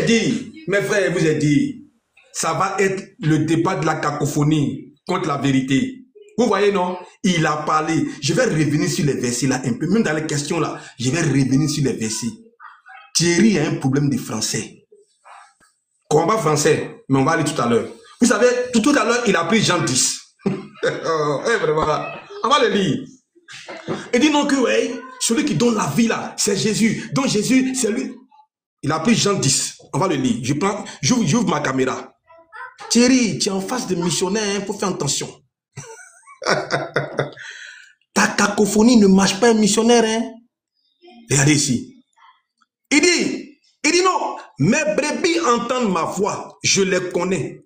dit, mes frères, je vous ai dit, ça va être le débat de la cacophonie contre la vérité. Vous voyez, non? Il a parlé. Je vais revenir sur les versets là un peu. Même dans les questions là, je vais revenir sur les versets. Thierry a un problème de français. Combat français, mais on va aller tout à l'heure. Vous savez, tout à l'heure, il a pris Jean 10. Vraiment, on va le lire. Il dit non que, ouais, celui qui donne la vie là, c'est Jésus. Donc Jésus, c'est lui. Il a pris Jean 10. On va le lire. J'ouvre ma caméra. Thierry, tu es en face de missionnaire, il faut faire attention. Ta cacophonie ne marche pas un missionnaire. Hein? Regardez ici. Il dit non, mes brebis entendent ma voix, je les connais.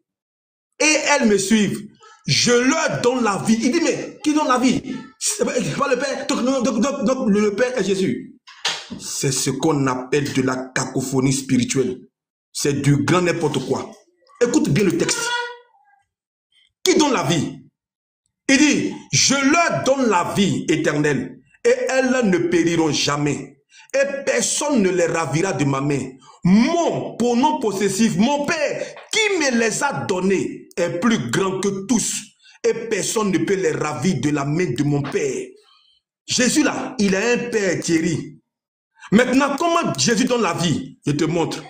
Et elles me suivent. Je leur donne la vie. Il dit, mais qui donne la vie? C'est pas le Père. Donc, le Père est Jésus. C'est ce qu'on appelle de la cacophonie spirituelle. C'est du grand n'importe quoi. Écoute bien le texte. Qui donne la vie? Il dit, je leur donne la vie éternelle et elles ne périront jamais. Et personne ne les ravira de ma main. Mon pronom possessif, mon Père, qui me les a donnés, est plus grand que tous. Et personne ne peut les ravir de la main de mon Père. Jésus là, il a un Père, Thierry. Maintenant, comment Jésus donne la vie? Je te montre.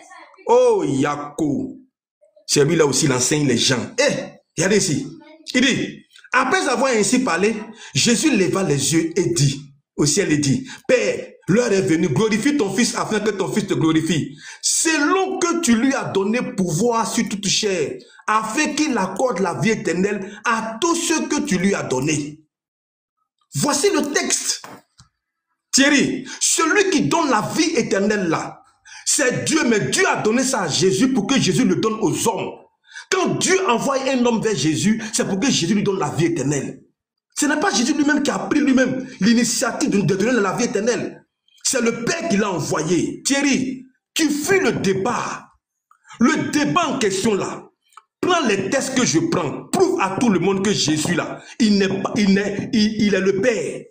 Oh, Yako. C'est lui là aussi, il enseigne les gens. Regardez ici. Il dit, après avoir ainsi parlé, Jésus leva les yeux et dit, au ciel et dit, Père, l'heure est venue, glorifie ton Fils afin que ton Fils te glorifie. Selon que tu lui as donné pouvoir sur toute chair, afin qu'il accorde la vie éternelle à tous ceux que tu lui as donnés. Voici le texte. Thierry, celui qui donne la vie éternelle là, c'est Dieu, mais Dieu a donné ça à Jésus pour que Jésus le donne aux hommes. Quand Dieu envoie un homme vers Jésus, c'est pour que Jésus lui donne la vie éternelle. Ce n'est pas Jésus lui-même qui a pris lui-même l'initiative de donner la vie éternelle. C'est le Père qui l'a envoyé. Thierry, tu fuis le débat. Le débat en question là. Prends les tests que je prends. Prouve à tout le monde que Jésus là, il est le Père.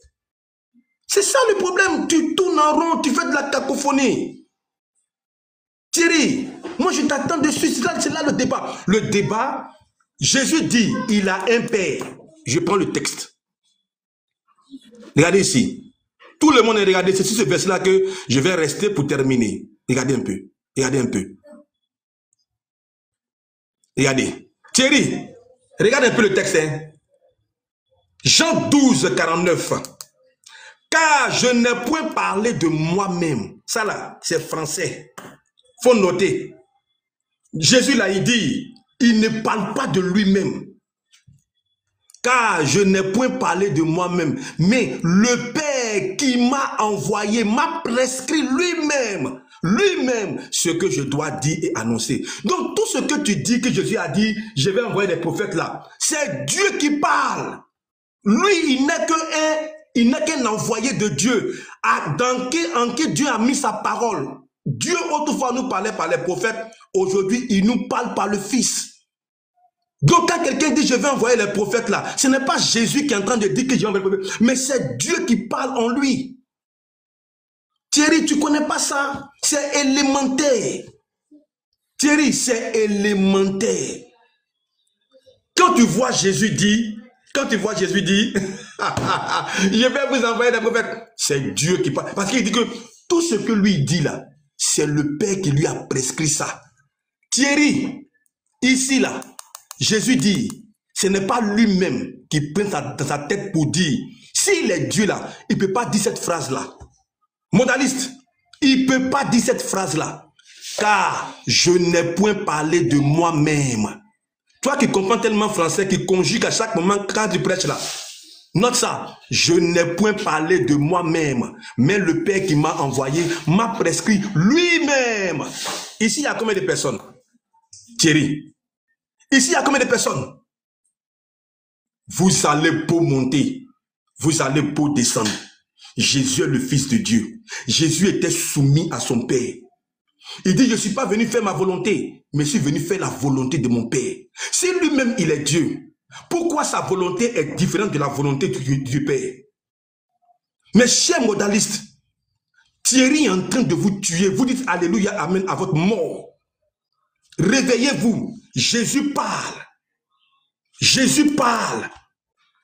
C'est ça le problème. Tu tournes en rond, tu fais de la cacophonie. Thierry, moi je t'attends dessus. C'est là le débat. Le débat, Jésus dit, il a un Père. Je prends le texte. Regardez ici. Tout le monde est regardé. C'est sur ce verset-là que je vais rester pour terminer. Regardez un peu. Regardez un peu. Regardez. Thierry, regarde un peu le texte. Hein. Jean 12, 49. Car je n'ai point parlé de moi-même. Ça là, c'est français. Faut noter. Jésus là, il dit, il ne parle pas de lui-même. Car je n'ai point parlé de moi-même, mais le Père qui m'a envoyé m'a prescrit lui-même ce que je dois dire et annoncer. Donc tout ce que tu dis que Jésus a dit, je vais envoyer des prophètes là, c'est Dieu qui parle. Lui, il n'est qu'un envoyé de Dieu, en qui Dieu a mis sa parole. Dieu autrefois nous parlait par les prophètes, aujourd'hui il nous parle par le Fils. Donc quand quelqu'un dit je vais envoyer les prophètes là, ce n'est pas Jésus qui est en train de dire que je vais envoyer les prophètes, mais c'est Dieu qui parle en lui. Thierry, tu ne connais pas ça? C'est élémentaire. Thierry, c'est élémentaire. Quand tu vois Jésus dire, je vais vous envoyer des prophètes, c'est Dieu qui parle. Parce qu'il dit que tout ce que lui dit là, c'est le Père qui lui a prescrit ça. Thierry, ici là, Jésus dit, ce n'est pas lui-même qui prend dans sa tête pour dire, s'il est Dieu là, il ne peut pas dire cette phrase-là. Modaliste, il ne peut pas dire cette phrase-là. Car je n'ai point parlé de moi-même. Toi qui comprends tellement français, qui conjugue à chaque moment quand tu prêches là. Note ça. Je n'ai point parlé de moi-même, mais le Père qui m'a envoyé m'a prescrit lui-même. Ici, il y a combien de personnes? Thierry. Ici, il y a combien de personnes? Vous allez pour monter. Vous allez pour descendre. Jésus est le Fils de Dieu. Jésus était soumis à son Père. Il dit, je ne suis pas venu faire ma volonté, mais je suis venu faire la volonté de mon Père. Si lui-même, il est Dieu, pourquoi sa volonté est différente de la volonté du Père? Mes chers modalistes, Thierry est en train de vous tuer. Vous dites Alléluia, Amen à votre mort. Réveillez-vous. Jésus parle. Jésus parle.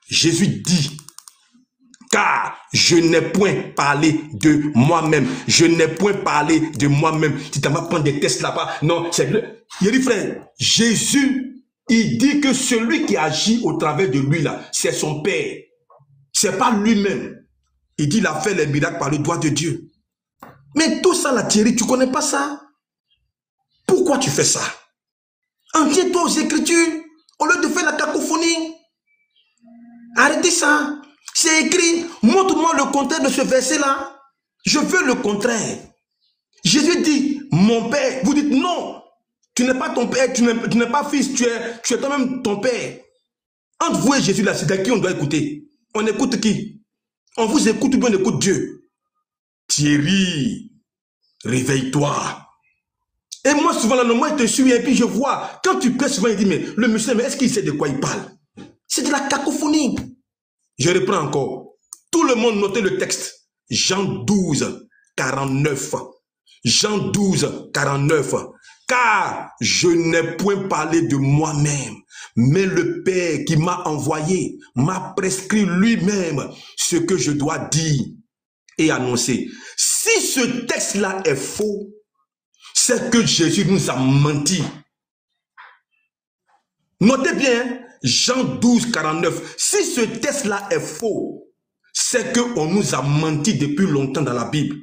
Jésus dit, car je n'ai point parlé de moi-même. Je n'ai point parlé de moi-même. Tu t'en vas prendre des tests là-bas. Non, c'est le... Il dit, frère, Jésus, il dit que celui qui agit au travers de lui là, c'est son Père. C'est pas lui-même. Il dit, il a fait les miracles par le doigt de Dieu. Mais tout ça là, Thierry, tu connais pas ça? Pourquoi tu fais ça? En tiens-toi aux Écritures, au lieu de faire la cacophonie. Arrêtez ça. C'est écrit. Montre-moi le contraire de ce verset-là. Je veux le contraire. Jésus dit, mon Père. Vous dites non. Tu n'es pas ton Père, tu n'es pas fils, tu es toi-même ton Père. Entre vous et Jésus, là, c'est à qui on doit écouter? On écoute qui? On vous écoute ou bien on écoute Dieu? Thierry, réveille-toi. Et moi, souvent, là, moi, je te suis et puis je vois. Quand tu pèses souvent, il dit, mais le monsieur, mais est-ce qu'il sait de quoi il parle? C'est de la cacophonie. Je reprends encore. Tout le monde notez le texte. Jean 12, 49. Jean 12, 49. Car je n'ai point parlé de moi-même, mais le Père qui m'a envoyé m'a prescrit lui-même ce que je dois dire et annoncer. Si ce texte-là est faux, c'est que Jésus nous a menti. Notez bien, Jean 12, 49. Si ce texte-là est faux, c'est qu'on nous a menti depuis longtemps dans la Bible.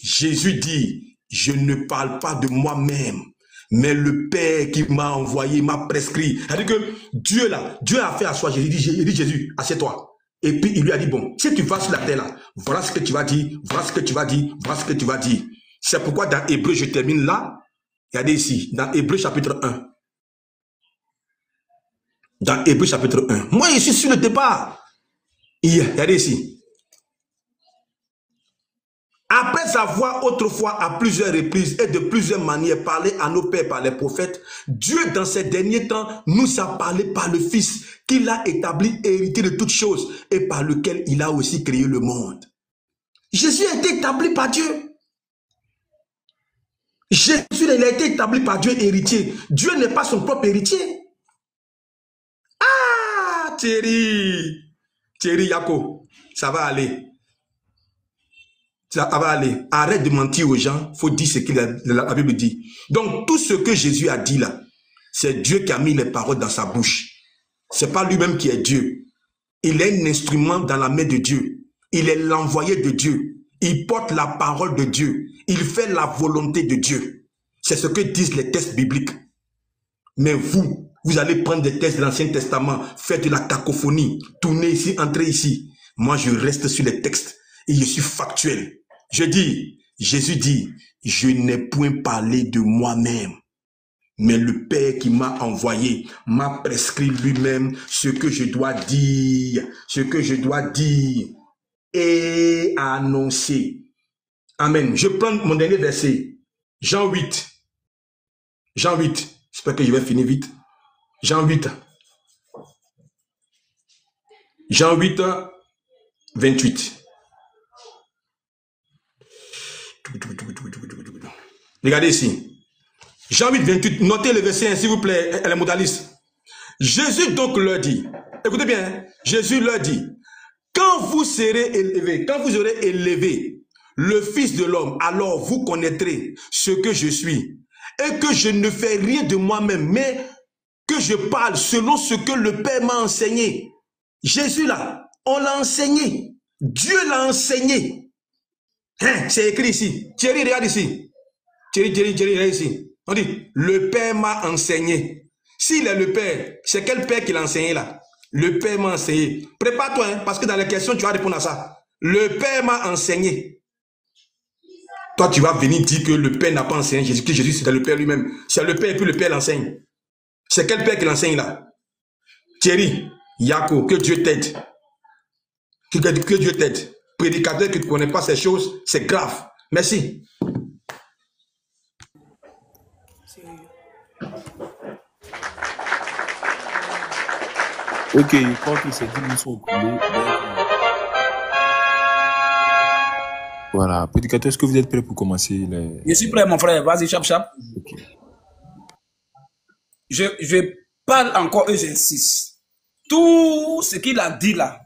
Jésus dit, je ne parle pas de moi-même, mais le Père qui m'a envoyé m'a prescrit. C'est-à-dire que Dieu là, Dieu a fait asseoir Jésus. Il dit Jésus, assieds-toi. Et puis il lui a dit, bon, si tu vas sur la terre là, voilà ce que tu vas dire, voilà ce que tu vas dire, voilà ce que tu vas dire. C'est pourquoi dans Hébreu, je termine là. Regardez ici, dans Hébreu chapitre 1. Dans Hébreu chapitre 1. Moi, je suis sur le départ. Regardez ici. Après avoir autrefois à plusieurs reprises et de plusieurs manières parlé à nos pères par les prophètes, Dieu dans ces derniers temps nous a parlé par le Fils qu'il a établi héritier de toutes choses et par lequel il a aussi créé le monde. Jésus a été établi par Dieu. Jésus il a été établi par Dieu héritier. Dieu n'est pas son propre héritier. Ah, Thierry Yako, ça va aller. Ça va aller. Arrête de mentir aux gens. Il faut dire ce que la Bible dit. Donc, tout ce que Jésus a dit là, c'est Dieu qui a mis les paroles dans sa bouche. Ce n'est pas lui-même qui est Dieu. Il est un instrument dans la main de Dieu. Il est l'envoyé de Dieu. Il porte la parole de Dieu. Il fait la volonté de Dieu. C'est ce que disent les textes bibliques. Mais vous allez prendre des textes de l'Ancien Testament, faire de la cacophonie, tourner ici, entrer ici. Moi, je reste sur les textes et je suis factuel. Je dis, Jésus dit, je n'ai point parlé de moi-même, mais le Père qui m'a envoyé m'a prescrit lui-même ce que je dois dire, et annoncer. Amen. Je prends mon dernier verset, Jean 8. J'espère que je vais finir vite. Jean 8, 28. Regardez ici. Jean 8, 28. Notez le verset, s'il vous plaît, les modalistes. Jésus donc leur dit, écoutez bien, Jésus leur dit, quand vous serez élevés, quand vous aurez élevé le Fils de l'homme, alors vous connaîtrez ce que je suis et que je ne fais rien de moi-même, mais que je parle selon ce que le Père m'a enseigné. Jésus là, on l'a enseigné. Dieu l'a enseigné. Hein, c'est écrit ici. Thierry, regarde ici. Thierry, regarde ici. On dit, le Père m'a enseigné. S'il est le Père, c'est quel Père qui l'a enseigné là? Le Père m'a enseigné. Prépare-toi, hein, parce que dans les questions, tu vas répondre à ça. Le Père m'a enseigné. Toi, tu vas venir dire que le Père n'a pas enseigné Jésus, que Jésus c'est le Père lui-même. C'est le Père et puis le Père l'enseigne. C'est quel Père qui l'enseigne là? Thierry, Yako, que Dieu t'aide. Que Dieu t'aide. Prédicateur qui ne connaît pas ces choses, c'est grave. Merci. Ok, je crois que ces 10 minutes sont écoulées. Voilà. Prédicateur, est-ce que vous êtes prêt pour commencer les... Je suis prêt, mon frère. Vas-y, chap. Ok. je parle encore et j'insiste. Tout ce qu'il a dit là,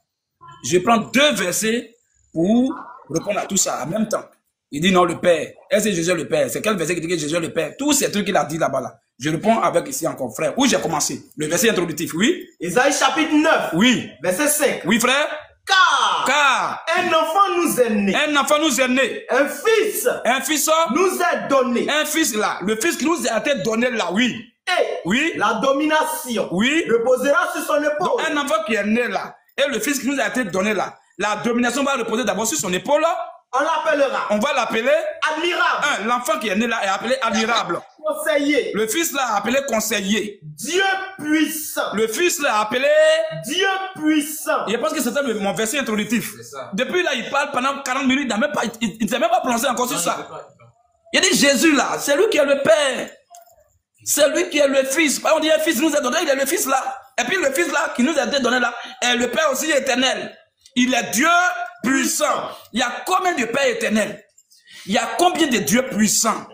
je prends 2 versets pour répondre à tout ça en même temps. Il dit non, le Père. Est-ce que Jésus est le Père? C'est quel verset qui dit que Jésus est le Père? Tous ces trucs qu'il a dit là-bas là. Je réponds avec ici encore, frère. Où j'ai commencé? Le verset introductif, oui? Isaïe chapitre 9. Oui. Verset 5. Oui, frère? Car un enfant nous est né. Un enfant nous est né. Un fils. Un fils nous est donné. Un fils là. Le fils qui nous a été donné là, oui. Et oui. La domination. Oui. Reposera sur son épaule. Donc, un enfant qui est né là. Et le fils qui nous a été donné là. La domination va reposer d'abord sur son épaule. On l'appellera. On va l'appeler admirable. L'enfant qui est né là est appelé admirable. Conseiller. Le fils là est appelé conseiller. Dieu puissant. Le fils là est appelé Dieu puissant. Je pense que c'était mon verset introductif. Depuis là, il parle pendant 40 minutes, il ne s'est même pas prononcé encore sur ça. Il dit Jésus là, c'est lui qui est le Père. C'est lui qui est le Fils. On dit un Fils nous a donné, il est le Fils là. Et puis le Fils là qui nous a été donné là est le Père aussi éternel. Il est Dieu puissant. Il y a combien de Pères éternels? Il y a combien de dieux puissants?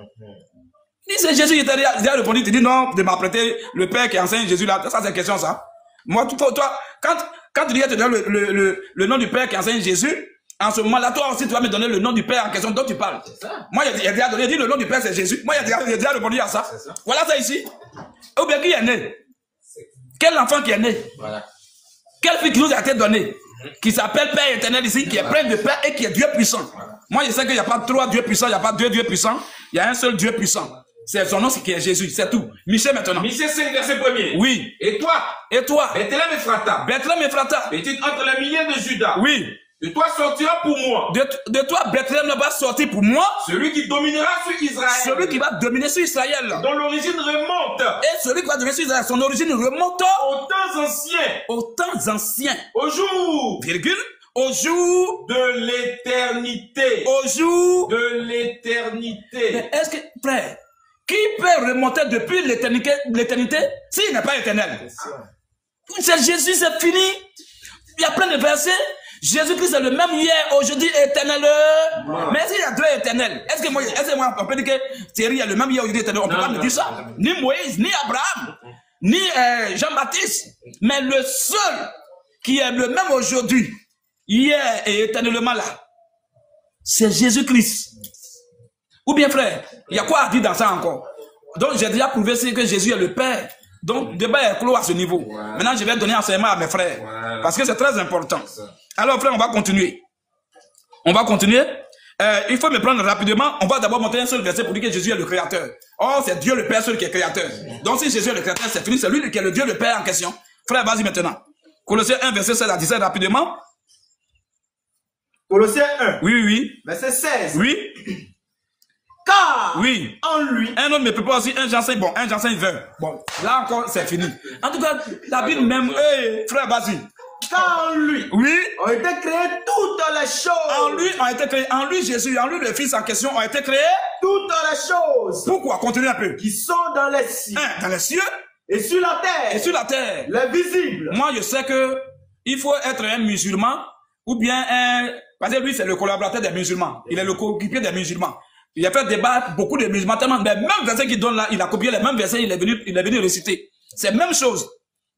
Il dit c'est Jésus qui t'a répondu, il dit non, de m'apprêter le Père qui enseigne Jésus là. Ça c'est une question ça. Moi, toi, quand tu dis que tu donnes le nom du Père qui enseigne Jésus, en ce moment-là, toi aussi, tu vas me donner le nom du Père en question dont tu parles. Moi, il a déjà dit le nom du Père, c'est Jésus. Moi, il a déjà répondu à ça. Voilà ça ici. Ou bien qui est né? Quel enfant qui est né? Voilà. Quel fils qui nous a été donné? Qui s'appelle Père éternel ici, qui est plein de Père et qui est Dieu puissant. Moi, je sais qu'il n'y a pas 3 dieux puissants, il n'y a pas 2 dieux puissants. Il y a un seul Dieu puissant. C'est son nom qui est Jésus, c'est tout. Michel maintenant. Michel 5, verset 1er. Oui. Et toi? Bethléem Ephrata. Bethléem Ephrata. Petite entre les milliers de Judas. Oui. De toi sortira pour moi. De toi, Bethléem va sortir pour moi. Celui qui dominera sur Israël. Celui qui va dominer sur Israël. Dont l'origine remonte. Et celui qui va dominer sur Israël, son origine remonte. Aux temps anciens. Aux temps anciens. Au jour. Virgule. Au jour de l'éternité. Au jour de l'éternité. Est-ce que, frère, qui peut remonter depuis l'éternité s'il n'est pas éternel? C'est Jésus, c'est fini. Il y a plein de versets. Jésus-Christ est le même hier, aujourd'hui, éternel. Mais s'il y a 2 éternels, est-ce que moi, on peut dire que Thierry est le même hier, aujourd'hui, éternel? On ne peut pas me dire ça. Ni Moïse, ni Abraham, ni Jean-Baptiste. Mais le seul qui est le même aujourd'hui, hier et éternellement là, c'est Jésus-Christ. Ou bien, frère, il y a quoi à dire dans ça encore? Donc, j'ai déjà prouvé que Jésus est le Père. Donc, le débat est clos à ce niveau. Voilà. Maintenant, je vais donner enseignement à mes frères. Voilà. Parce que c'est très important. Alors, frère, on va continuer. On va continuer. Il faut me prendre rapidement. On va d'abord montrer un seul verset pour dire que Jésus est le Créateur. Or, c'est Dieu le Père seul qui est Créateur. Donc, si Jésus est le Créateur, c'est fini. C'est lui qui est le Dieu le Père en question. Frère, vas-y maintenant. Colossiens 1, verset 16 à 17, rapidement. Colossiens 1. Oui. Verset 16. Oui. Car oui. En lui. Un autre me prépare aussi 1 Jean 5, bon, 1 Jean 5, 20. Bon, là encore, c'est fini. En tout cas, la Bible même, frère, vas-y. Car en lui. Oui. Ont été créées toutes les choses. En lui ont été créées. En lui, Jésus, en lui, le Fils en question, ont été créées. Toutes les choses. Pourquoi? Continue un peu. Qui sont dans les cieux. Dans les cieux. Et sur la terre. Et sur la terre. Les visibles. Moi, je sais que il faut être un musulman ou bien un... Parce que lui, c'est le collaborateur des musulmans. Il est le coéquipier des musulmans. Il a fait débattre beaucoup de musulmans, tellement, mais même verset qu'il donne là, il a copié les mêmes versets, il est venu réciter. C'est la même chose.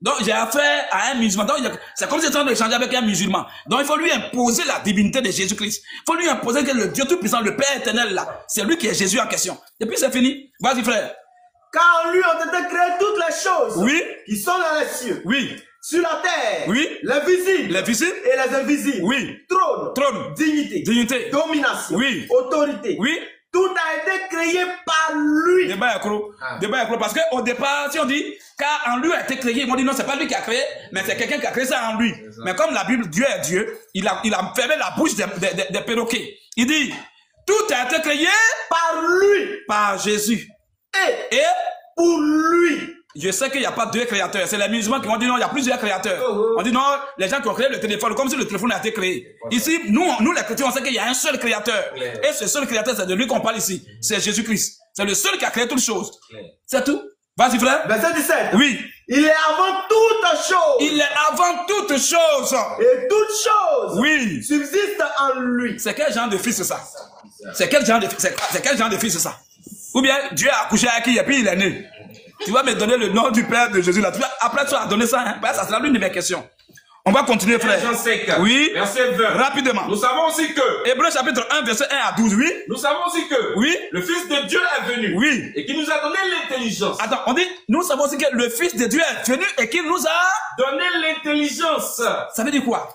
Donc, j'ai affaire à un musulman. Donc, c'est comme si j'étais en train d'échanger avec un musulman. Donc, il faut lui imposer la divinité de Jésus-Christ. Il faut lui imposer que le Dieu Tout-Puissant, le Père éternel là, c'est lui qui est Jésus en question. Et puis, c'est fini. Vas-y, frère. Car en lui ont été créées toutes les choses. Oui. Qui sont dans les cieux. Oui. Sur la terre. Oui. Les visibles. Les visibles. Et les invisibles. Oui. Trône. Dignité. Domination. Oui. Autorité. Oui. Tout a été créé par lui. Débat est clos. Débat est clos. Parce qu'au départ, si on dit, car en lui a été créé, ils vont dire non, c'est pas lui qui a créé, mais c'est quelqu'un qui a créé ça en lui. Mais comme la Bible, Dieu est Dieu, il a fermé la bouche des perroquets. Il dit, tout a été créé par lui. Par Jésus. Et pour lui. Je sais qu'il n'y a pas 2 créateurs. C'est les musulmans qui vont dire non, il y a plusieurs créateurs. On dit non, les gens qui ont créé le téléphone, comme si le téléphone a été créé. Ici, nous les chrétiens, on sait qu'il y a un seul créateur. Et ce seul créateur, c'est de lui qu'on parle ici. C'est Jésus-Christ. C'est le seul qui a créé toutes choses. C'est tout. Vas-y, frère. Verset 17. Oui. Il est avant toutes choses. Il est avant toutes choses. Et toutes choses. Oui. Subsistent en lui. C'est quel genre de fils c'est ça? C'est quel genre de fils c'est ça? Ou bien Dieu a accouché à qui et puis il est né? Tu vas me donner le nom du Père de Jésus là. Après, tu vas donner ça. Hein? Ça sera l'une de mes questions. On va continuer, frère. Jean 5, oui. verset 20. Rapidement. Nous savons aussi que. Hébreux chapitre 1, verset 1 à 12, oui. Nous savons aussi que. Oui. Le Fils de Dieu est venu. Oui. Et qui nous a donné l'intelligence. Attends, on dit, nous savons aussi que le Fils de Dieu est venu et qu'il nous a donné l'intelligence. Ça veut dire quoi?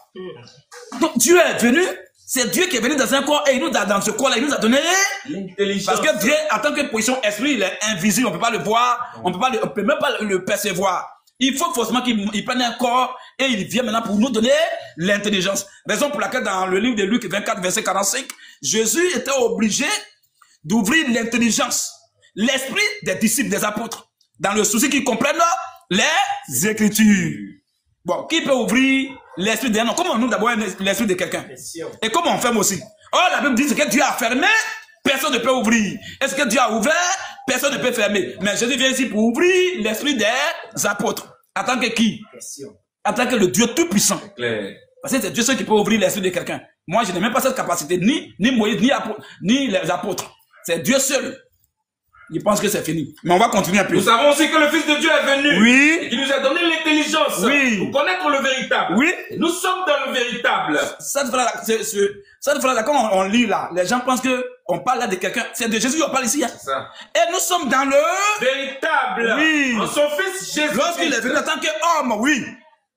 Donc, Dieu est venu, c'est Dieu qui est venu dans un corps et il nous a, dans ce corps-là, il nous a donné l'intelligence. Parce que Dieu, en tant que position esprit, il est invisible, on peut pas le voir, on peut même pas le percevoir. Il faut forcément qu'il prenne un corps et il vient maintenant pour nous donner l'intelligence. Raison pour laquelle dans le livre de Luc 24, verset 45, Jésus était obligé d'ouvrir l'intelligence, l'esprit des disciples, des apôtres, dans le souci qu'ils comprennent les Écritures. Bon, qui peut ouvrir l'esprit d'un homme? Comment on ouvre d'abord l'esprit de quelqu'un? Et comment on ferme aussi? Oh, la Bible dit que Dieu a fermé, personne ne peut ouvrir. Est-ce que Dieu a ouvert? Personne ne peut fermer. Mais Jésus vient ici pour ouvrir l'esprit des apôtres. En tant que qui? En tant que le Dieu tout-puissant. Parce que c'est Dieu seul qui peut ouvrir l'esprit de quelqu'un. Moi, je n'ai même pas cette capacité. Ni Moïse, ni les apôtres. C'est Dieu seul. Je pense que c'est fini. Mais on va continuer un peu. Nous savons aussi que le Fils de Dieu est venu. Oui. Et qu'il nous a donné l'intelligence. Oui. Pour connaître le véritable. Oui. Et nous sommes dans le véritable. Cette phrase-là, quand on lit là, les gens pensent que on parle là de quelqu'un. C'est de Jésus qu'on parle ici. Hein. Ça. Et nous sommes dans le véritable. Oui. En son Fils Jésus. Lorsqu'il est venu en tant qu'homme, oui.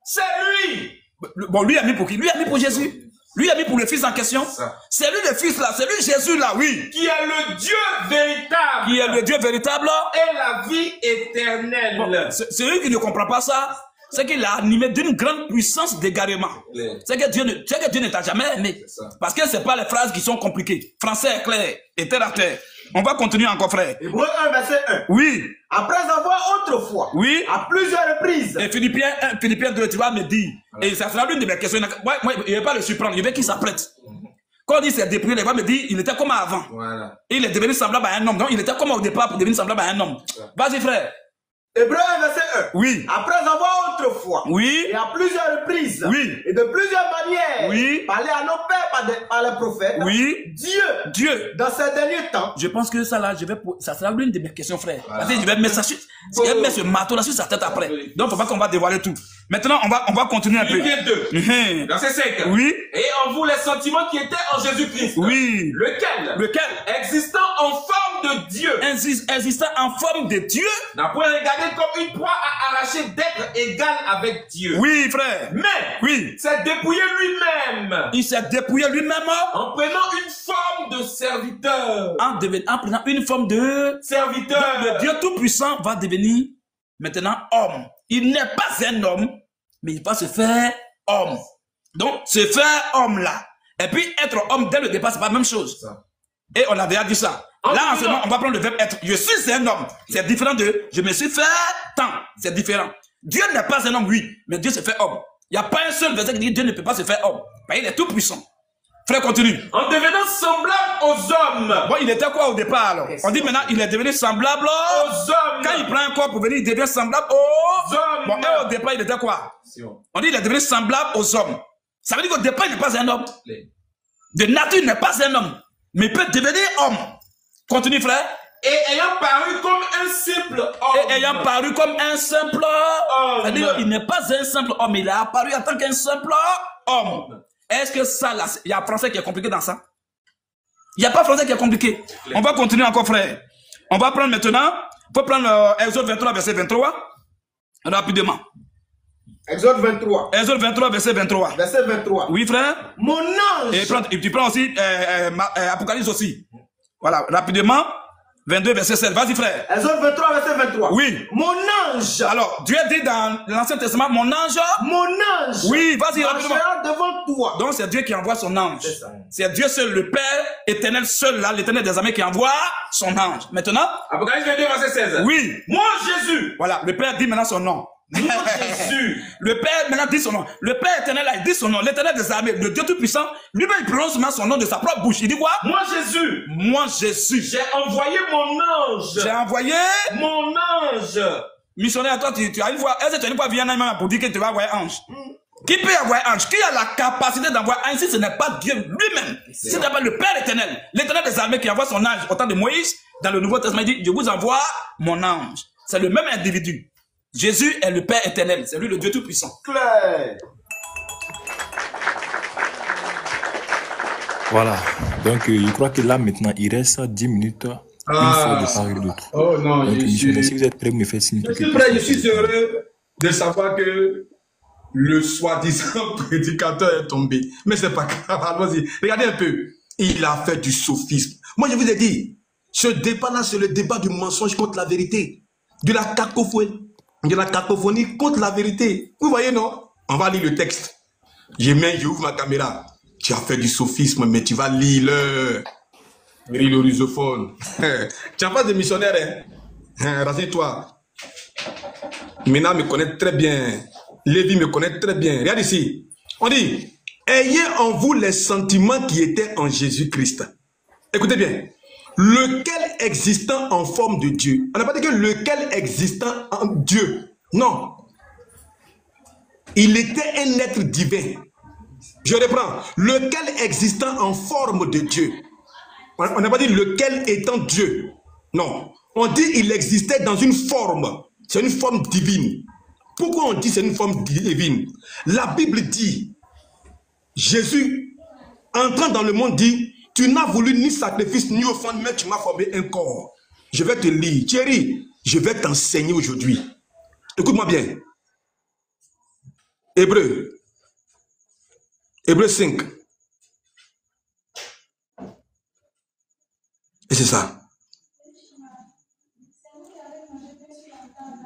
C'est lui. Bon, lui a mis pour qui? Lui a mis pour Jésus. Lui a mis pour le Fils en question. C'est lui le Fils là, c'est lui Jésus là, oui. Qui est le Dieu véritable. Qui est le Dieu véritable. Et la vie éternelle. Bon, c'est lui qui ne comprend pas ça. C'est qu'il a animé d'une grande puissance d'égarement. C'est que Dieu ne t'a jamais aimé. Parce que c'est pas les phrases qui sont compliquées. Français est clair et terre à terre. On va continuer encore, frère. Hébreux 1, verset 1. Oui. Après avoir autrefois, oui, à plusieurs reprises. Et Philippiens 2, tu vas me dire. Et ça sera l'une de mes questions. Moi, je ne vais pas le surprendre. Je veux qu'il s'apprête. Quand on dit c'est dépouillé, il va me dire, il était comme avant. Voilà. Il est devenu semblable à un homme. Donc, il était comme au départ pour devenir semblable à un homme. Vas-y, frère. Hébreux 1, verset 1. Oui. Après avoir autrefois. Oui. Et à plusieurs reprises. Oui. Et de plusieurs manières. Oui. Parler à nos pères par les prophètes. Oui. Dieu. Dans ces derniers temps. Je pense que ça là, ça sera l'une de mes questions, frère. Voilà. Je vais mettre ça sur, je vais mettre ce marteau là sur sa tête après. Donc, faut pas qu'on va dévoiler tout. Maintenant, on va continuer un peu. Philippiens 2. Verset 5. Oui. Et en vous les sentiments qui étaient en Jésus-Christ. Oui. Lequel? Existant en forme de Dieu. Existant en forme de Dieu. N'a point regardé comme une proie à arracher d'être égal avec Dieu. Oui, frère. Mais. Oui. S'est dépouillé lui-même. Il s'est dépouillé lui-même. En prenant une forme de serviteur. En prenant une forme de serviteur. Donc, le Dieu tout-puissant va devenir maintenant homme. Il n'est pas un homme, mais il va se faire homme. Donc, se faire homme là. Et puis, être homme dès le départ, c'est pas la même chose. Ça. Et on a déjà dit ça. Là, en ce moment, on va prendre le verbe être. Je suis un homme. C'est différent de je me suis fait tant. C'est différent. Dieu n'est pas un homme, oui, mais Dieu se fait homme. Il n'y a pas un seul verset qui dit Dieu ne peut pas se faire homme. Ben, il est tout puissant. Frère, continue. En devenant semblable aux hommes. Bon, il était quoi au départ alors? On dit maintenant, il est devenu semblable aux hommes. Quand il prend un corps pour venir, il devient semblable aux hommes. Bon, et au départ, il était quoi? On dit il est devenu semblable aux hommes. Ça veut dire qu'au départ, il n'est pas un homme. De nature, il n'est pas un homme. Mais il peut devenir homme. Continue, frère. Et ayant paru comme un simple homme. Et ayant paru comme un simple homme. C'est-à-dire qu'il n'est pas un simple homme. Il a apparu en tant qu'un simple homme. Est-ce que ça, là, il y a un français qui est compliqué dans ça? Il n'y a pas français qui est compliqué. On va continuer encore, frère. On va prendre maintenant, il faut prendre Exode 23, verset 23. Rapidement. Exode 23. Exode 23, verset 23. Verset 23. Oui, frère. Mon ange. Et tu prends aussi Apocalypse aussi. Voilà, rapidement. 22, verset 7. Vas-y, frère. Exode 23, verset 23. Oui. Mon ange. Alors, Dieu dit dans l'Ancien Testament, mon ange. Mon ange. Oui, vas-y, rapidement. Devant toi. Donc, c'est Dieu qui envoie son ange. C'est Dieu seul, le Père éternel seul, là, l'éternel des armées qui envoie son ange. Maintenant. Apocalypse 22, verset 16. Oui. Moi, Jésus. Voilà, le Père dit maintenant son nom. Moi, Jésus. Le Père maintenant dit son nom. Le Père éternel là, il dit son nom. L'éternel des armées, le Dieu tout-puissant, lui-même il prononce maintenant son nom de sa propre bouche. Il dit quoi? Moi, Jésus. Moi, Jésus. J'ai envoyé mon ange. J'ai envoyé mon ange. Missionnaire, toi, tu as une fois, est-ce que tu as une fois vu un homme pour dire que tu vas envoyer ange? Qui peut envoyer ange? Qui a la capacité d'envoyer ange si ce n'est pas Dieu lui-même? Si ce n'est pas le Père éternel, l'éternel des armées qui envoie son ange au temps de Moïse, dans le Nouveau Testament, il dit, je vous envoie mon ange. C'est le même individu. Jésus est le Père éternel. C'est lui le Dieu Tout-Puissant. Clair. Voilà. Donc, je crois que là, maintenant, il reste 10 minutes. Une fois de part et d'autre. Oh non, Donc, missionnaire, si vous êtes prêt, vous me faites signe. Je suis prêt, je suis heureux de savoir que le soi-disant prédicateur est tombé. Mais c'est pas grave, allons-y. Regardez un peu. Il a fait du sophisme. Moi, je vous ai dit, ce débat-là, c'est le débat du mensonge contre la vérité. De la cacophonie contre la vérité. Vous voyez, non? On va lire le texte. J'ouvre ma caméra. Tu as fait du sophisme, mais tu vas lire le rusophone. Tu n'as pas de missionnaire, hein? Rassure-toi. Mina me connaît très bien. Lévi me connaît très bien. Regarde ici. On dit, ayez en vous les sentiments qui étaient en Jésus-Christ. Écoutez bien. Lequel existant en forme de Dieu. On n'a pas dit que lequel existant en Dieu. Non. Il était un être divin. Je reprends. Lequel existant en forme de Dieu. On n'a pas dit lequel étant Dieu. Non. On dit il existait dans une forme. C'est une forme divine. Pourquoi on dit c'est une forme divine? La Bible dit, Jésus, entrant dans le monde, dit, tu n'as voulu ni sacrifice ni offrande, mais tu m'as formé un corps. Je vais te lire. Thierry, je vais t'enseigner aujourd'hui. Écoute-moi bien. Hébreu 5. Et c'est ça.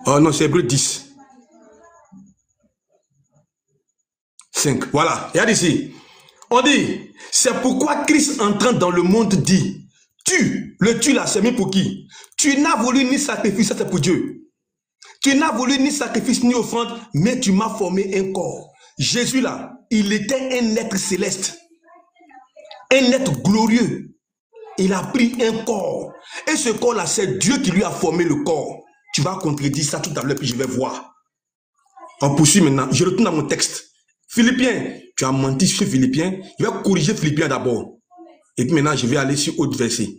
Oh non, c'est Hébreu 10. 5. Voilà. Regarde ici. On dit, c'est pourquoi Christ entrant dans le monde dit, tu là, c'est mis pour qui? Tu n'as voulu ni sacrifice, ça c'est pour Dieu. Tu n'as voulu ni sacrifice ni offrande, mais tu m'as formé un corps. Jésus là, il était un être céleste. Un être glorieux. Il a pris un corps. Et ce corps-là, c'est Dieu qui lui a formé le corps. Tu vas contredire ça tout à l'heure, puis je vais voir. On poursuit maintenant. Je retourne à mon texte. Philippiens, tu as menti sur Philippiens. Je vais corriger Philippiens d'abord. Et puis maintenant, je vais aller sur autre verset.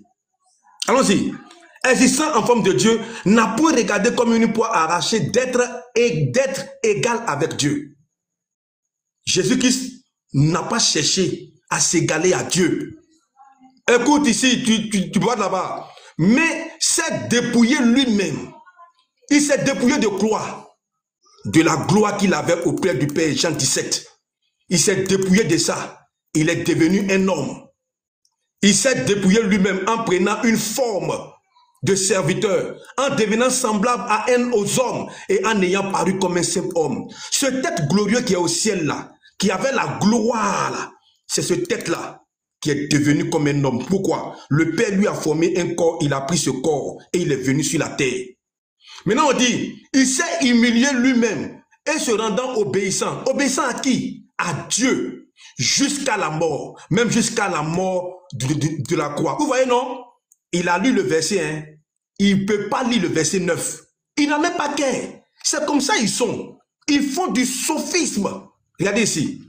Allons-y. Existant en forme de Dieu, n'a point regardé comme une proie arrachée d'être égal avec Dieu. Jésus-Christ n'a pas cherché à s'égaler à Dieu. Écoute ici, tu vois là-bas. Mais s'est dépouillé lui-même. Il s'est dépouillé de quoi? De la gloire qu'il avait auprès du Père, Jean 17. Il s'est dépouillé de ça. Il est devenu un homme. Il s'est dépouillé lui-même en prenant une forme de serviteur, en devenant semblable à un aux hommes et en ayant paru comme un simple homme. Ce tête glorieux qui est au ciel là, qui avait la gloire là, c'est ce tête-là qui est devenu comme un homme. Pourquoi? Le Père lui a formé un corps, il a pris ce corps et il est venu sur la terre. Maintenant on dit, il s'est humilié lui-même et se rendant obéissant. Obéissant à qui? À Dieu. Jusqu'à la mort. Même jusqu'à la mort de la croix. Vous voyez non? Il a lu le verset 1. Il ne peut pas lire le verset 9. Il n'en est pas qu'un. C'est comme ça ils sont. Ils font du sophisme. Regardez ici.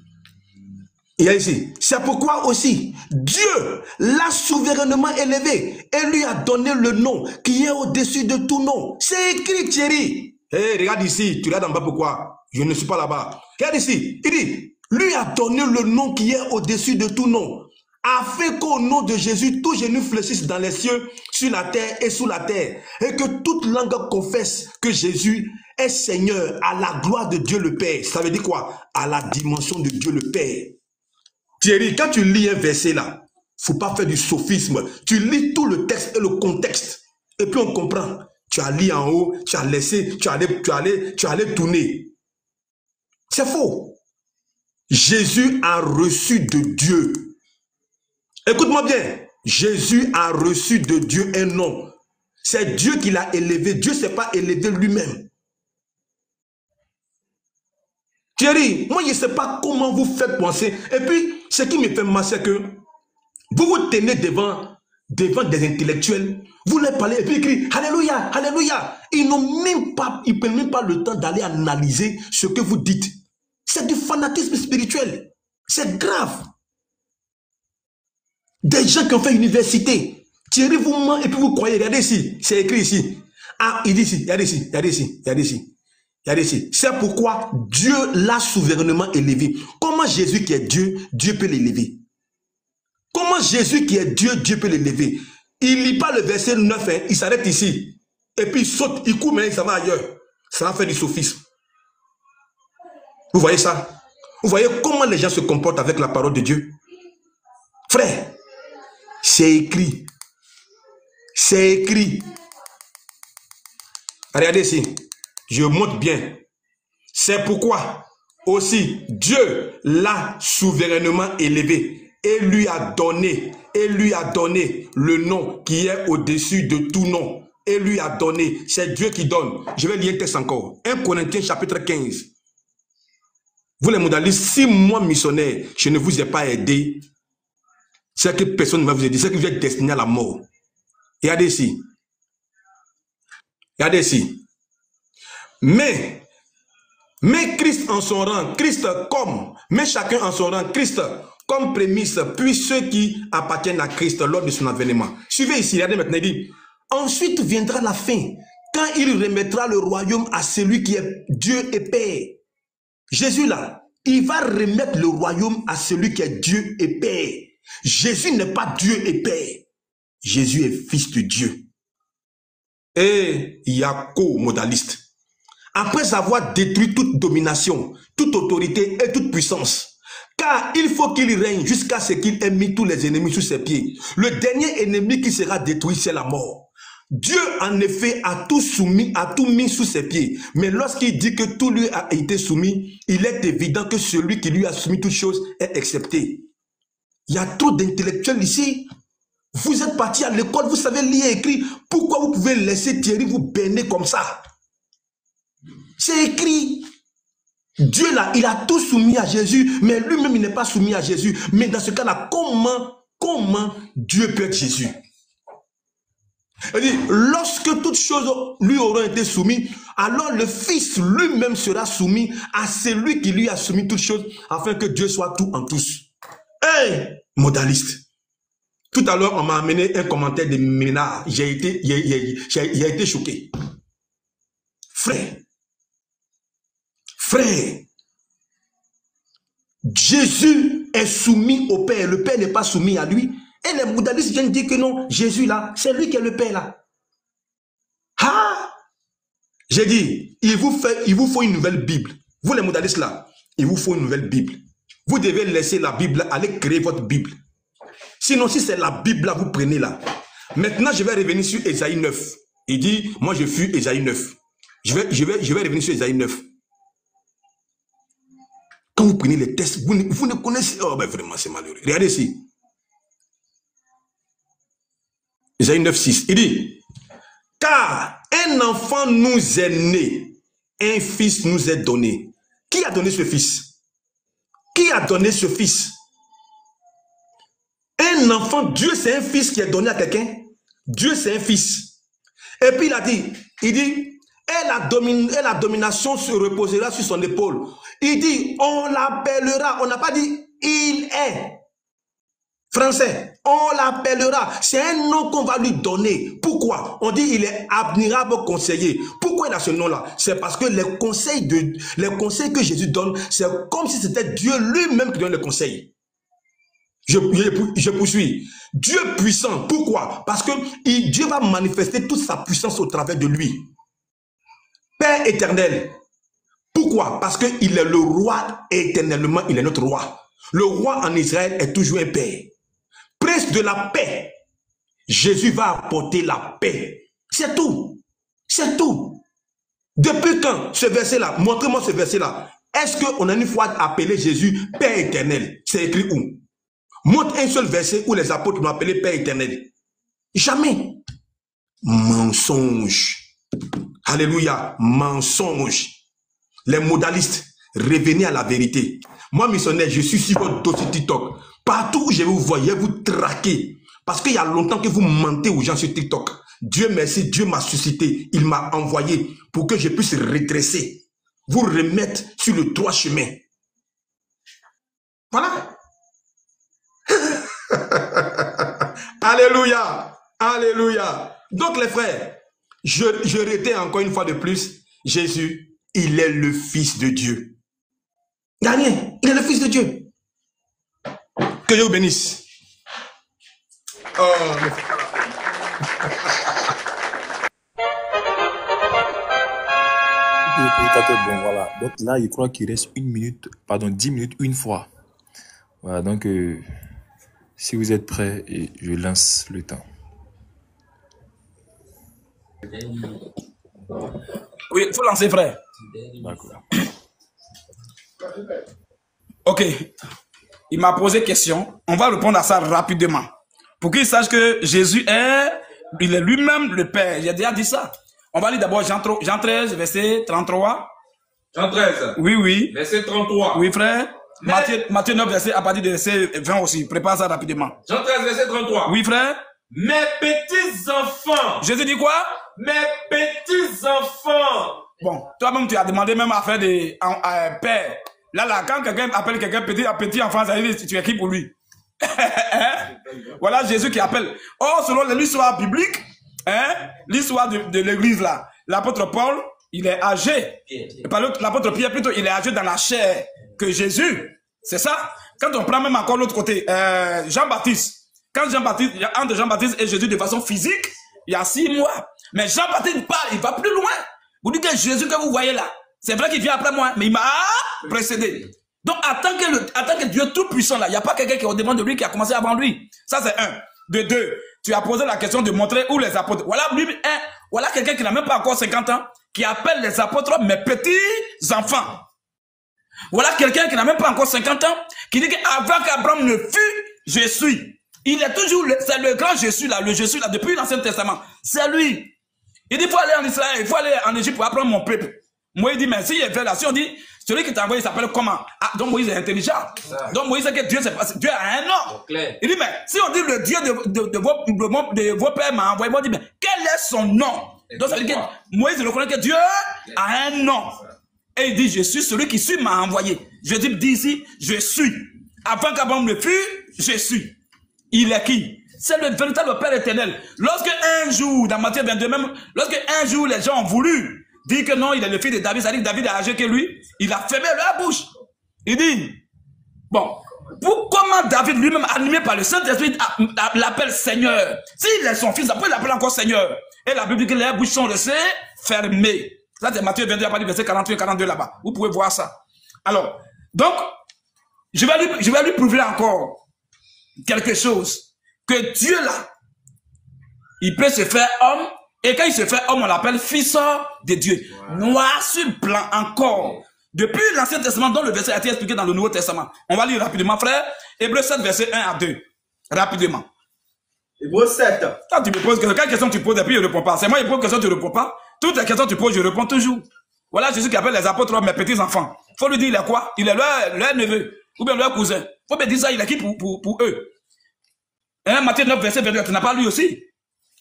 C'est pourquoi aussi Dieu l'a souverainement élevé et lui a donné le nom qui est au-dessus de tout nom. C'est écrit, Thierry. Hey, regarde ici, tu l'as en bas pourquoi? Je ne suis pas là-bas. Regarde ici, il dit, lui a donné le nom qui est au-dessus de tout nom, afin qu'au nom de Jésus, tout genou fléchisse dans les cieux, sur la terre et sous la terre, et que toute langue confesse que Jésus est Seigneur à la gloire de Dieu le Père. Ça veut dire quoi? À la dimension de Dieu le Père. Thierry, quand tu lis un verset là, faut pas faire du sophisme. Tu lis tout le texte et le contexte. Et puis on comprend. Tu as lu en haut, tu as laissé, tu allais tourner. C'est faux. Jésus a reçu de Dieu. Écoute-moi bien. Jésus a reçu de Dieu un nom. C'est Dieu qui l'a élevé. Dieu ne s'est pas élevé lui-même. Thierry, moi je ne sais pas comment vous faites penser. Et puis, ce qui me fait mal, c'est que vous vous tenez devant des intellectuels, vous leur parlez et puis ils crient Alléluia, Alléluia. Ils ne prennent même pas le temps d'aller analyser ce que vous dites. C'est du fanatisme spirituel. C'est grave. Des gens qui ont fait université. Thierry vous ment et puis vous croyez. Regardez ici, c'est écrit ici. Ah, il dit ici, regardez ici, regardez ici, regardez ici. Regardez ici. C'est pourquoi Dieu l'a souverainement élevé. Comment Jésus qui est Dieu, Dieu peut l'élever? Comment Jésus qui est Dieu, Dieu peut l'élever? Il lit pas le verset 9, hein, il s'arrête ici. Et puis il saute, il court, mais il s'en va ailleurs. Ça va faire du sophisme. Vous voyez ça? Vous voyez comment les gens se comportent avec la parole de Dieu? Frère, c'est écrit. C'est écrit. Regardez ici. Je montre bien. C'est pourquoi aussi Dieu l'a souverainement élevé et lui a donné le nom qui est au-dessus de tout nom. Et lui a donné. C'est Dieu qui donne. Je vais lire un texte encore. 1 Corinthiens chapitre 15. Vous les modalistes, si moi missionnaire, je ne vous ai pas aidé, c'est que personne ne va vous aider. C'est que vous êtes destiné à la mort. Regardez ici. Regardez ici. Mais Christ en son rang, mais chacun en son rang, Christ comme prémisse, puis ceux qui appartiennent à Christ lors de son avènement. Suivez ici, regardez maintenant, il dit, ensuite viendra la fin, quand il remettra le royaume à celui qui est Dieu et Père. Jésus là, il va remettre le royaume à celui qui est Dieu et Père. Jésus n'est pas Dieu et Père. Jésus est fils de Dieu. Et il y a co-modaliste. Après avoir détruit toute domination, toute autorité et toute puissance, car il faut qu'il règne jusqu'à ce qu'il ait mis tous les ennemis sous ses pieds. Le dernier ennemi qui sera détruit, c'est la mort. Dieu, en effet, a tout soumis, a tout mis sous ses pieds. Mais lorsqu'il dit que tout lui a été soumis, il est évident que celui qui lui a soumis toutes choses est accepté. Il y a trop d'intellectuels ici. Vous êtes partis à l'école, vous savez lire et écrire. Pourquoi vous pouvez laisser Thierry vous berner comme ça? C'est écrit. Dieu là, il a tout soumis à Jésus, mais lui-même il n'est pas soumis à Jésus. Mais dans ce cas-là, comment Dieu peut être Jésus? Il dit, lorsque toutes choses lui auront été soumises, alors le Fils lui-même sera soumis à celui qui lui a soumis toutes choses, afin que Dieu soit tout en tous. Hey, modaliste. Tout à l'heure, on m'a amené un commentaire de Ménard. J'ai été choqué. Frère, Jésus est soumis au Père. Le Père n'est pas soumis à lui. Et les modalistes viennent dire que non, Jésus là, c'est lui qui est le Père là. Ah! J'ai dit, il vous faut une nouvelle Bible. Vous les modalistes là, il vous faut une nouvelle Bible. Vous devez laisser la Bible, aller créer votre Bible. Sinon, si c'est la Bible là, vous prenez là. Maintenant, je vais revenir sur Ésaïe 9. Il dit, moi je fuis Ésaïe 9. Je vais revenir sur Ésaïe 9. Quand vous prenez les textes, vous ne connaissez... Oh, ben vraiment, c'est malheureux. Regardez ici. Ésaïe 9, 6. Il dit, car un enfant nous est né, un fils nous est donné. Qui a donné ce fils? Qui a donné ce fils? Un enfant, Dieu c'est un fils qui est donné à quelqu'un. Dieu c'est un fils. Et puis il dit, et la domination se reposera sur son épaule. Il dit, on l'appellera, on n'a pas dit, il est. Français, on l'appellera. C'est un nom qu'on va lui donner. Pourquoi? On dit, il est admirable conseiller. Pourquoi il a ce nom-là? C'est parce que les conseils que Jésus donne, c'est comme si c'était Dieu lui-même qui donne les conseils. Je poursuis. Dieu puissant. Pourquoi? Parce que Dieu va manifester toute sa puissance au travers de lui. Père éternel. Pourquoi? Parce qu'il est le roi éternellement, il est notre roi. Le roi en Israël est toujours un père. Prince de la paix. Jésus va apporter la paix. C'est tout. C'est tout. Depuis quand ce verset-là? Montrez-moi ce verset-là. Est-ce qu'on a une fois appelé Jésus Père éternel? C'est écrit où? Montre un seul verset où les apôtres l'ont appelé Père éternel. Jamais. Mensonge. Alléluia. Mensonge. Les modalistes, revenez à la vérité. Moi, missionnaire, je suis sur votre dossier TikTok. Partout où je vous voyais, vous traquer. Parce qu'il y a longtemps que vous mentez aux gens sur TikTok. Dieu merci, Dieu m'a suscité. Il m'a envoyé pour que je puisse redresser. Vous remettre sur le droit chemin. Voilà. Alléluia. Alléluia. Donc les frères, je réitère encore une fois de plus, Jésus, il est le Fils de Dieu. Il n'y a rien, il est le Fils de Dieu. Que Dieu vous bénisse. Oh, bon, voilà. Donc là, je crois qu'il reste 10 minutes une fois. Voilà, donc si vous êtes prêts, je lance le temps. Oui, il faut lancer, frère. D'accord. Ok. Il m'a posé question. On va répondre à ça rapidement. Pour qu'il sache que Jésus il est lui-même le Père. J'ai déjà dit ça. On va lire d'abord Jean 13, verset 33. Jean 13. Oui, oui. Verset 33. Oui, frère. Matthieu 9, verset à partir de verset 20 aussi. Prépare ça rapidement. Jean 13, verset 33. Oui, frère. Mes petits enfants. Jésus dit quoi? Mes petits enfants. Bon, toi-même, tu as demandé même à faire des père. Là, quand quelqu'un appelle quelqu'un petit enfant, ça veut dire que tu es qui pour lui? Voilà Jésus qui appelle. Oh, selon l'histoire biblique, l'histoire de l'église là, l'apôtre Paul, il est âgé. L'apôtre Pierre, plutôt, il est âgé dans la chair que Jésus. C'est ça. Quand on prend même encore l'autre côté, Jean-Baptiste. Entre Jean-Baptiste et Jésus de façon physique, il y a 6 mois. Mais Jean-Baptiste parle, il va plus loin. Vous dites que Jésus que vous voyez là, c'est vrai qu'il vient après moi, mais il m'a précédé. Donc, en tant que Dieu tout-puissant là, il n'y a pas quelqu'un qui est au-devant de lui qui a commencé avant lui. Ça, c'est un. De deux, tu as posé la question de montrer où les apôtres. Voilà, voilà quelqu'un qui n'a même pas encore 50 ans, qui appelle les apôtres mes petits enfants. Voilà quelqu'un qui n'a même pas encore 50 ans, qui dit qu'avant qu'Abraham ne fût, je suis. Il est toujours, c'est le grand Jésus là, le Jésus là, depuis l'Ancien Testament. C'est lui. Il dit, il faut aller en Israël, il faut aller en Égypte pour apprendre mon peuple. Moïse dit, mais s'il est fait là, si on dit, celui qui t'a envoyé s'appelle comment? Ah, donc Moïse est intelligent. Donc Moïse sait que Dieu, Dieu a un nom. Il dit, mais si on dit le Dieu de vos pères m'a envoyé, moi, dit, mais quel est son nom? Donc ça veut dire que Moïse reconnaît que Dieu a un nom. Et il dit, je suis celui qui suis m'a envoyé. Je dis ici, je suis. Avant qu'Abraham ne fût, je suis. Il est qui? C'est le véritable Père éternel. Lorsque un jour, dans Matthieu 22 même, lorsque un jour les gens ont voulu dire que non, il est le fils de David, c'est-à-dire que David est âgé que lui, il a fermé leur bouche. Il dit, bon, comment David lui-même, animé par le Saint-Esprit, l'appelle Seigneur? S'il est son fils, après il l'appelle encore Seigneur. Et la Bible dit que les bouches sont restées fermées. Ça c'est Matthieu 22, à partir du verset 41 et 42 là-bas. Vous pouvez voir ça. Alors, donc, je vais lui prouver encore quelque chose. Que Dieu là, il peut se faire homme, et quand il se fait homme, on l'appelle fils de Dieu. Noir sur blanc encore. Depuis l'Ancien Testament, dont le verset a été expliqué dans le Nouveau Testament. On va lire rapidement, frère. Hébreux 7, verset 1 à 2. Rapidement. Hébreux 7. Quand tu me poses quelle question tu poses, et puis je ne réponds pas. C'est moi qui pose une question, tu ne réponds pas. Toutes les questions que tu poses, je réponds toujours. Voilà Jésus qui appelle les apôtres mes petits enfants. Faut lui dire, il est quoi? Il est leur neveu, ou bien leur cousin. Faut me dire ça, il est qui pour eux? Matthieu 9, verset 22, tu n'as pas lu aussi?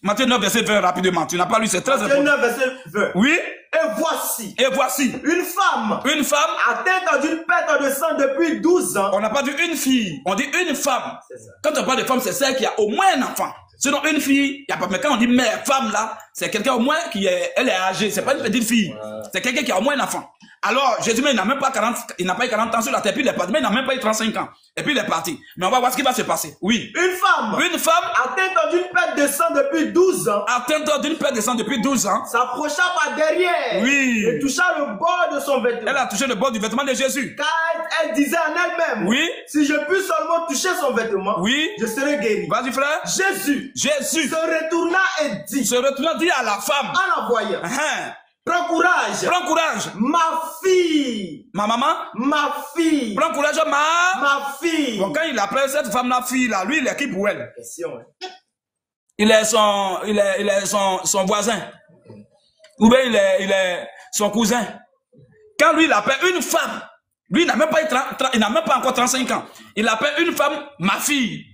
Matthieu 9, verset 20, rapidement. Tu n'as pas lu, c'est très important. Matthieu 9, verset 20. Oui. Et voici. Une femme. Atteinte d'une perte de sang depuis 12 ans. On n'a pas dit une fille, on dit une femme. Quand on parle de femme, c'est celle qui a au moins un enfant. Sinon, une fille, il n'y a pas. Mais quand on dit mère, femme là, c'est quelqu'un au moins elle est âgée. C'est pas une petite fille. C'est quelqu'un qui a au moins un enfant. Alors, Jésus, il n'a même pas 40, il n'a pas eu 40 ans sur la terre, puis il est parti, mais il n'a même pas eu 35 ans. Et puis il est parti. Mais on va voir ce qui va se passer. Oui. Une femme. Atteinte d'une perte de sang depuis 12 ans. Atteinte d'une perte de sang depuis 12 ans. S'approcha par derrière. Oui. Et toucha le bord de son vêtement. Elle a touché le bord du vêtement de Jésus. Car elle disait en elle-même. Oui. Si je puis seulement toucher son vêtement. Oui. Je serai guéri. Vas-y, frère. Jésus. Se retourna dit à la femme. En la voyant. Prends courage. Prends courage. Ma fille. Ma maman. Ma fille. Prends courage, ma fille. Bon, quand il appelle cette femme la fille là, lui il est qui pour elle? Question, hein? Il est son voisin. Ou bien il est son cousin. Quand lui il appelle une femme, lui il n'a même pas encore 35 ans. Il appelle une femme ma fille.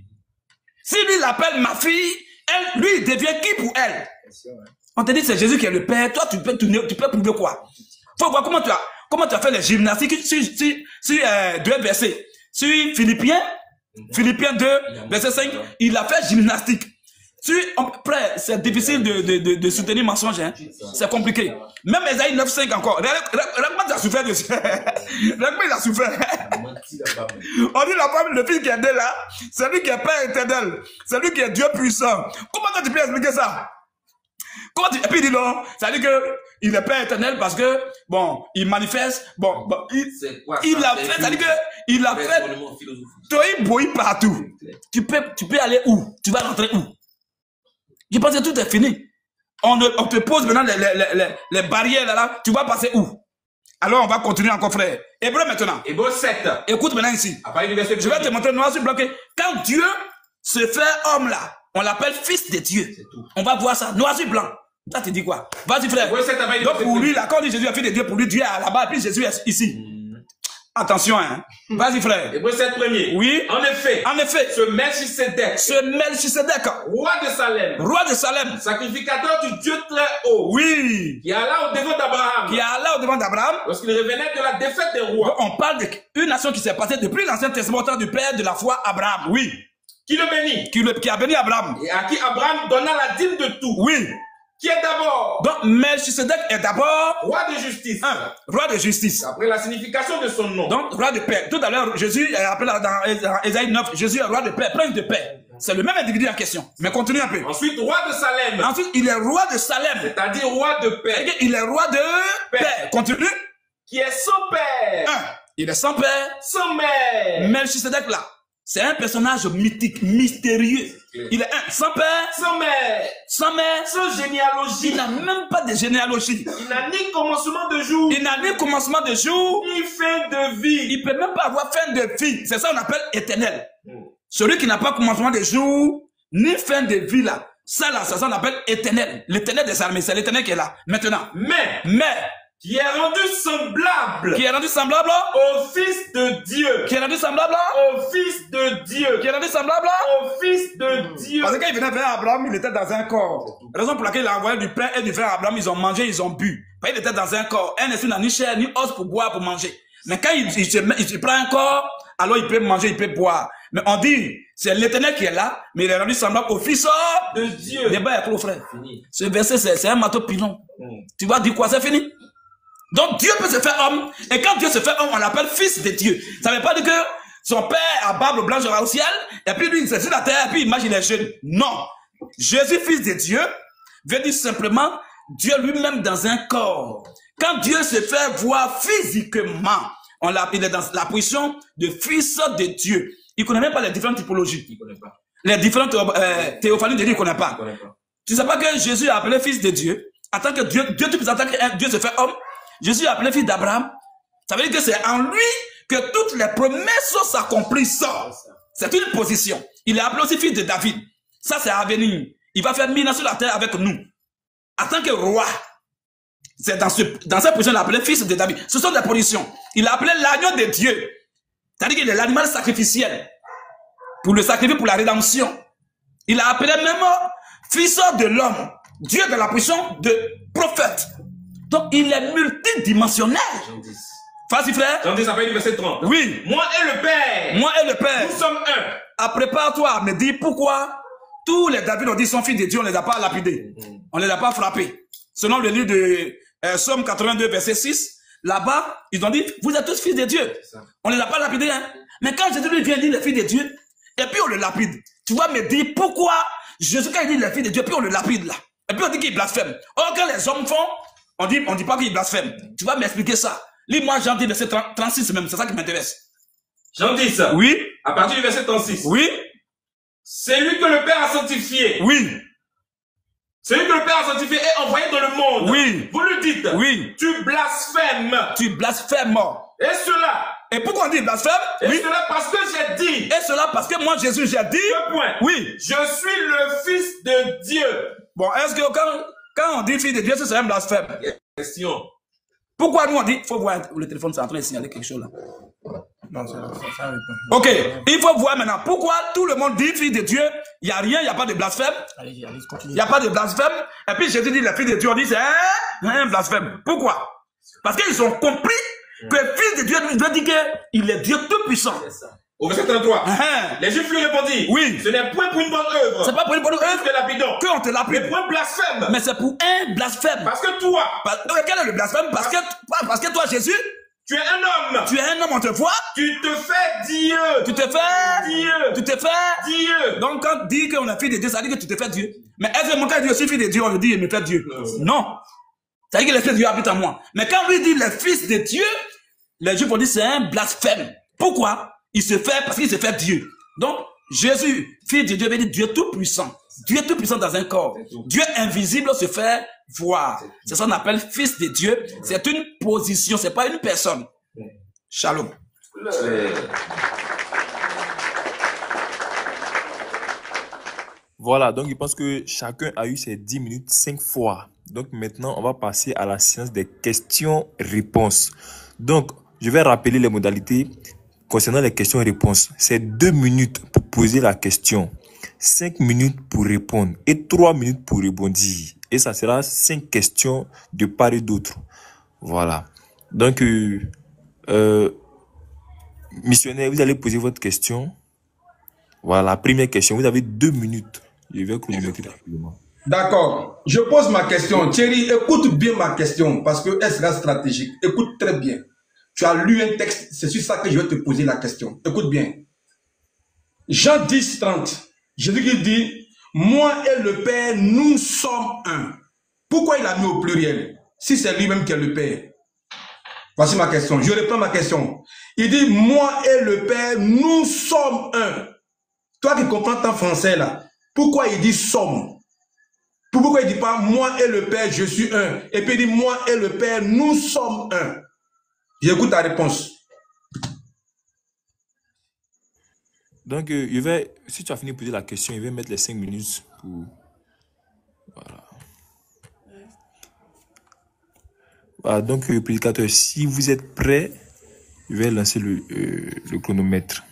Si lui il appelle ma fille, lui il devient qui pour elle? Question, hein? On te dit c'est Jésus qui est le Père. Toi, tu peux prouver quoi? Faut voir comment tu as fait les gymnastiques sur 2 versets. Sur Philippiens 2, verset 5, il a fait gymnastique. C'est difficile de soutenir mensonge. Hein. C'est compliqué. Même Esaïe 9.5 encore. Regarde-moi, il a souffert dessus. Regarde-moi, il a souffert. On dit la femme, le fils qui est né là, c'est lui qui est Père éternel. C'est lui qui est Dieu puissant. Comment tu peux expliquer ça? Et puis il dit non, ça veut dire qu'il est Père éternel parce que, bon, il manifeste, il a fait, ça veut dire qu'il a fait, toi il bouille partout. Tu peux aller où? Tu vas rentrer où? Je pense que tout est fini. On te pose maintenant les barrières là, tu vas passer où? Alors on va continuer encore frère. Hébreu maintenant. Hébreu 7. Écoute maintenant ici. Je vais te montrer noir sur blanc. Quand Dieu se fait homme là, on l'appelle fils de Dieu. On va voir ça, noir sur blanc. Ça te dit quoi? Vas-y frère. Donc pour lui, là, quand on dit Jésus est fils de Dieu, pour lui, Dieu est là-bas, et puis Jésus est ici. Attention, hein. Vas-y frère. Hébreu 7 premier. Oui. En effet, ce Melchisédek, roi de Salem, sacrificateur du Dieu très haut, oui, qui alla au devant d'Abraham, lorsqu'il revenait de la défaite des rois. Donc, on parle d'une nation qui s'est passée depuis l'Ancien Testament au temps du père de la foi, Abraham, oui. Qui le bénit. Qui a béni Abraham. Et à qui Abraham donna la dîme de tout. Oui. Qui est d'abord. Donc, Melchisédek est d'abord roi de justice. Roi de justice. Après la signification de son nom. Donc, roi de paix. Tout à l'heure, Jésus est appelé dans Esaïe 9, Jésus est roi de paix, prince de paix. C'est le même individu en question. Mais continue un peu. Ensuite, roi de Salem. Ensuite, il est roi de Salem. C'est-à-dire roi de paix. Il est roi de paix. Continue. Qui est sans père. Il est sans père. Sans mère. Melchisédek là. C'est un personnage mythique, mystérieux. Il est sans père, sans mère, sans mère, sans généalogie. Il n'a même pas de généalogie. Il n'a ni commencement de jour. Il n'a ni commencement de jour, ni fin de vie. Il peut même pas avoir fin de vie. C'est ça qu'on appelle éternel. Celui qui n'a pas commencement de jour, ni fin de vie là. Ça là, ça on appelle éternel. L'éternel des armées, c'est l'éternel qui est là. Maintenant. Mais. Qui est rendu semblable. Qui est rendu semblable au Fils de Dieu. Qui est rendu semblable au Fils de Dieu. Qui est rendu semblable au Fils de Dieu. Parce que quand il venait vers Abraham, il était dans un corps. La raison pour laquelle il a envoyé du pain et du vin à Abraham, ils ont mangé, ils ont bu. Il était dans un corps. Un esprit n'a ni chair ni os pour boire, pour manger. Mais quand il se prend un corps, alors il peut manger, il peut boire. Mais on dit, c'est l'éternel qui est là, mais il est rendu semblable au Fils de Dieu. Débat est clos, frère. Ce verset, c'est un marteau pilon. Tu vas dire quoi? C'est fini? Donc Dieu peut se faire homme, et quand Dieu se fait homme, on l'appelle fils de Dieu. Ça ne veut pas dire que son père a barbe blanche au ciel, et puis lui il est sur la terre, et puis il imagine les jeunes. Non. Jésus, fils de Dieu, veut dire simplement Dieu lui-même dans un corps. Quand Dieu se fait voir physiquement, il est dans la position de fils de Dieu. Il ne connaît même pas les différentes typologies. Il connaît pas. Les différentes théophanies de Dieu, il ne connaît pas. Tu ne sais pas que Jésus a appelé fils de Dieu, en tant que Dieu en tant que Dieu se fait homme. Jésus a appelé fils d'Abraham. Ça veut dire que c'est en lui que toutes les promesses s'accomplissent. C'est une position. Il est appelé aussi fils de David. Ça, c'est à venir. Il va faire 1000 ans sur la terre avec nous. En tant que roi. C'est dans cette position, il a appelé fils de David. Ce sont des positions. Il a appelé l'agneau de Dieu. C'est-à-dire qu'il est l'animal sacrificiel. Pour le sacrifice, pour la rédemption. Il a appelé même fils de l'homme. Dieu dans la position de prophète. Donc, il est multidimensionnel. Vas-y, frère. Jean 10, après le verset 30. Oui. Moi et le Père. Moi et le Père. Nous sommes un. Prépare-toi à me dire pourquoi tous les David ont dit son fils de Dieu, on ne les a pas lapidés. On ne les a pas frappés. Selon le livre de Somme 82, verset 6, là-bas, ils ont dit, vous êtes tous fils de Dieu. On ne les a pas lapidés. Hein? Mais quand Jésus lui vient dire les fils de Dieu, et puis on le lapide, tu vas me dire pourquoi Jésus, quand il dit les fils de Dieu, puis on le lapide là. Et puis on dit qu'il blasphème. Or, quand les hommes font, on dit pas qu'il blasphème. Tu vas m'expliquer ça. Lis-moi Jean 10, verset 36 même, c'est ça qui m'intéresse. Jean 10. Oui. À partir du verset 36. Oui. C'est lui que le Père a sanctifié. Oui. Celui que le Père a sanctifié et envoyé dans le monde. Oui. Vous lui dites. Oui. Tu blasphèmes. Tu blasphèmes. Et cela. Et pourquoi on dit blasphème? Et cela parce que j'ai dit. Et cela parce que moi, Jésus, j'ai dit. Deux points. Oui. Je suis le Fils de Dieu. Bon, est-ce que quand on dit fils de Dieu, c'est un blasphème? Question. Pourquoi nous on dit, il faut voir, le téléphone c'est en train de signaler quelque chose là. Non, ça ok, il faut voir maintenant, pourquoi tout le monde dit fils de Dieu, il n'y a rien, il n'y a pas de blasphème. Il n'y a pas de blasphème. Et puis Jésus dit, les fils de Dieu, on dit c'est un blasphème. Pourquoi? Parce qu'ils ont compris que le fils de Dieu veut dire qu'il est Dieu tout puissant. Au verset 33. Les Juifs lui répondirent. Oui. Ce n'est point pour une bonne œuvre. C'est pas pour une bonne œuvre que lapidons. qu'on te lapide. Mais pour un blasphème. Mais c'est pour un blasphème. Parce que toi. Quel est le blasphème? Parce que toi, Jésus, tu es un homme. Tu es un homme, on te voit. Tu te fais Dieu. Tu te fais Dieu. Tu te fais Dieu. Donc quand on dit qu'on est fille de Dieu, ça dit que tu te fais Dieu. Mais est-ce que mon cas dit aussi fille de Dieu, on le dit, il me fait Dieu? Non. Ça dit que l'esprit de Dieu habite en moi. Mais quand lui dit le fils de Dieu, les Juifs ont dit c'est un blasphème. Pourquoi? Il se fait parce qu'il se fait Dieu. Donc Jésus, fils de Dieu, veut dire Dieu tout puissant. Dieu tout puissant dans un corps. Dieu invisible se fait voir. C'est ça qu'on appelle fils de Dieu. C'est une position, c'est pas une personne. Shalom. Voilà, donc je pense que chacun a eu ses 10 minutes 5 fois. Donc maintenant, on va passer à la séance des questions-réponses. Donc, je vais rappeler les modalités concernant les questions-réponses. C'est 2 minutes pour poser la question, 5 minutes pour répondre et 3 minutes pour rebondir. Et ça sera 5 questions de part et d'autre. Voilà. Donc, missionnaire, vous allez poser votre question. Voilà, la première question. Vous avez 2 minutes. Je vais chronométrer rapidement. D'accord. Je pose ma question. Thierry, écoute bien ma question parce qu'elle sera stratégique. Écoute très bien. Tu as lu un texte, c'est sur ça que je vais te poser la question. Écoute bien. Jean 10, 30. Jésus dit, moi et le Père, nous sommes un. Pourquoi il a mis au pluriel? Si c'est lui-même qui est le Père. Voici ma question. Je reprends ma question. Il dit, moi et le Père, nous sommes un. Toi qui comprends ton français là, pourquoi il dit sommes? Pourquoi il ne dit pas moi et le Père, je suis un? Et puis il dit moi et le Père, nous sommes un. J'écoute ta réponse. Donc, si tu as fini de poser la question, je vais mettre les 5 minutes pour... Voilà. Voilà, donc, prédicateur, si vous êtes prêt, je vais lancer le chronomètre.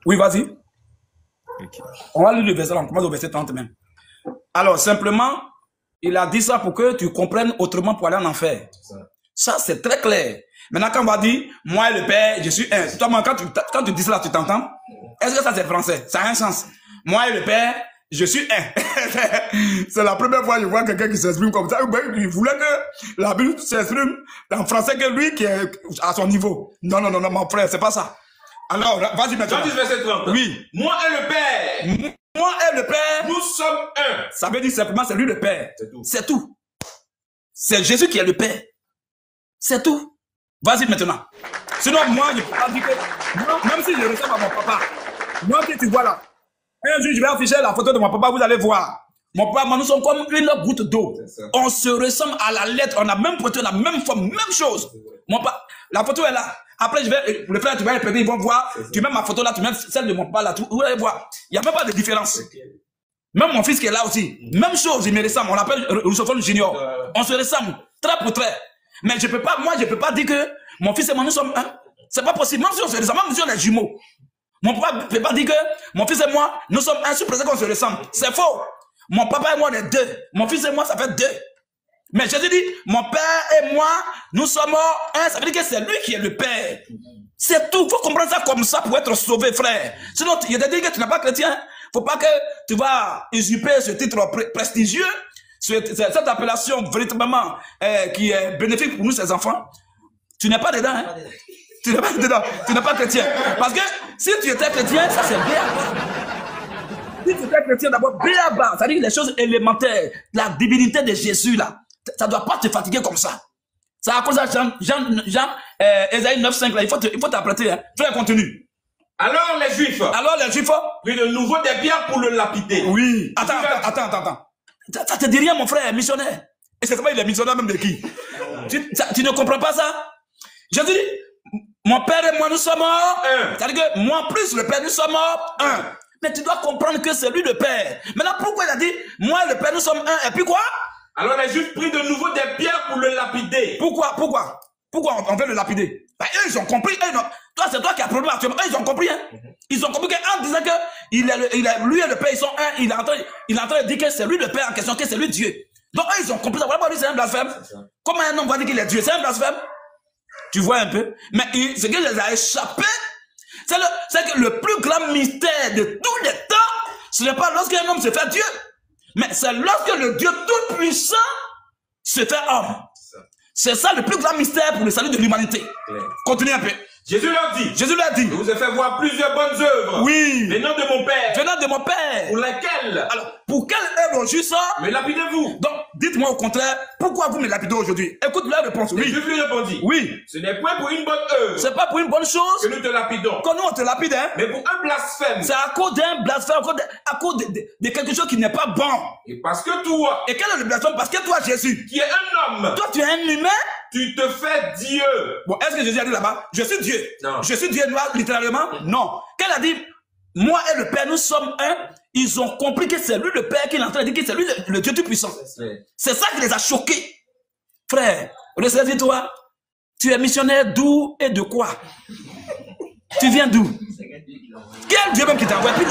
Oui, vas-y. Okay. On va lire le verset, on commence au verset 30 même. Alors, simplement, il a dit ça pour que tu comprennes autrement pour aller en enfer. Ça, c'est très clair. Maintenant, quand on va dire, moi et le Père, je suis un. Toi, quand tu dis cela, tu t'entends? Est-ce que ça, c'est français? Ça a un sens. Moi et le Père, je suis un. C'est la première fois que je vois quelqu'un qui s'exprime comme ça. Il voulait que la Bible s'exprime en français que lui qui est à son niveau. Non, mon frère, c'est pas ça. Alors, vas-y maintenant. Jean 10, verset 30. Oui. Moi et le Père. Moi et le Père. Nous sommes un. Ça veut dire simplement c'est lui le Père. C'est tout. C'est tout. C'est Jésus qui est le Père. C'est tout. Vas-y maintenant. Sinon, moi, je ne peux pas dire que... Même si je ressemble à mon papa, moi que tu vois là, un jour, je vais afficher la photo de mon papa, vous allez voir. Mon papa, moi, nous sommes comme une goutte d'eau. On se ressemble à la lettre, on a même photo, on a même forme, même chose. Mon papa, la photo est là. Après, je vais, le frère, tu vas répéter, ils vont voir. Tu mets ma photo là, tu mets celle de mon papa là, vous allez voir. Il n'y a même pas de différence. Même mon fils qui est là aussi, même chose, il me ressemble. On l'appelle Rousseau Junior. On se ressemble, trait pour trait. Mais je peux pas, moi, je peux pas dire que mon fils et moi, nous sommes un. C'est pas possible. Même si on se ressemble, même si on est jumeaux. Mon papa ne peut pas dire que mon fils et moi, nous sommes un, sous prétexte qu'on se ressemble. C'est faux. Mon papa et moi, on est deux. Mon fils et moi, ça fait deux. Mais Jésus dit, mon père et moi, nous sommes un. Ça veut dire que c'est lui qui est le père. C'est tout. Il faut comprendre ça comme ça pour être sauvé, frère. Sinon, il te dit que tu n'es pas chrétien. Faut pas que tu vas usurper ce titre prestigieux, cette appellation véritablement qui est bénéfique pour nous, ces enfants. Tu n'es pas dedans, hein? Tu n'es pas dedans. Tu n'es pas chrétien. Parce que si tu étais chrétien, ça c'est bien. Si tu étais chrétien, d'abord, bien bas. C'est-à-dire les choses élémentaires, la divinité de Jésus, là, ça ne doit pas te fatiguer comme ça. C'est à cause de Ésaïe 9,5, là, il faut t'apprêter, hein. Frère, continue. Alors les Juifs prirent de nouveau des pierres pour le lapider. Oui. Attends. Ça te dit rien, mon frère, missionnaire. Et c'est comment il est missionnaire même de qui? Tu ne comprends pas ça? Jésus dit, mon père et moi nous sommes un. C'est-à-dire que moi plus le père nous sommes un. Mais tu dois comprendre que c'est lui le père. Maintenant, pourquoi il a dit, moi et le père nous sommes un? Et puis quoi? Alors les Juifs prirent de nouveau des pierres pour le lapider. Pourquoi on veut le lapider? Ben, eux, ils ont compris. Toi, c'est toi qui as problème actuellement. Eux, ils ont compris. Hein? Ils ont compris qu'en disant que lui et le Père, ils sont un, il est en train de dire que c'est lui le Père en question, que c'est lui Dieu. Donc, eux, ils ont compris ça. Voilà pourquoi c'est un blasphème. Comment un homme va dire qu'il est Dieu? C'est un blasphème. Tu vois un peu? Mais ce qui les a échappé, C'est que le plus grand mystère de tous les temps, ce n'est pas lorsqu'un homme se fait Dieu, mais c'est lorsque le Dieu tout-puissant se fait homme. C'est ça le plus grand mystère pour le salut de l'humanité. Continuez un peu. Jésus leur dit. Jésus leur dit. Je vous ai fait voir plusieurs bonnes œuvres. Oui. Venant de mon Père. Venant de mon Père. Pour laquelle. Alors, pour quelle œuvre juste ça? Me lapidez-vous. Donc, dites-moi au contraire, pourquoi vous me lapidez aujourd'hui? Écoute la réponse. Oui. Jésus lui répondit. Oui. Ce n'est point pour une bonne œuvre. C'est pas pour une bonne chose que nous te lapidons. Quand nous on te lapide, hein? Mais pour un blasphème. C'est à cause d'un blasphème, à cause de quelque chose qui n'est pas bon. Et parce que toi. Et quel est le blasphème? Parce que toi, Jésus. Qui est un homme. Toi, tu es un humain. Tu te fais Dieu. Bon, est-ce que Jésus a dit là-bas, je suis Dieu? Non. Je suis Dieu, littéralement? Non. Qu'elle a dit, moi et le Père, nous sommes un. Ils ont compris que c'est lui le Père qui est en train de dire que c'est lui le Dieu tout-puissant. C'est ça qui les a choqués. Frère, dis-toi, tu es missionnaire d'où et de quoi? Tu viens d'où? Quel Dieu même qui t'a envoyé?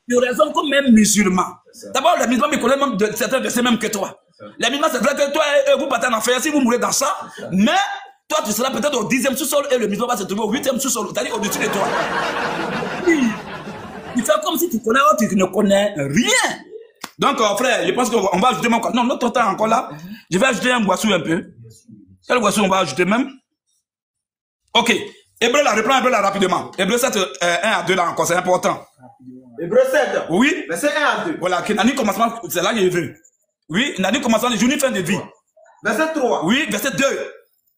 Tu raisonnes comme même musulman. D'abord, les musulmans me connaissent même de certains versets même que toi. Les musulmans, c'est vrai que toi et vous partez en enfer si vous mourrez dans ça. Mais toi, tu seras peut-être au 10e sous-sol et le musulman va se trouver au 8e sous-sol, c'est-à-dire au-dessus de toi. Oui. Tu fais comme si tu connais ou tu ne connais rien. Donc, frère, je pense qu'on va ajouter même encore. Non, notre temps encore là. Je vais ajouter un boisson un peu. Quel boisson on va ajouter même? Ok. Hébreu là, reprends Hébreu là rapidement. Hébreu 7, 1 à 2 là encore, c'est important. Hébreu 7. Oui. Verset 1 à 2. Voilà, qui n'a ni commencement, c'est là qu'il est venu. Oui, il n'a ni commencement de jour ni fin de vie. Verset 3. Oui, verset 2.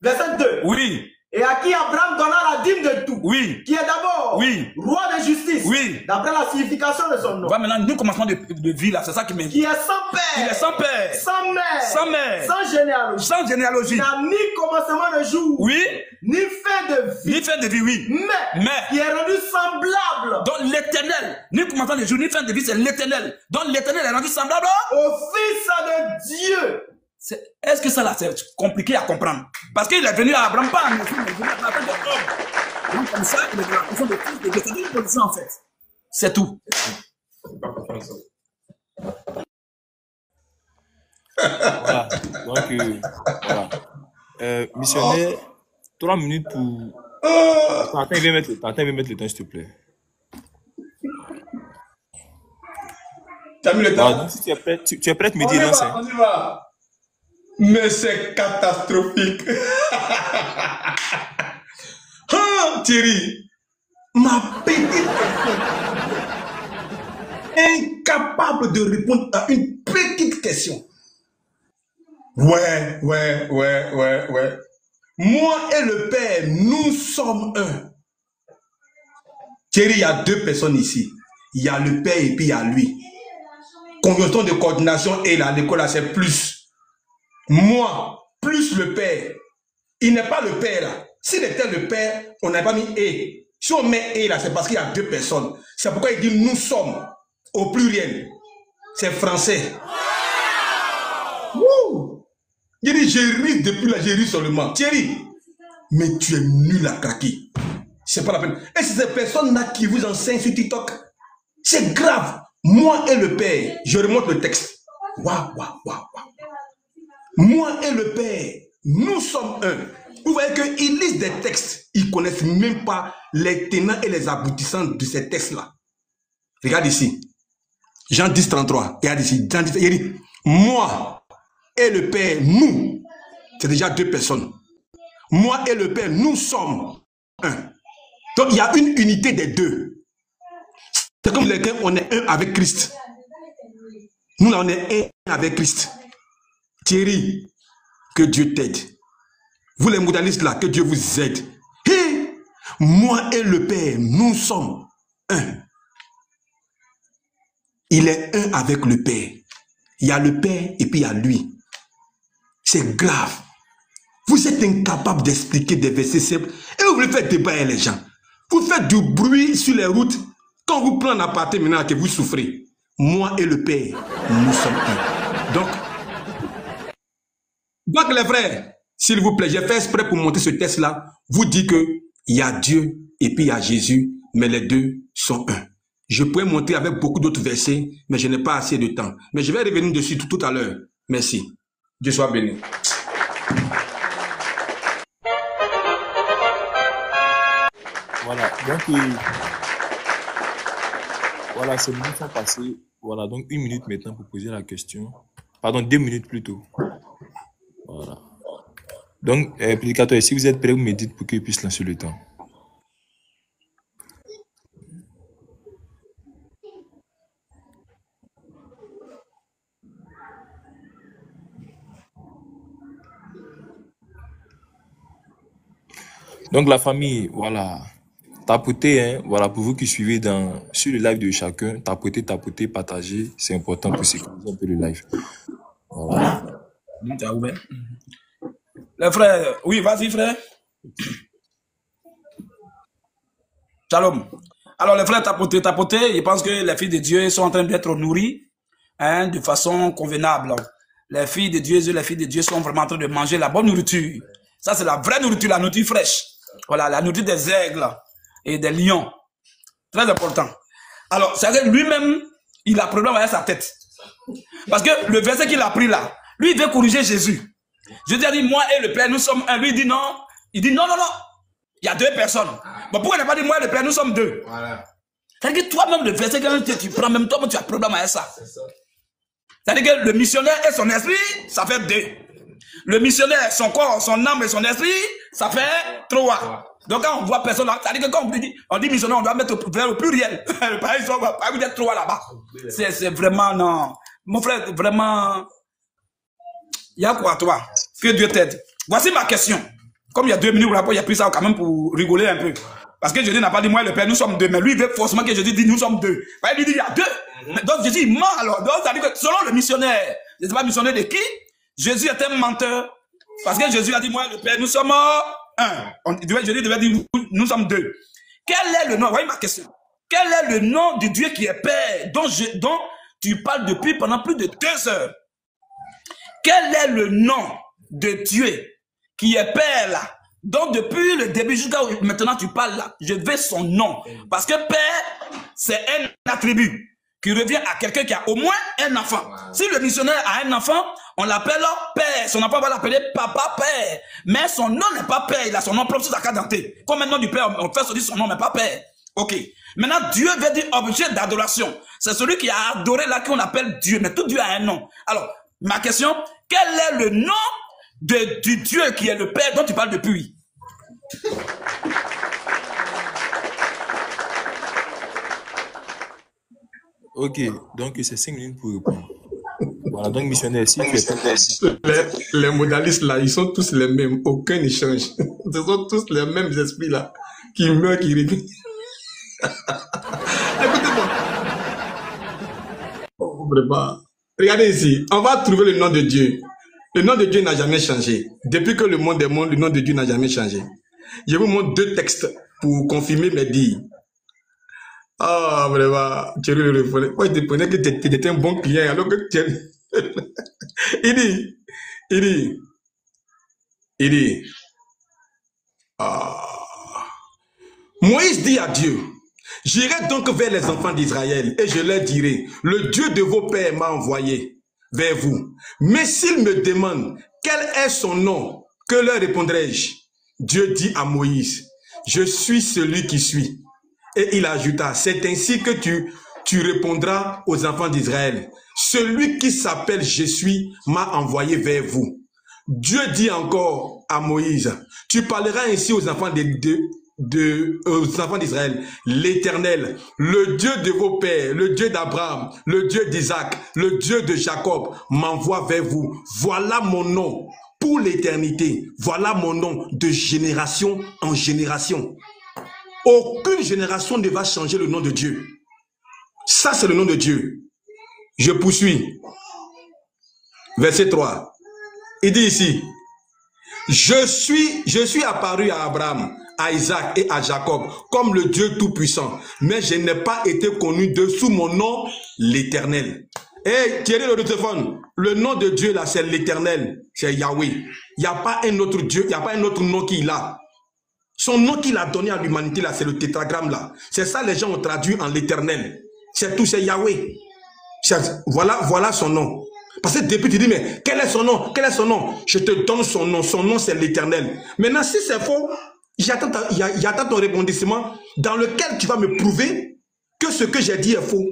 Verset 2. Oui. Et à qui Abraham donna la dîme de tout. Oui. Qui est d'abord roi de justice. Oui. D'après la signification de son nom. Voilà maintenant, nous commencement de vie là, c'est ça qui m'inquiète. Qui est sans père. Il est sans père. Sans mère. Sans mère. Sans généalogie. Sans généalogie. N'a ni commencement de jour. Oui. Ni fin de vie. Ni fin de vie, oui. Mais. Qui est rendu semblable. Donc l'éternel. Ni commencement de jour, ni fin de vie, c'est l'éternel. Donc l'éternel est rendu semblable au Fils de Dieu. Est-ce que ça là, c'est compliqué à comprendre? Parce qu'il est venu à Abraham, pas à nous, il est venu à la fin de l'homme. Donc comme ça, il est dans la position de Fils de Dieu. C'est une position en fait. C'est tout. Voilà. Donc, voilà. Missionnaire, 3 minutes pour... Attends, viens mettre le temps, s'il te plaît. Tu as mis le temps? Donc, si tu es prêt à me dire, non, on y va. Mais c'est catastrophique. Ah, Thierry, ma petite question. Incapable de répondre à une petite question. Ouais. Moi et le Père, nous sommes un. Thierry, il y a 2 personnes ici. Il y a le Père et puis il y a lui. Conjonction de coordination et là, l'école là, c'est plus. Moi, plus le Père. Il n'est pas le Père là. S'il était le Père, on n'a pas mis et. Si on met et là, c'est parce qu'il y a 2 personnes. C'est pourquoi il dit nous sommes au pluriel. C'est français. Wouh! Il dit j'ai ri depuis là, j'ai ri seulement. Thierry, mais tu es nul à craquer. C'est pas la peine. Et c'est ces personnes-là qui vous enseignent sur TikTok. C'est grave. Moi et le Père, je remonte le texte. Waouh. Moi et le Père, nous sommes un. Vous voyez qu'ils lisent des textes, ils ne connaissent même pas les tenants et les aboutissants de ces textes-là. Regarde ici. Jean 10, 33. Regarde ici. Jean 10, il dit, moi et le Père, nous. C'est déjà 2 personnes. Moi et le Père, nous sommes un. Donc il y a une unité des 2. C'est comme lesquels on est un avec Christ. Nous là, on est un avec Christ. Thierry, que Dieu t'aide. Vous les modalistes là, que Dieu vous aide. Hey, moi et le Père, nous sommes un. Il est un avec le Père. Il y a le Père et puis il y a lui. C'est grave. Vous êtes incapable d'expliquer des versets simples et vous voulez faire débat avec les gens. Vous faites du bruit sur les routes. Quand vous prenez un aparté maintenant que vous souffrez. Moi et le Père, nous sommes un. Donc les frères, s'il vous plaît, j'ai fait exprès pour monter ce texte-là, vous dites qu'il y a Dieu et puis il y a Jésus, mais les 2 sont un. Je pourrais monter avec beaucoup d'autres versets, mais je n'ai pas assez de temps. Mais je vais revenir dessus tout à l'heure. Merci. Dieu soit béni. Donc, voilà, ces minutes sont passées. Voilà, donc 1 minute maintenant pour poser la question. Pardon, 2 minutes plutôt. Voilà. Donc, prédicateur, si vous êtes prêt, vous me dites pour qu'il puisse lancer le temps. Donc, la famille, voilà. Tapotez, hein, voilà, pour vous qui suivez sur le live de chacun, tapotez, partagez. C'est important pour sécuriser un peu le live. Voilà. Tu as ouvert. Les frères, oui, vas-y, frère. Shalom. Alors, les frères, tapotez. Je pense que les filles de Dieu sont en train d'être nourries de façon convenable. Les filles de Dieu sont vraiment en train de manger la bonne nourriture. Ça, c'est la vraie nourriture, la nourriture fraîche. Voilà, la nourriture des aigles et des lions. Très important. Alors, c'est que lui-même, il a problème avec sa tête. Parce que le verset qu'il a pris là, lui, il veut corriger Jésus. Jésus a dit, moi et le Père, nous sommes un. Lui, il dit non. Il dit non. Il y a 2 personnes. Bon, pourquoi il n'a pas dit moi et le Père, nous sommes 2? Voilà. C'est-à-dire que toi-même, le verset que tu prends, même toi, tu as problème avec ça. C'est-à-dire que le missionnaire et son esprit, ça fait 2. Le missionnaire, son corps, son âme et son esprit, ça fait 3. Donc quand on voit personne là, c'est-à-dire que quand on dit missionnaire, on doit mettre vers le pluriel. Par exemple, pas vous dire 3 là-bas. C'est vraiment, non. Mon frère, vraiment, il y a quoi toi? Que Dieu t'aide. Voici ma question. Comme il y a 2 minutes, il y a pris ça quand même pour rigoler un peu. Parce que Jésus n'a pas dit moi et le Père, nous sommes 2. Mais lui, il veut forcément que Jésus dise nous sommes 2. Il lui dit il y a 2. Donc Jésus, il ment alors. Donc ça veut dire que selon le missionnaire, je ne sais pas missionnaire de qui, Jésus est un menteur. Parce que Jésus a dit moi et le Père, nous sommes 1. Jésus devait dire nous sommes 2. Quel est le nom? Voyez ma question. Quel est le nom du Dieu qui est Père, dont tu parles depuis pendant plus de 2 heures? Quel est le nom de Dieu qui est Père là? Donc depuis le début jusqu'à maintenant tu parles là, je veux son nom. Parce que Père, c'est un attribut qui revient à quelqu'un qui a au moins un enfant. Si le missionnaire a un enfant, on l'appelle Père. Son enfant va l'appeler Papa Père. Mais son nom n'est pas Père, il a son nom propre sur sa carte d'identité. Comme maintenant du Père, on fait sortir son nom, mais pas Père. Ok. Maintenant, Dieu veut dire objet d'adoration. C'est celui qui a adoré là qu'on appelle Dieu. Mais tout Dieu a un nom. Alors, ma question, quel est le nom du Dieu qui est le Père dont tu parles depuis? Ok, donc c'est 5 minutes pour répondre. Voilà, donc missionnaire, si tu es... Les modalistes là, ils sont tous les mêmes, aucun n'échange. Ce sont tous les mêmes esprits là, qui meurent, qui reviennent. Écoutez-moi. Oh, vraiment. Regardez ici, on va trouver le nom de Dieu. Le nom de Dieu n'a jamais changé. Depuis que le monde est monde, le nom de Dieu n'a jamais changé. Je vous montre 2 textes pour confirmer mes dires. Ah, vraiment, tu le reconnais. Moi, je te connais que tu étais un bon client, alors que tu es... Il dit, Moïse dit à Dieu, j'irai donc vers les enfants d'Israël et je leur dirai, le Dieu de vos pères m'a envoyé vers vous. Mais s'ils me demandent quel est son nom, que leur répondrai-je? Dieu dit à Moïse, je suis celui qui suis. Et il ajouta, c'est ainsi que tu répondras aux enfants d'Israël. Celui qui s'appelle je suis m'a envoyé vers vous. Dieu dit encore à Moïse, tu parleras ainsi aux enfants d'Israël, l'Éternel, le Dieu de vos pères, le Dieu d'Abraham, le Dieu d'Isaac, le Dieu de Jacob, m'envoie vers vous. Voilà mon nom pour l'éternité. Voilà mon nom de génération en génération. Aucune génération ne va changer le nom de Dieu. Ça, c'est le nom de Dieu. Je poursuis. Verset 3. Il dit ici, je suis apparu à Abraham, à Isaac et à Jacob comme le Dieu Tout-Puissant, mais je n'ai pas été connu sous mon nom, l'Éternel. Et Thierry le téléphone, le nom de Dieu là, c'est l'Éternel, c'est Yahweh. Il n'y a pas un autre Dieu, il n'y a pas un autre nom qu'il a. Son nom qu'il a donné à l'humanité là, c'est le tétragramme là. C'est ça les gens ont traduit en l'Éternel. C'est tout, c'est Yahweh. Voilà son nom. Parce que depuis tu dis, mais quel est son nom? Quel est son nom? Je te donne son nom. Son nom, c'est l'Éternel. Maintenant, si c'est faux, J'attends ton rebondissement dans lequel tu vas me prouver que ce que j'ai dit est faux.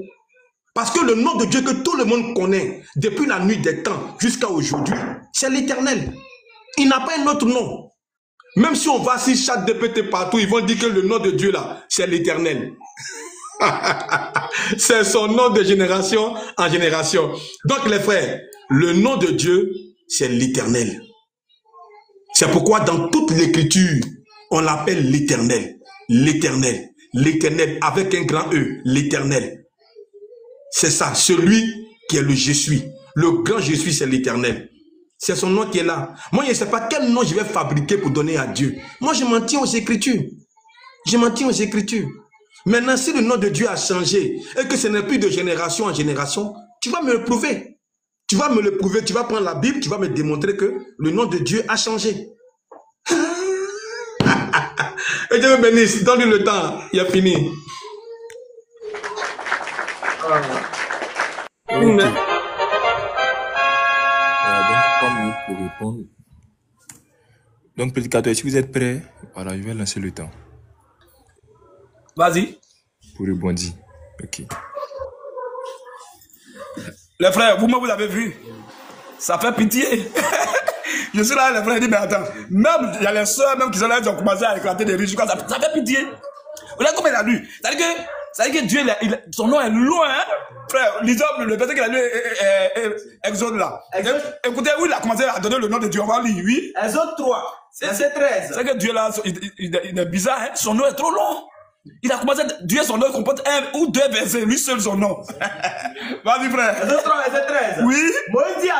Parce que le nom de Dieu que tout le monde connaît, depuis la nuit des temps jusqu'à aujourd'hui, c'est l'Éternel. Il n'a pas un autre nom. Même si on va sur ChatGPT partout, ils vont dire que le nom de Dieu là, c'est l'Éternel. C'est son nom de génération en génération. Donc les frères, le nom de Dieu, c'est l'Éternel. C'est pourquoi dans toute l'Écriture, on l'appelle l'Éternel. L'Éternel. L'Éternel avec un grand E. L'Éternel. C'est ça, celui qui est le je suis. Le grand je suis, c'est l'Éternel. C'est son nom qui est là. Moi, je ne sais pas quel nom je vais fabriquer pour donner à Dieu. Moi, je m'en tiens aux Écritures. Je m'en tiens aux Écritures. Maintenant, si le nom de Dieu a changé et que ce n'est plus de génération en génération, tu vas me le prouver. Tu vas me le prouver, tu vas prendre la Bible, tu vas me démontrer que le nom de Dieu a changé. Et Dieu me bénisse, donne-lui le temps, il a fini. Okay. Pour répondre. Donc, prédicateur, si vous êtes prêt, voilà, je vais lancer le temps. Vas-y. Pour rebondir. Ok. Les frères, vous-même, vous avez vu. Ça fait pitié. Je suis là, les frères, disent, mais attends. Même, il y a les soeurs même qui sont là, ils ont commencé à éclater des riches. Ça fait pitié. Vous voyez comment il a lu. C'est-à-dire que Dieu, son nom est loin. Hein? Frère, lisons le verset qu'il a lu, Exode là. Écoutez, où il a commencé à donner le nom de Dieu. On va lire, oui. Exode 3, verset 13. C'est que Dieu là, il est bizarre, hein? Son nom est trop long. Il a commencé, Dieu, son nom comporte un ou deux versets, lui seul son nom. Vas-y, frère. Exode 3, verset 13. Oui. Moïse dit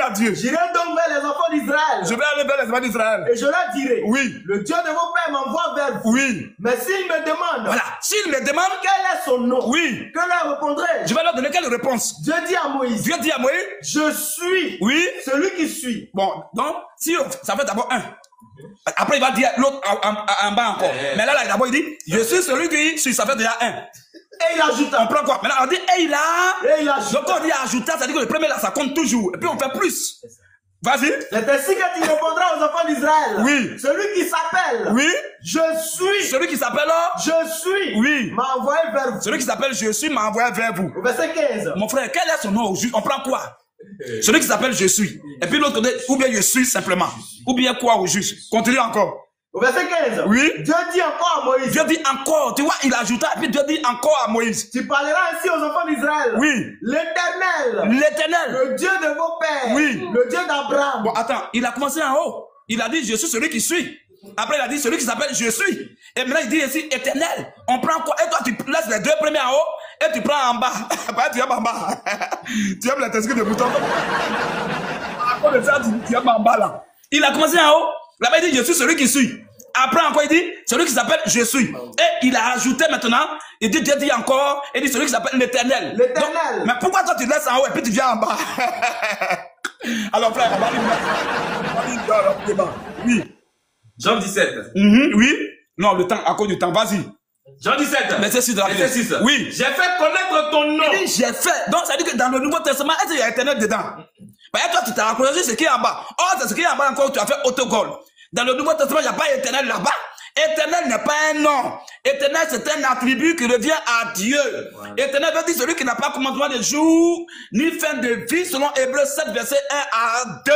à Dieu. J'irai donc vers les enfants d'Israël. Je vais aller vers les enfants d'Israël. Et je leur dirai. Oui. Le Dieu de vos pères m'envoie vers vous. Oui. Mais s'ils me demandent. Voilà. S'ils me demandent. Quel est son nom? Oui. Que leur répondrai-je? Je vais leur donner quelle réponse? Dieu dit à Moïse. Je suis. Oui. Celui qui suit. Bon, donc, si ça fait d'abord un. Après, il va dire l'autre en bas encore. Mais là, d'abord, il dit, je suis celui qui suit. Ça fait déjà un. Et il ajoute. On prend quoi? Maintenant, on dit, et il ajoute. Donc, quand on dit ajouter, ça dit que le premier là, ça compte toujours. Et puis, on fait plus. Vas-y. C'est ainsi que tu répondras aux enfants d'Israël. Oui. Celui qui s'appelle. Oui. Je suis. Celui qui s'appelle. Je suis. Oui. M'a envoyé vers vous. Celui qui s'appelle je suis m'a envoyé vers vous. Au verset 15. Mon frère, quel est son nom au juste? On prend quoi? Celui qui s'appelle je suis. Et puis l'autre côté, ou bien je suis simplement. Ou bien quoi au juste? Continue encore. Au verset 15. Oui. Dieu dit encore à Moïse. Dieu dit encore. Tu vois, il ajouta et puis Dieu dit encore à Moïse. Tu parleras ainsi aux enfants d'Israël. Oui. L'Éternel. L'Éternel. Le Dieu de vos pères. Oui. Le Dieu d'Abraham. Bon, attends. Il a commencé en haut. Il a dit je suis celui qui suis. Après, il a dit celui qui s'appelle je suis. Et maintenant, il dit ici éternel. On prend quoi? Et toi, tu laisses les deux premiers en haut et tu prends en bas. Tu aimes en bas. Tu aimes les testicles de mouton. À cause de ça, tu aimes en bas là. Il a commencé en haut. Là-bas, il dit je suis celui qui suis. Après, encore, il dit celui qui s'appelle je suis. Et il a ajouté maintenant. Il dit Dieu dit encore. Il dit celui qui s'appelle l'éternel. L'Éternel. Mais pourquoi toi, tu laisses en haut et puis tu viens en bas? Alors, frère, on va lire. Oui. Jean 17. Oui. Non, le temps, à cause du temps, vas-y. Jean 17. Verset 6 de la Bible. 6. Oui. J'ai fait connaître ton nom. Il dit, j'ai fait. Donc, ça veut dire que dans le Nouveau Testament, est-ce qu'il y a éternel dedans? Bah, toi, tu t'as raccroché ce qui est en bas. Oh, c'est ce qui est en bas encore, tu as fait autogol. Dans le Nouveau Testament, il n'y a pas éternel là-bas. Éternel n'est pas un nom. Éternel, c'est un attribut qui revient à Dieu. Ouais. Éternel veut dire celui qui n'a pas commencement de jour, ni fin de vie, selon Hébreux 7, verset 1 à 2.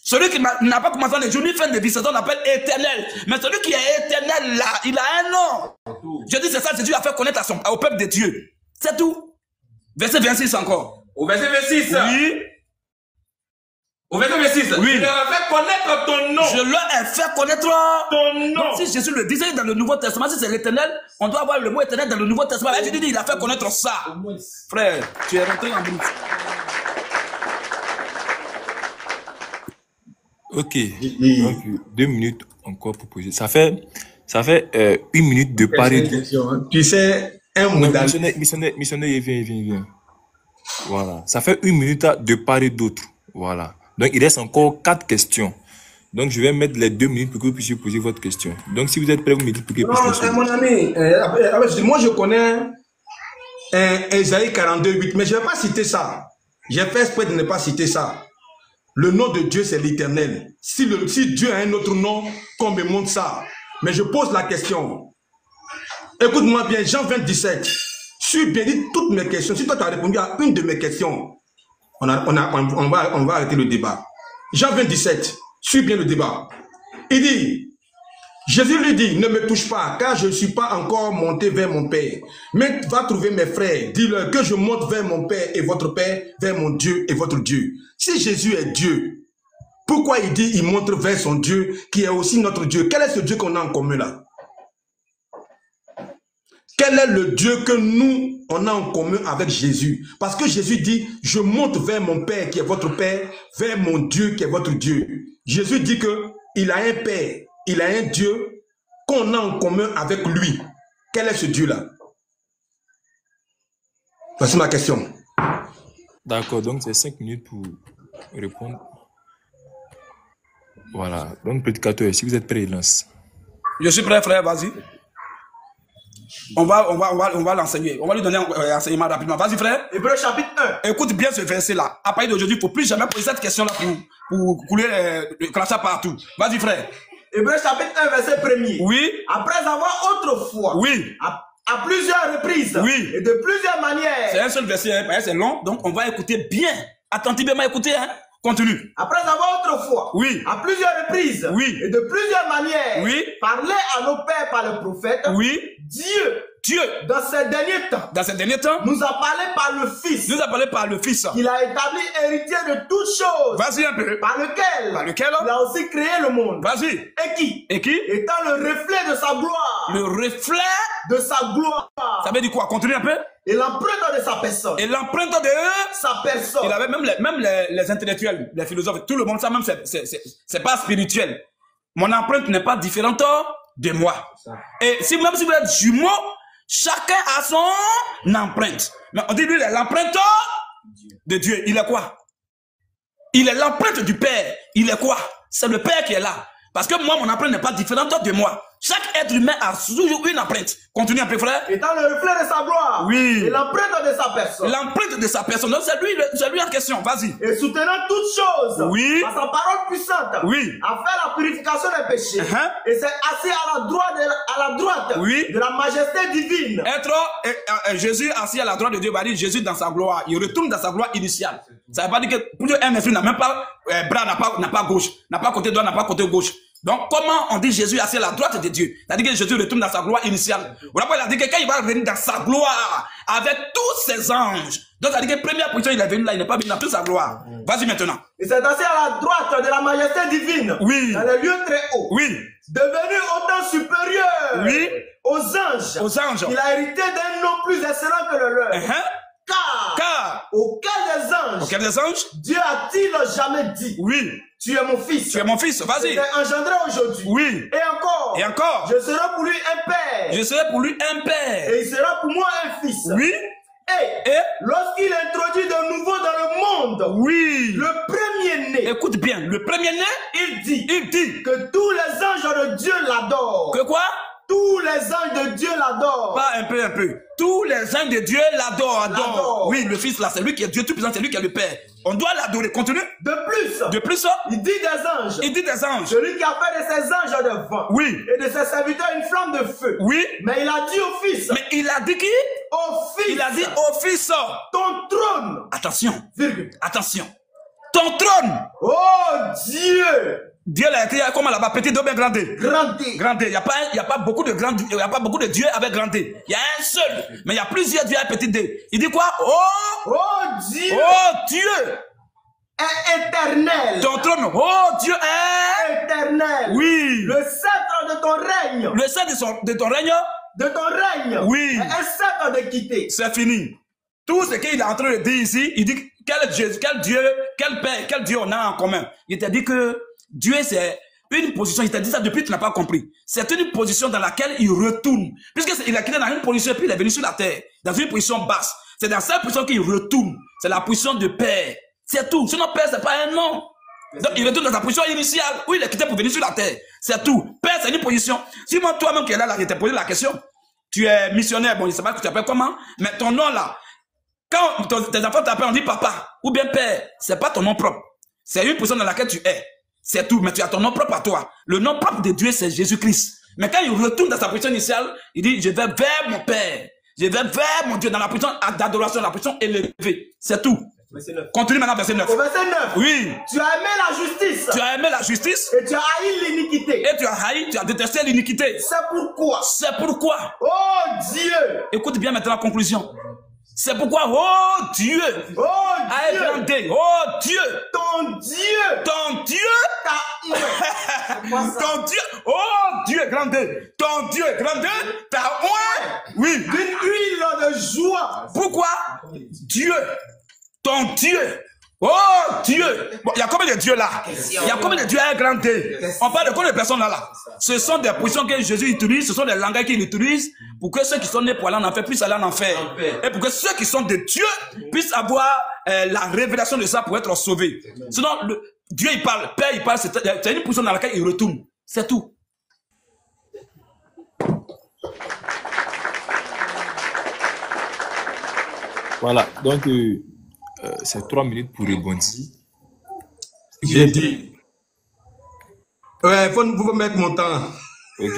Celui qui n'a pas commencé les jours ni fin de vie, c'est ça qu'on appelle éternel. Mais celui qui est éternel là, il a un nom. Je dis c'est ça, c'est Dieu a fait connaître au peuple de Dieu. C'est tout. Verset 26 encore. Au verset 26. Oui. Au verset 26. Oui. Je leur ai fait connaître ton nom. Je leur ai fait connaître ton nom. Donc, si Jésus le disait dans le Nouveau Testament, si c'est l'éternel, on doit avoir le mot éternel dans le Nouveau Testament. Et je dis, il a fait connaître ça. Frère, tu es rentré en brut. Ok, donc 2 minutes encore pour poser. Ça fait 1 minute de parler de... Tu sais, un modèle. Missionnaire, viens. Voilà, ça fait 1 minute de parler d'autres. Voilà, donc il reste encore 4 questions. Donc je vais mettre les 2 minutes pour que vous puissiez poser votre question. Donc si vous êtes prêts, vous me dites pour que vous puissiez. Non, mon ami, moi je connais Ésaïe 42, 8, mais je ne vais pas citer ça. J'ai fait exprès de ne pas citer ça. Le nom de Dieu, c'est l'Éternel. Si Dieu a un autre nom, qu'on me montre ça. Mais je pose la question. Écoute-moi bien, Jean 20, 17. Suis bien dit toutes mes questions. Si toi, tu as répondu à une de mes questions, on va arrêter le débat. Jean 20, 17. Suis bien le débat. Il dit, Jésus lui dit, ne me touche pas, car je ne suis pas encore monté vers mon Père. Mais va trouver mes frères, dis-leur que je monte vers mon Père et votre Père, vers mon Dieu et votre Dieu. Si Jésus est Dieu, pourquoi il dit, il montre vers son Dieu, qui est aussi notre Dieu? Quel est ce Dieu qu'on a en commun là? Quel est le Dieu que nous, on a en commun avec Jésus? Parce que Jésus dit, je monte vers mon Père qui est votre Père, vers mon Dieu qui est votre Dieu. Jésus dit que il a un Père, il a un Dieu qu'on a en commun avec lui. Quel est ce Dieu-là? Voici ma question. D'accord, donc c'est 5 minutes pour répondre. Voilà, donc prédicateur, si vous êtes prêt, lance. Je suis prêt, frère, vas-y. On va l'enseigner. On va lui donner un enseignement rapidement. Vas-y, frère. Hébreux chapitre 1. Écoute bien ce verset-là. À partir d'aujourd'hui, il ne faut plus jamais poser cette question-là pour couler le crachat partout. Vas-y, frère. Hébreux chapitre 1, verset 1er. Oui. Après avoir autrefois, oui, à plusieurs reprises, oui, et de plusieurs manières. C'est un seul verset, hein, c'est long, donc on va écouter bien. Attentivement écouter, hein. Continue. Après avoir autrefois, oui, à plusieurs reprises, oui, et de plusieurs manières, oui, parlé à nos pères par le prophète, oui, Dieu, dans ces derniers temps, nous a parlé par le Fils. Nous a parlé par le Fils. Il a établi héritier de toutes choses. Vas-y un peu. Par lequel il a aussi créé le monde. Vas-y. Et qui, étant le reflet de sa gloire. Le reflet de sa gloire. Ça veut dire quoi? Continue un peu. Et l'empreinte de sa personne. Et l'empreinte de sa personne. Il avait même les intellectuels, les philosophes, tout le monde, ça même, c'est pas spirituel. Mon empreinte n'est pas différente de moi. Et si même si vous êtes jumeaux, chacun a son empreinte. Mais on dit lui, il est l'empreinte de Dieu. Il est quoi? Il est l'empreinte du Père. Il est quoi? C'est le Père qui est là. Parce que moi, mon empreinte n'est pas différente de moi. Chaque être humain a toujours une empreinte. Continue un peu, frère. Étant le reflet de sa gloire. Oui. Et l'empreinte de sa personne. L'empreinte de sa personne. Donc, c'est lui en question. Vas-y. Et soutenant toutes choses. Oui. Par sa parole puissante. Oui. A fait la purification des péchés. Et s'est assis à la droite. Oui. De la majesté divine. Jésus assis à la droite de Dieu, va dire Jésus dans sa gloire. Il retourne dans sa gloire initiale. Ça veut pas dire que pour un esprit n'a même pas bras, n'a pas gauche, n'a pas côté droit, n'a pas côté gauche. Donc, comment on dit Jésus assis à la droite de Dieu? C'est-à-dire que Jésus retourne dans sa gloire initiale. Voilà pourquoi il a dit que quand il va revenir dans sa gloire, avec tous ses anges. Donc, ça veut dire que première position, il est venu là, il n'est pas venu dans toute sa gloire. Vas-y maintenant. Il s'est assis à la droite de la majesté divine. Oui. Dans les lieux très hauts. Oui. Devenu autant supérieur. Oui. Aux anges. Aux anges. Il a hérité d'un nom plus excellent que le leur. Car auquel des anges, Dieu a-t-il jamais dit, oui, tu es mon fils. Tu es mon fils, vas-y. Je t'ai engendré aujourd'hui. Oui. Et encore. Je serai pour lui un père. Je serai pour lui un père. Et il sera pour moi un fils. Oui. Et lorsqu'il introduit de nouveau dans le monde, oui, le premier-né. Écoute bien, le premier-né, il dit que tous les anges de Dieu l'adorent. Que quoi? Tous les anges de Dieu l'adorent. Pas un peu. Tous les anges de Dieu l'adorent. Oui, le Fils là, c'est lui qui est Dieu tout puissant, c'est lui qui est le Père. On doit l'adorer. Continue. De plus, il dit des anges. Celui qui a fait de ses anges de vent. Oui. Et de ses serviteurs une flamme de feu. Oui. Mais il a dit au Fils. Mais il a dit qui? Au Fils. Il a dit au Fils. Ton trône. Attention. Attention. Ton trône. Oh Dieu. Dieu l'a été comment là-bas, petit ou bien grandé? Grandé. Il n'y a pas beaucoup de grands, il y a pas beaucoup de dieux avec grandé. Il y a un seul, mais il y a plusieurs dieux avec petit d. Il dit quoi? Oh Dieu. Oh Dieu. Est éternel. Ton trône, oh Dieu est éternel. Oui. Le sceptre de ton règne. Le sceptre de ton règne. De ton règne. Oui. Est un sceptre d'équité. C'est fini. Tout ce qu'il est en train de dire ici, il dit quel Dieu, quel Père, quel Dieu on a en commun. Il t'a dit que Dieu, c'est une position, il t'a dit ça depuis que tu n'as pas compris. C'est une position dans laquelle il retourne. Puisqu'il a quitté dans une position, puis il est venu sur la terre, dans une position basse. C'est dans cette position qu'il retourne. C'est la position de Père. C'est tout. Sinon, Père, c'est pas un nom. Donc, il retourne dans sa position initiale, où il est quitté pour venir sur la terre. C'est tout. Père, c'est une position. Si moi, toi-même qui es là, je t'ai posé la question, tu es missionnaire, bon, je ne sais pas que tu t'appelles comment, mais ton nom là, quand tes enfants t'appellent, on dit papa, ou bien père, c'est pas ton nom propre. C'est une position dans laquelle tu es. C'est tout. Mais tu as ton nom propre à toi. Le nom propre de Dieu, c'est Jésus-Christ. Mais quand il retourne dans sa position initiale, il dit, je vais vers mon Père. Je vais vers mon Dieu dans la position d'adoration, la position élevée. C'est tout. Continue maintenant, verset 9. Au verset 9. Oui. Tu as aimé la justice. Tu as aimé la justice. Et tu as haï l'iniquité. Et tu as haï, tu as détesté l'iniquité. C'est pourquoi. C'est pourquoi. Oh Dieu. Écoute bien maintenant la conclusion. C'est pourquoi, oh Dieu. Oh Dieu. Oh Dieu. Ton Dieu. Ton Dieu. Ton Dieu. Oh Dieu grand Dieu. Ton Dieu grand Dieu. Ta oint. Oui. D'une huile de joie. Pourquoi? Dieu. Ton Dieu. Oh Dieu. Bon, il y a combien de dieux là? Il y a combien de dieux à un grand Dieu? On parle de combien de personnes là? Ce sont des positions que Jésus utilise, ce sont des langages qu'il utilise pour que ceux qui sont nés pour aller en enfer puissent aller en enfer. Et pour que ceux qui sont de Dieu puissent avoir la révélation de ça pour être sauvés. Sinon, Dieu il parle, Père il parle, c'est une position dans laquelle il retourne. C'est tout. Voilà, donc c'est 3 minutes pour rebondir. J'ai dit. Ouais, il faut vous mettre mon temps. Ok.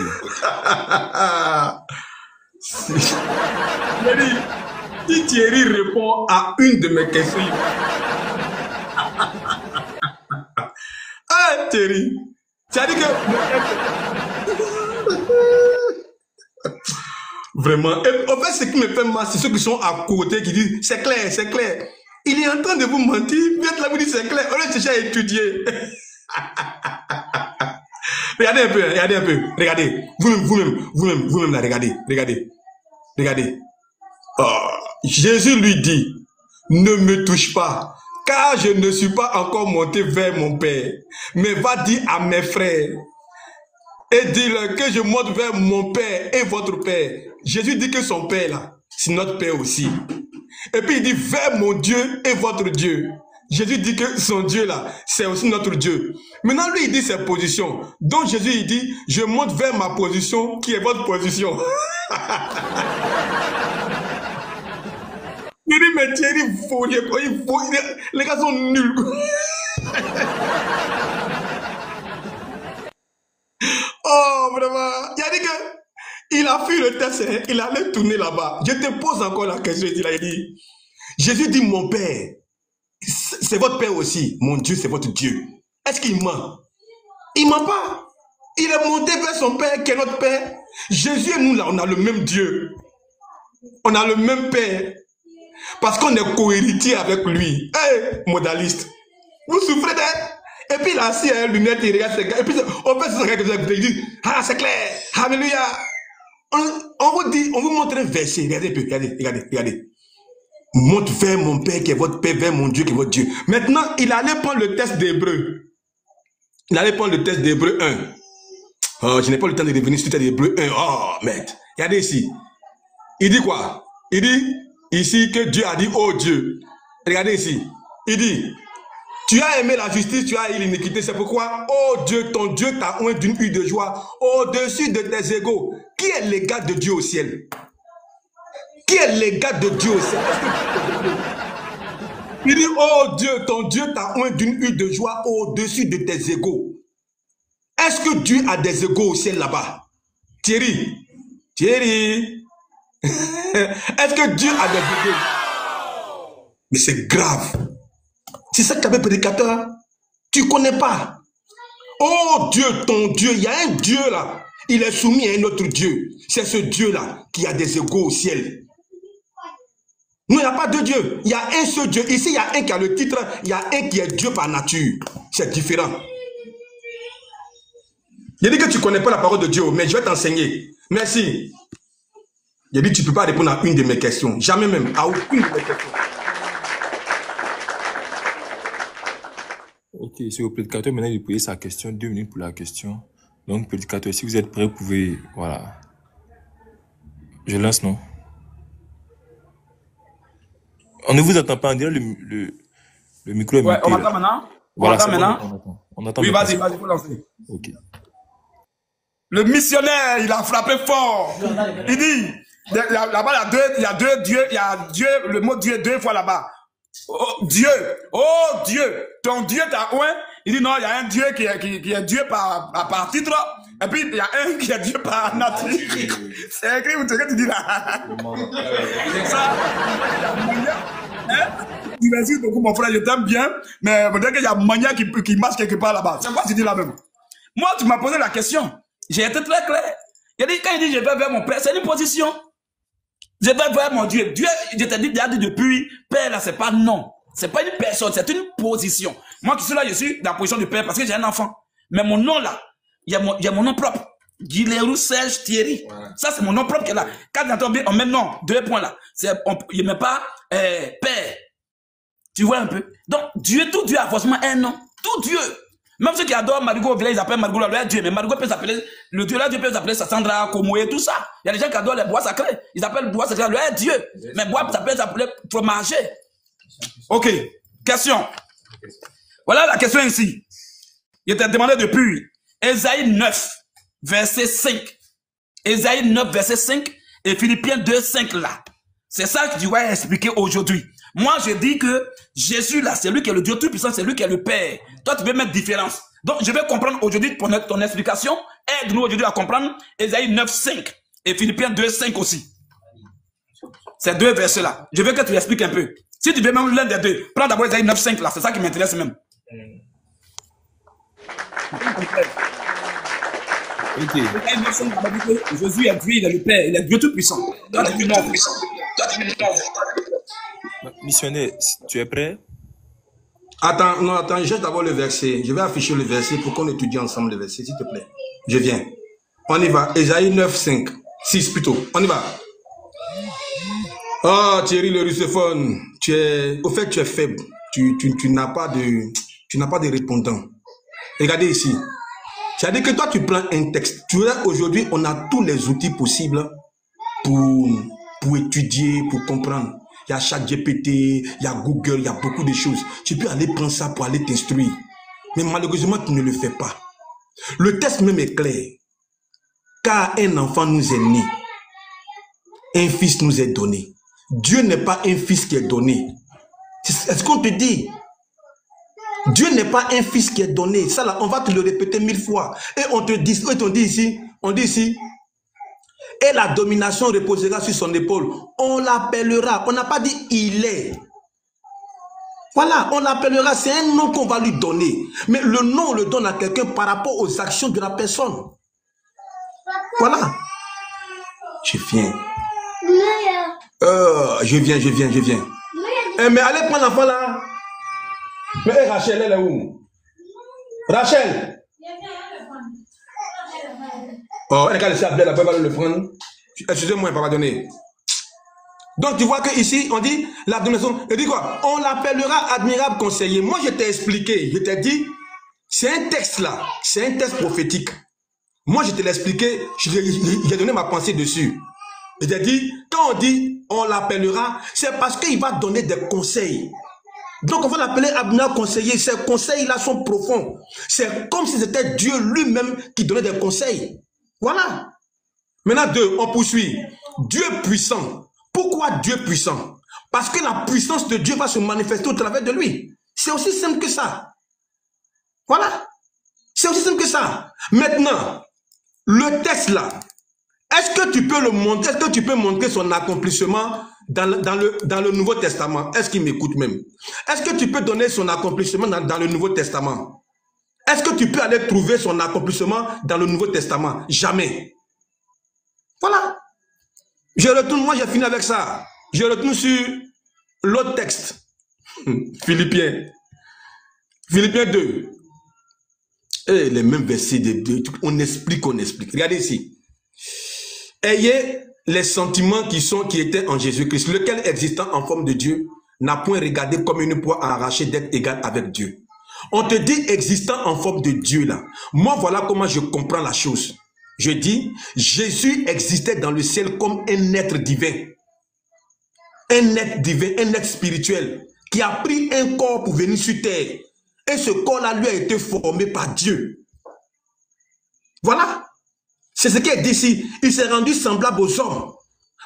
Si Thierry répond à une de mes questions. Ah, Thierry, tu as dit que. Vraiment. Et en fait, ce qui me fait mal, c'est ceux qui sont à côté qui disent c'est clair, c'est clair. Il est en train de vous mentir. Viens là, vous dites c'est clair. On est cherché à étudier. Regardez un peu, regardez un peu. Regardez. Vous-même, là, regardez. Oh, Jésus lui dit, ne me touche pas, car je ne suis pas encore monté vers mon Père. Mais va dire à mes frères, et dis-leur que je monte vers mon Père et votre Père. Jésus dit que son Père, là, c'est notre Père aussi. Et puis il dit, vers mon Dieu et votre Dieu. Jésus dit que son Dieu, là, c'est aussi notre Dieu. Maintenant, lui, il dit ses positions. Donc Jésus, il dit, je monte vers ma position, qui est votre position. Il dit, mais Thierry, il faut, les gars sont nuls. Oh, vraiment. Il a dit que il a fait le test, hein, il allait tourner là-bas. Je te pose encore la question. Il a dit, Jésus dit, mon Père, c'est votre Père aussi. Mon Dieu, c'est votre Dieu. Est-ce qu'il ment? Il ment pas. Il est monté vers son Père, qui est notre Père. Jésus et nous, là, on a le même Dieu. On a le même Père. Parce qu'on est cohéritier avec lui. Hey, modaliste. Vous souffrez d'être. Et puis il a assis à une lunette, il regarde ses gars. Et puis on fait ce que vous dit, ah c'est clair, alléluia. On vous dit, on vous montre un verset. Regardez. Monte vers mon Père qui est votre Père, vers mon Dieu qui est votre Dieu. Maintenant, il allait prendre le test d'Hébreu. Il allait prendre le test d'Hébreu 1. Oh, je n'ai pas le temps de revenir sur le test d'Hébreu 1. Oh, merde. Regardez ici. Il dit quoi? Il dit ici que Dieu a dit, oh Dieu. Regardez ici. Il dit, tu as aimé la justice, tu as haï l'iniquité. C'est pourquoi, oh Dieu, ton Dieu t'a oint d'une huile de joie au-dessus de tes égaux. Qui est l'égal de Dieu au ciel? Qui est l'égal de Dieu au ciel? Il dit, oh Dieu, ton Dieu t'a oint d'une huile de joie au-dessus de tes égaux. Est-ce que Dieu a des égaux au ciel là-bas? Thierry. Est-ce que Dieu a des égaux? Mais c'est grave. C'est ça qu'avait prédicateur. Tu ne connais pas. Oh Dieu, ton Dieu, il y a un Dieu là. Il est soumis à un autre Dieu. C'est ce Dieu-là qui a des égaux au ciel. Non, il n'y a pas deux dieux. Il y a un seul Dieu. Ici, il y a un qui a le titre. Il y a un qui est Dieu par nature. C'est différent. Il dit que tu ne connais pas la parole de Dieu, mais je vais t'enseigner. Merci. Il dit tu ne peux pas répondre à une de mes questions. Jamais même. À aucune de mes questions. Ok, c'est au prédicateur maintenant de poser sa question. 2 minutes pour la question. Donc, prédicateur, si vous êtes prêt, vous pouvez... Voilà. Je lance, non? On ne vous entend pas. On dirait le micro est muté. On m'entend maintenant? Voilà, on entend maintenant? On entend. Oui, vas-y, faut lancer. Ok. Le missionnaire, il a frappé fort. Il dit, là-bas, il y a deux dieux. Il y a Dieu, le mot Dieu 2 fois là-bas. Oh Dieu, ton Dieu t'as un. Il dit non, il y a un Dieu qui est Dieu par titre, et puis il y a un qui est Dieu par nature. C'est écrit, où tu dis là. C'est ça. Tu m'insultes beaucoup, mon frère, je t'aime bien, mais peut-être qu'il y a Mania qui marche quelque part là-bas. C'est quoi tu dis là même? Moi, tu m'as posé la question. J'ai été très clair. Il dit, quand il dit je vais vers mon Père, c'est une position. Je vais vers mon Dieu. Dieu, je t'ai dit depuis, Père là, c'est pas non. C'est pas une personne, c'est une position. Moi qui suis là, je suis dans la position du Père parce que j'ai un enfant. Mais mon nom là, il y a mon nom propre. Guilherme Serge Thierry. Voilà. Ça, c'est mon nom propre qui est là. Quand on met non, 2 points là. Il ne met pas Père. Tu vois un peu? Donc, tout Dieu a forcément un nom. Tout Dieu. Même ceux qui adorent Marigot au village, ils appellent Marigot leur Dieu. Mais Marigot peut s'appeler, le Dieu là, Dieu peut s'appeler Sassandra, Komoé, tout ça. Il y a des gens qui adorent les bois sacrés. Ils appellent bois sacrés leur Dieu. Mais bois, ça peut s'appeler fromager. Ok. Question. Voilà la question ici. Il était demandé depuis Ésaïe 9, verset 5. Ésaïe 9, verset 5 et Philippiens 2, 5 là. C'est ça que tu vas expliquer aujourd'hui. Moi, je dis que Jésus là, c'est lui qui est le Dieu Tout-Puissant, c'est lui qui est le Père. Toi, tu veux mettre différence. Donc, je vais comprendre aujourd'hui ton explication. Aide-nous aujourd'hui à comprendre Ésaïe 9, 5 et Philippiens 2, 5 aussi. Ces 2 versets-là. Je veux que tu expliques un peu. Si tu veux même l'un des 2, prends d'abord Ésaïe 9, 5 là. C'est ça qui m'intéresse même. Ok. Ésaïe 9, 5, Jésus est Dieu, il est le Père, il est Dieu Tout-Puissant. Toi, tu veux non. Missionnaire, tu es prêt? Attends, jette d'abord le verset. Je vais afficher le verset pour qu'on étudie ensemble le verset, s'il te plaît. Je viens. On y va. Ésaïe 9, 5. 6 plutôt. On y va. Oh, Thierry le russophone. Au fait, tu es faible. Tu n'as pas de répondant. Regardez ici. C'est-à-dire que toi, tu prends un texte. Tu vois, aujourd'hui, on a tous les outils possibles pour étudier, pour comprendre. Il y a ChatGPT, il y a Google, il y a beaucoup de choses. Tu peux aller prendre ça pour aller t'instruire. Mais malheureusement, tu ne le fais pas. Le texte même est clair. Car un enfant nous est né. Un fils nous est donné. Dieu n'est pas un fils qui est donné. C'est ce qu'on te dit. Dieu n'est pas un fils qui est donné. Ça là, on va te le répéter 1000 fois. Et on dit ici, et la domination reposera sur son épaule. On l'appellera. On n'a pas dit il est. Voilà, on l'appellera. C'est un nom qu'on va lui donner. Mais le nom, on le donne à quelqu'un par rapport aux actions de la personne. Voilà. Je viens. Je viens. Mais allez prendre l'enfant là. Mais Rachel, elle est où? Rachel. Oh, elle a laissé Abdel, elle va le prendre. Excusez-moi, papa donné. Donc, tu vois que ici, on dit, la domination, elle dit quoi? On l'appellera admirable conseiller. Moi, je t'ai expliqué, je t'ai dit, c'est un texte là, c'est un texte prophétique. Moi, je te l'ai expliqué, j'ai donné ma pensée dessus. Je t'ai dit, quand on dit, on l'appellera, c'est parce qu'il va donner des conseils. Donc, on va l'appeler admirable conseiller. Ces conseils-là sont profonds. C'est comme si c'était Dieu lui-même qui donnait des conseils. Voilà. Maintenant, 2, on poursuit. Dieu puissant. Pourquoi Dieu puissant? Parce que la puissance de Dieu va se manifester au travers de lui. C'est aussi simple que ça. Voilà. C'est aussi simple que ça. Maintenant, le texte là, est-ce que tu peux le montrer? Est-ce que tu peux montrer son accomplissement dans le Nouveau Testament? Est-ce qu'il m'écoute même? Est-ce que tu peux donner son accomplissement dans le Nouveau Testament? Est-ce que tu peux aller trouver son accomplissement dans le Nouveau Testament? Jamais. Voilà. Je retourne, moi j'ai fini avec ça. Je retourne sur l'autre texte. Philippiens 2. Et les mêmes versets, on explique. Regardez ici. Ayez les sentiments qui étaient en Jésus-Christ, lequel existant en forme de Dieu, n'a point regardé comme une proie à arracher d'être égal avec Dieu. On te dit existant en forme de Dieu là. Moi, voilà comment je comprends la chose. Je dis, Jésus existait dans le ciel comme un être divin. Un être divin, un être spirituel, qui a pris un corps pour venir sur terre. Et ce corps-là lui a été formé par Dieu. Voilà. C'est ce qui est dit ici. Il s'est rendu semblable aux hommes.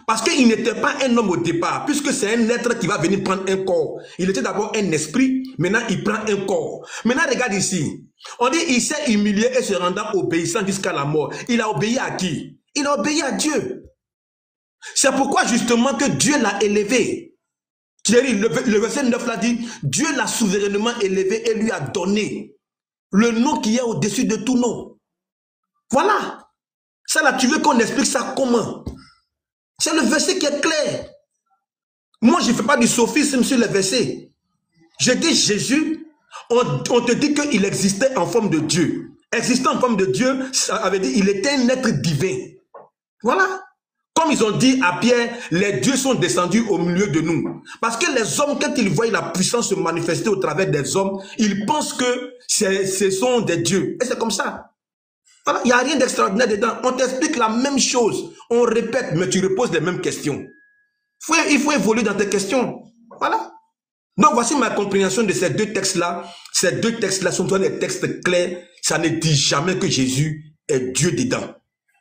Parce qu'il n'était pas un homme au départ, puisque c'est un être qui va venir prendre un corps. Il était d'abord un esprit, maintenant il prend un corps. Maintenant regarde ici. On dit il s'est humilié et se rendant obéissant jusqu'à la mort. Il a obéi à qui? Il a obéi à Dieu. C'est pourquoi justement que Dieu l'a élevé. Thierry, le verset 9 l'a dit, Dieu l'a souverainement élevé et lui a donné le nom qui est au-dessus de tout nom. Voilà. Ça là, tu veux qu'on explique ça comment? C'est le verset qui est clair. Moi, je ne fais pas du sophisme sur le verset. Je dis Jésus, on te dit qu'il existait en forme de Dieu. Existant en forme de Dieu, ça avait dit qu'il était un être divin. Voilà. Comme ils ont dit à Pierre, les dieux sont descendus au milieu de nous. Parce que les hommes, quand ils voient la puissance se manifester au travers des hommes, ils pensent que ce sont des dieux. Et c'est comme ça. Voilà, il n'y a rien d'extraordinaire dedans. On t'explique la même chose. On répète, mais tu reposes les mêmes questions. Il faut évoluer dans tes questions. Voilà. Donc, voici ma compréhension de ces deux textes-là. Ces deux textes-là sont des textes clairs. Ça ne dit jamais que Jésus est Dieu dedans.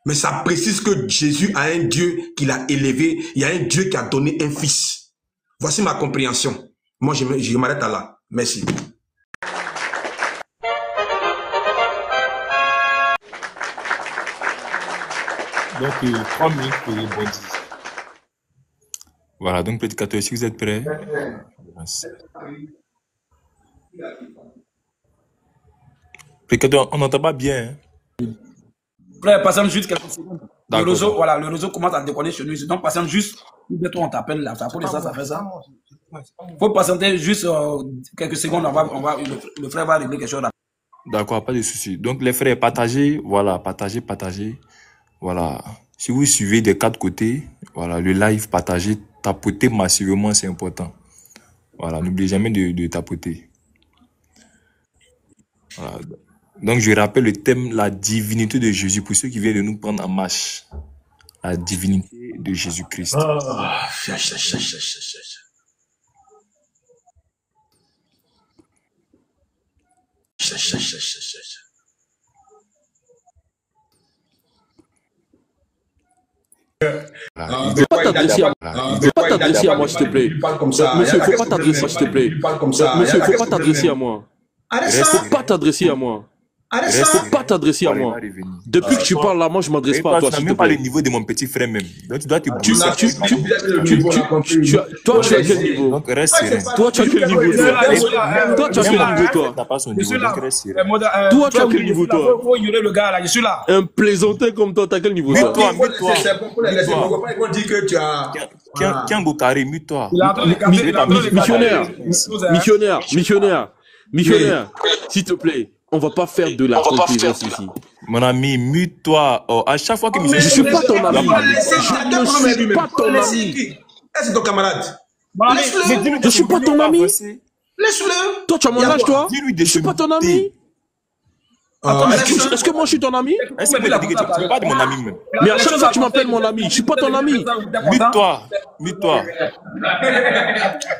Mais ça précise que Jésus a un Dieu qu'il a élevé. Il y a un Dieu qui a donné un fils. Voici ma compréhension. Moi, je m'arrête à là. Merci. Donc, 3 minutes pour rebondir. Voilà, donc prédicateur, si vous êtes prêts. Prédicateur, on n'entend pas bien. Hein? Frère, patiente juste quelques secondes. Le réseau, voilà, le réseau commence à déconner chez nous. Donc, patiente juste, bientôt on t'appelle là. Ça fait ça. Faut patienter juste quelques secondes. Le frère va régler quelque chose là. D'accord, pas de souci. Donc, les frères, partagez, voilà, partagez. Voilà. Si vous suivez des 4 côtés, voilà, le live, partagez, tapotez massivement, c'est important. Voilà, n'oubliez jamais de tapoter. Voilà. Donc, je rappelle le thème, la divinité de Jésus, pour ceux qui viennent de nous prendre en marche. La divinité de Jésus-Christ. Il ne faut pas t'adresser à moi, s'il te plaît. Monsieur, il ne faut pas t'adresser, s'il te plaît. Monsieur, il ne faut pas t'adresser à moi. Il ne faut pas t'adresser à moi. Il ne faut pas t'adresser à moi. Depuis que tu parles là, moi, je ne m'adresse pas à toi, s'il te plaît. Tu n'as même pas le niveau de mon petit frère même. Donc, tu dois te bouger. Toi, tu as quel niveau? Donc, reste serein. Toi, tu as quel niveau, toi? Toi, tu as quel niveau, toi? Tu n'as pas son niveau, donc reste serein. Toi, tu as quel niveau, toi? Il faut ignorer le gars là, je suis là. Un plaisantin comme toi, tu as quel niveau, toi? Mute-toi. Ils vont dire que tu as... Kiango Carré, mute-toi. Missionnaire, s'il te plaît. On va pas faire de la concurrence ici. Mon ami, mute-toi. Oh, à chaque fois que je suis pas ton ami. Je ne suis pas ton ami. C'est ton camarade. Je suis pas ton ami. Laisse-le. Toi, tu as mon âge, toi. Je suis pas ton ami. Est-ce que moi je suis ton ami? Est-ce que tu n'es pas de mon ami même? Mais à chaque fois tu m'appelles mon ami, je suis pas ton ami. Mute-toi.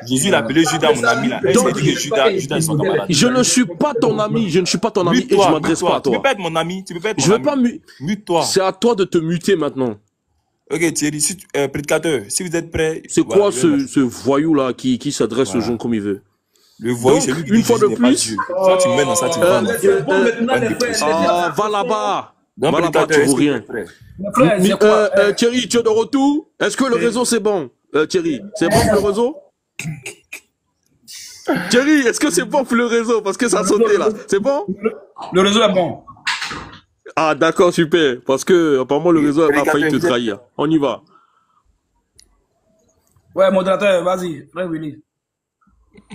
Jésus l'a appelé Judas mon ami là. Est-ce que Judas est son camarade? Je ne suis pas ton ami, je ne suis pas ton ami et je m'adresse pas à toi. Tu peux pas être mon ami, Je veux pas mute-toi. C'est à toi de te muter maintenant. Ok Thierry, prédicateur, si vous êtes prêt. C'est quoi ce voyou là qui s'adresse aux gens comme il veut? Le voyou, c'est lui qui une fois de plus, toi tu mets dans ça, tu vas. Va là-bas. Va là-bas, tu vaux rien. Thierry, tu es de retour? Est-ce que le réseau c'est bon? Thierry, c'est bon pour le réseau? Thierry, est-ce que c'est bon pour le réseau? Parce que ça a sauté là. C'est bon? Le réseau est bon. Ah d'accord, super. Parce que apparemment le réseau a failli te trahir. On y va. Ouais, modérateur, vas-y. Frère Willy.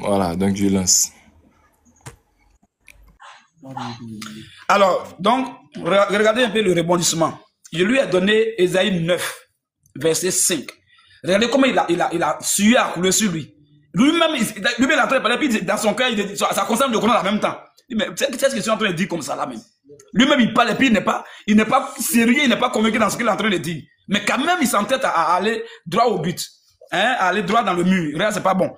Voilà, donc je lance. Alors, donc, regardez un peu le rebondissement. Je lui ai donné Ésaïe 9, verset 5. Regardez comment il a sué à couler sur lui. Lui-même, il est en train de parler, puis dans son cœur, ça concerne le Coran en même temps. Mais qu'est-ce que je suis en train de dire comme ça là même? Lui-même, il parle, et puis il n'est pas sérieux, il n'est pas convaincu dans ce qu'il est en train de dire. Mais quand même, il s'entête à aller droit au but. Hein, à aller droit dans le mur. Regarde, c'est pas bon.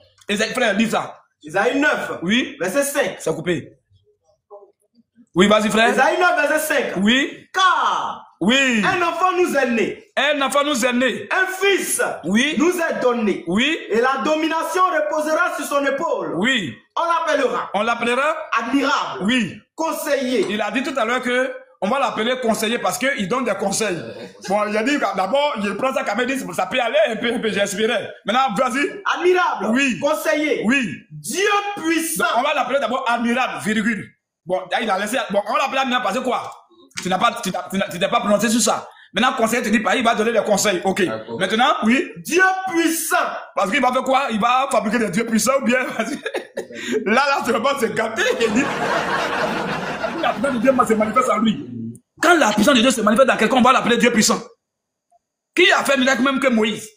Frère, lis ça. Isaïe 9, oui. Verset 5. C'est coupé. Oui, vas-y, frère. Isaïe 9, verset 5. Oui. Car Oui. Un enfant nous est né. Un enfant nous est né. Un fils oui. nous est donné. Oui. Et la domination reposera sur son épaule. Oui. On l'appellera admirable. Oui. Conseiller. Il a dit tout à l'heure que on va l'appeler conseiller parce qu'il donne des conseils. Bon, il a dit d'abord, il prend ça comme il dit, ça peut aller un peu j'ai inspiré. Maintenant, vas-y. Admirable. Oui. Conseiller. Oui. Dieu puissant. Donc, on va l'appeler d'abord admirable, virgule. Bon, il a laissé. Bon, on va l'appeler admirable parce que quoi? Tu n'es pas prononcé sur ça. Maintenant, conseiller te dit pas, il va donner des conseils. Ok. Maintenant, oui. Dieu puissant. Parce qu'il va faire quoi? Il va fabriquer des dieux puissants ou bien. Là, c'est vraiment c'est gâté. Il dit. La puissance de Dieu se manifeste en lui. Quand la puissance de Dieu se manifeste dans quelqu'un, on va l'appeler Dieu puissant. Qui a fait miracle même que Moïse?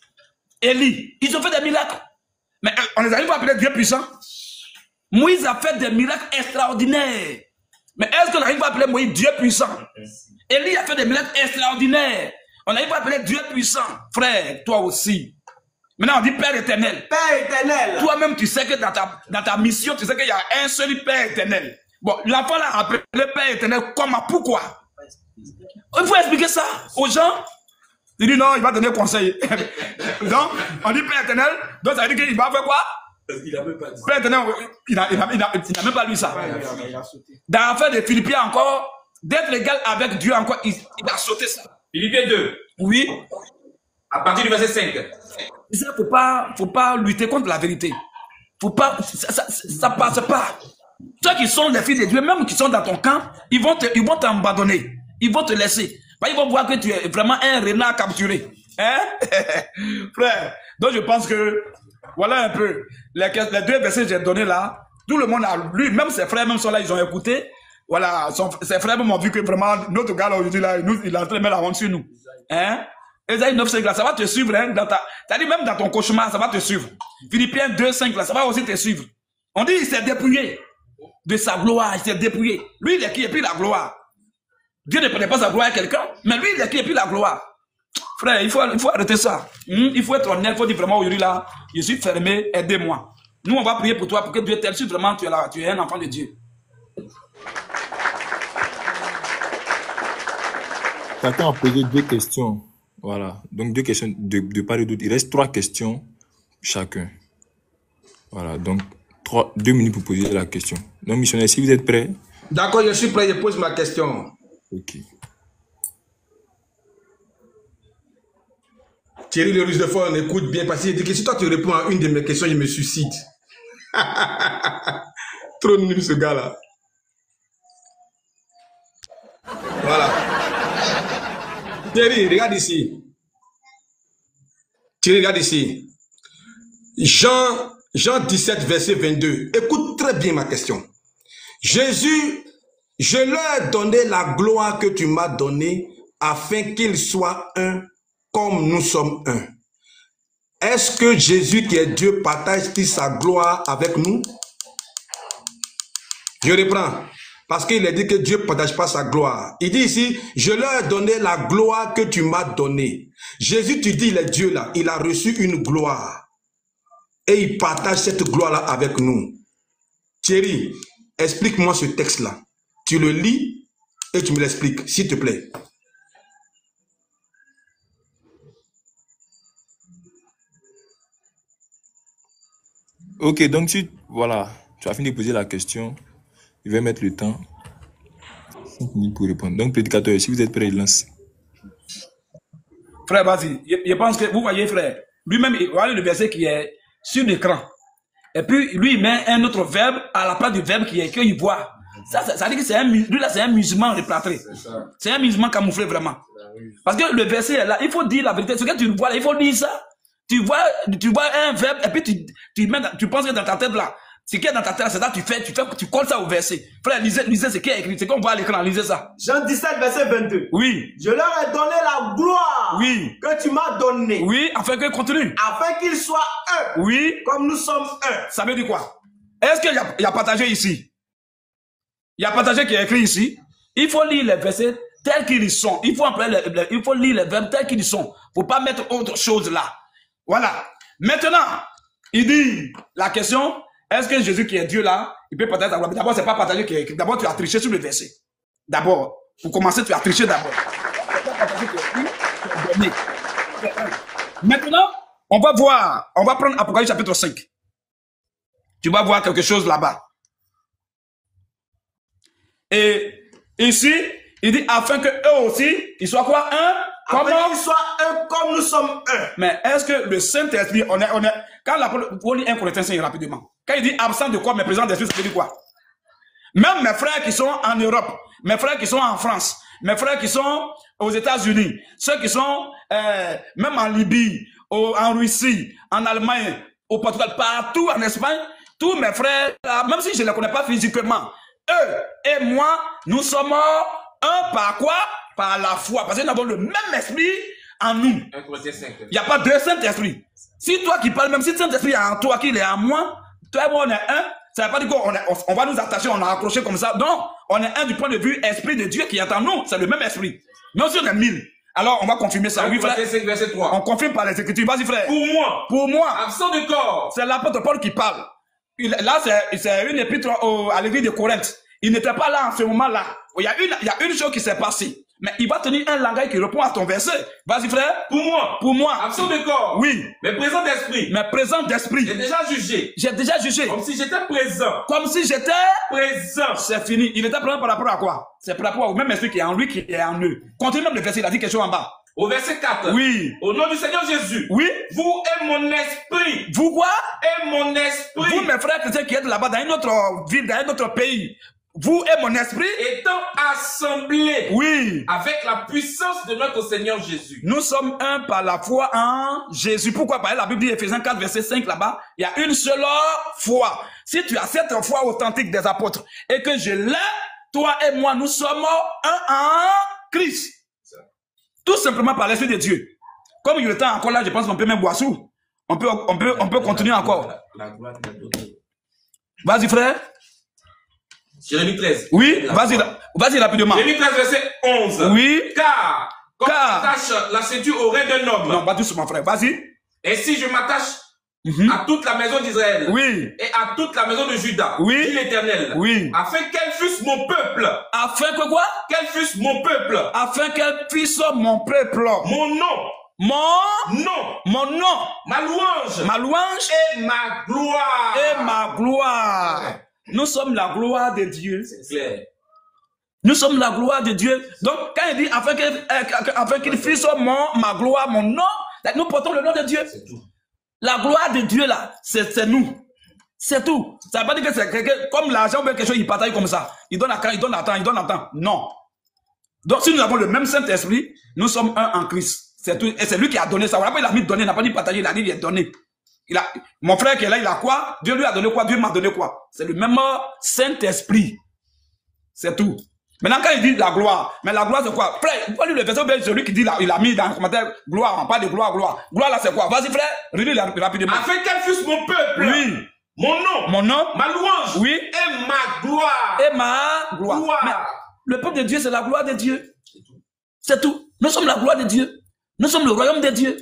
Élie. Ils ont fait des miracles. Mais on les arrive à appeler Dieu puissant. Moïse a fait des miracles extraordinaires. Mais est-ce qu'on arrive à appeler Moïse Dieu puissant? Élie a fait des miracles extraordinaires. On arrive à appeler Dieu puissant. Frère, toi aussi. Maintenant, on dit Père éternel. Père éternel. Toi-même, tu sais que dans ta mission, tu sais qu'il y a un seul Père éternel. Bon, l'enfant l'a appelé Père éternel. Comment? Pourquoi? Il faut expliquer ça aux gens. Il dit non, il va donner conseil. Donc, on dit Père éternel. Donc, ça veut dire qu'il va faire quoi? Il n'a même pas dit. Père éternel, il n'a même pas lu ça. Dans l'affaire de Philippiens encore, d'être égal avec Dieu encore, il a sauté ça. Philippiens 2. Oui. À partir du verset 5. Il ne faut pas lutter contre la vérité. Faut pas, ça passe pas. Ceux qui sont les fils de Dieu, même qui sont dans ton camp, ils vont t'abandonner. Ils vont te laisser. Ils vont voir que tu es vraiment un renard capturé. Hein? Frère, donc je pense que, voilà un peu, les deux versets que j'ai donnés là, tout le monde a lu, même ses frères même sont là, ils ont écouté. Voilà, ses frères m'ont vu que vraiment, notre gars là aujourd'hui là, il a en train de mettre la honte sur nous. Hein? Ésaïe 9, 5 là, ça va te suivre, hein, c'est-à-dire même dans ton cauchemar, ça va te suivre. Philippiens 2, 5 là, ça va aussi te suivre. On dit, il s'est dépouillé de sa gloire, il s'est dépouillé. Lui, il est qui? Et puis la gloire. Dieu ne prenait pas sa gloire à quelqu'un, mais lui, il est qui? Et puis la gloire. Frère, il faut arrêter ça. Il faut être honnête, il faut dire vraiment aujourd'hui là, je suis fermé, aidez-moi. Nous, on va prier pour toi, pour que Dieu t'aide si vraiment tu es un enfant de Dieu. Quelqu'un a posé 2 questions. Voilà. Donc 2 questions de part et d'autre. Il reste 3 questions chacun. Voilà. Donc 2 minutes pour poser la question. Donc missionnaire, si vous êtes prêts. D'accord, je suis prêt, je pose ma question. Ok. Thierry le Russe de Fort, on écoute bien parce qu'il dit que si toi tu réponds à une de mes questions, je me suicide. Trop nul ce gars-là. Voilà. Thierry, regarde ici. Thierry, regarde ici. Jean 17, verset 22. Écoute très bien ma question. Jésus, je leur ai donné la gloire que tu m'as donnée afin qu'ils soient un comme nous sommes un. Est-ce que Jésus qui est Dieu partage-t-il sa gloire avec nous? Je reprends. Parce qu'il a dit que Dieu ne partage pas sa gloire. Il dit ici, je leur ai donné la gloire que tu m'as donnée. Jésus, tu dis, il est Dieu là. Il a reçu une gloire. Et il partage cette gloire-là avec nous. Thierry, explique-moi ce texte-là. Tu le lis et tu me l'expliques, s'il te plaît. Ok, donc voilà, tu as fini de poser la question. Je vais mettre le temps. 5 minutes pour répondre. Donc, prédicateur, si vous êtes prêt, il lance. Frère, vas-y. Je pense que, vous voyez, frère, lui-même, voilà le verset qui est sur l'écran. Et puis, lui, il met un autre verbe à la place du verbe qu'il voit. Ça dit que lui, là, c'est un musulman replâtré. C'est un musulman camouflé, vraiment. Parce que le verset est là. Il faut dire la vérité. Ce que tu vois là, il faut dire ça. Tu vois un verbe, et puis tu penses que dans ta tête, là, ce qui est dans ta tête, c'est ça, tu colles ça au verset. Frère, lisez ce qui est écrit. C'est qu'on voit à l'écran, lisez ça. Jean 17, verset 22. Oui. Je leur ai donné la gloire. Oui. Que tu m'as donnée. Oui, afin qu'ils continuent. Afin qu'ils soient un. Oui. Comme nous sommes un. Ça veut dire quoi? Est-ce qu'il y a partagé ici? Il y a partagé qui est écrit ici. Il faut lire les versets tels qu'ils sont. Il faut lire les verbes tels qu'ils sont. Il ne faut pas mettre autre chose là. Voilà. Maintenant, il dit, la question, est-ce que Jésus qui est Dieu là, il peut partager ta gloire? D'abord, c'est pas partager qui est écrit. D'abord, tu as triché sur le verset. D'abord, pour commencer, tu as triché d'abord. donné. Maintenant, on va prendre Apocalypse chapitre 5. Tu vas voir quelque chose là-bas. Et ici, il dit afin que eux aussi, ils soient quoi? Un? Comment ils soient un comme nous sommes un. Mais est-ce que le Saint-Esprit, quand vous lisez 1 Corinthiens 5 rapidement, quand il dit absent de quoi, mais présent d'esprit, ça veut dire quoi? Même mes frères qui sont en Europe, mes frères qui sont en France, mes frères qui sont aux États-Unis, ceux qui sont même en Libye, en Russie, en Allemagne, au Portugal, partout en Espagne, tous mes frères, même si je ne les connais pas physiquement, eux et moi, nous sommes un par quoi? Par la foi. Parce que nous avons le même esprit en nous. Il n'y a pas deux Saint-Esprit. Si toi qui parles, même si le Saint-Esprit est en toi, qu'il est en moi, toi et moi on est un, ça ne veut pas dire qu'on va nous attacher, on a accroché comme ça. Non, on est un du point de vue esprit de Dieu qui est en nous. C'est le même esprit. Mais aussi on est 1000. Alors on va confirmer ça. Oui, frère. Verset 3. On confirme par les Écritures. Vas-y, frère. Pour moi. Pour Absent de corps. C'est l'apôtre Paul qui parle. Là, c'est une épître à l'église de Corinthe. Il n'était pas là en ce moment-là. Il y a une chose qui s'est passée. Mais il va tenir un langage qui répond à ton verset. Vas-y, frère. Pour moi. Absent de corps. Oui. Mais présent d'esprit. J'ai déjà jugé. Comme si j'étais présent. Présent. C'est fini. Il était présent par rapport à quoi? C'est par rapport au même esprit qui est en lui, qui est en eux. Continue même le verset, il a dit quelque chose en bas. Au verset 4. Oui. Au nom du Seigneur Jésus. Oui. Vous et mon esprit. Vous quoi? Et mon esprit. Vous, mes frères chrétiens qui êtes là-bas, dans une autre ville, dans un autre pays. Vous et mon esprit. Étant assemblés. Oui. Avec la puissance de notre Seigneur Jésus. Nous sommes un par la foi en Jésus. Pourquoi? Parce que la Bible dit, Éphésiens 4, verset 5 là-bas, il y a une seule foi. Si tu as cette foi authentique des apôtres et que je l'ai, toi et moi, nous sommes un en Christ. Tout simplement par l'Esprit de Dieu. Comme il est temps encore là, je pense qu'on peut même boire sous. On peut continuer encore. Vas-y, frère. Jérémie 13. Oui, vas-y rapidement. Jérémie 13, verset 11. Oui. Car on attache la ceinture au règne d'un homme. Non, pas doucement, frère. Vas-y. Et si je m'attache à toute la maison d'Israël, oui, et à toute la maison de Juda, oui, dit l'Éternel, oui, afin qu'elle fût mon peuple, afin que quoi? Qu'elle fût mon peuple, afin qu'elle fût mon peuple, mon nom, mon nom, ma louange, et ma gloire, Nous sommes la gloire de Dieu. C'est clair. Nous sommes la gloire de Dieu. Donc, quand il dit afin qu'il fisse ma gloire, mon nom, nous portons le nom de Dieu. C'est tout. La gloire de Dieu, là, c'est nous. C'est tout. Ça ne veut pas dire que c'est comme l'argent ou quelque chose, il partage comme ça. Il donne à quand, il donne à temps, il donne à temps. Non. Donc, si nous avons le même Saint-Esprit, nous sommes un en Christ. C'est tout. Et c'est lui qui a donné ça. Voilà, il a mis donner, il n'a pas dit partager, il a dit il a donné. Mon frère qui est là, il a quoi? Dieu lui a donné quoi? Dieu m'a donné quoi? C'est le même Saint-Esprit. C'est tout. Maintenant, quand il dit la gloire, mais la gloire c'est quoi? Frère, vous voyez le verset, celui qui dit là, il a mis dans le commentaire gloire, on parle de gloire, gloire. Gloire là c'est quoi? Vas-y frère, relis rapidement. Afin qu'elle fût mon peuple. Oui. Mon nom. Ma louange. Oui. Et ma gloire. Et ma gloire. Mais le peuple de Dieu, c'est la gloire de Dieu. C'est tout. Nous sommes la gloire de Dieu. Nous sommes le royaume de Dieu.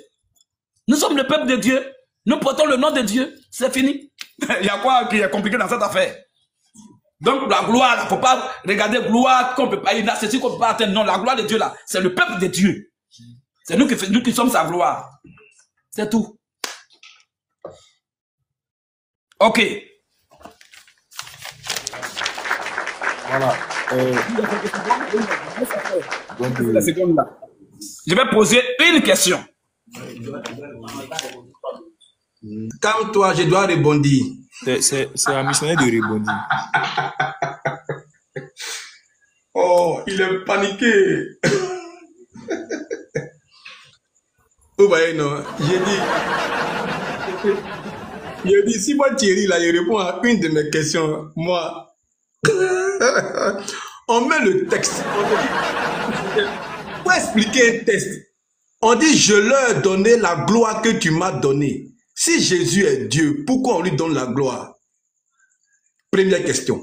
Nous sommes le peuple de Dieu. Nous portons le nom de Dieu. C'est fini. Il y a quoi qui est compliqué dans cette affaire? Donc la gloire, il ne faut pas regarder gloire qu'on peut pas, il y a ceci qu'on peut pas atteindre. Non, la gloire de Dieu là, c'est le peuple de Dieu. C'est nous qui sommes sa gloire. C'est tout. Ok. Voilà. Donc, je vais poser une question. Calme-toi, je dois rebondir. C'est un missionnaire de rebondir. Oh, il est paniqué. Vous voyez, non, j'ai dit, si moi Thierry, là, il répond à une de mes questions, moi, on met le texte. Pour expliquer un texte, on dit, je leur ai donné la gloire que tu m'as donnée. Si Jésus est Dieu, pourquoi on lui donne la gloire? Première question.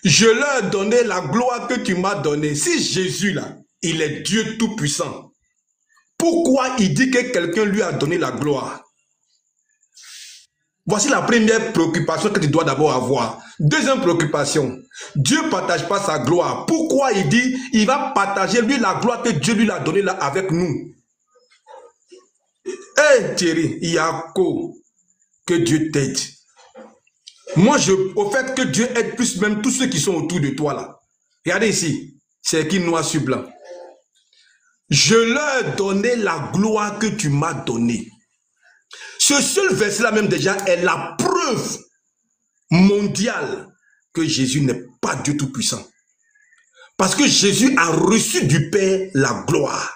Je leur ai donné la gloire que tu m'as donnée. Si Jésus, là, il est Dieu tout-puissant, pourquoi il dit que quelqu'un lui a donné la gloire? Voici la première préoccupation que tu dois d'abord avoir. Deuxième préoccupation, Dieu ne partage pas sa gloire. Pourquoi il dit, il va partager lui la gloire que Dieu lui a donnée là avec nous. Eh Thierry, Yako, que Dieu t'aide. Moi, au fait que Dieu aide plus même tous ceux qui sont autour de toi là. Regardez ici, c'est écrit noir sur blanc. Je leur donnais la gloire que tu m'as donnée. Ce seul verset-là même déjà est la preuve mondiale que Jésus n'est pas Dieu Tout-Puissant. Parce que Jésus a reçu du Père la gloire.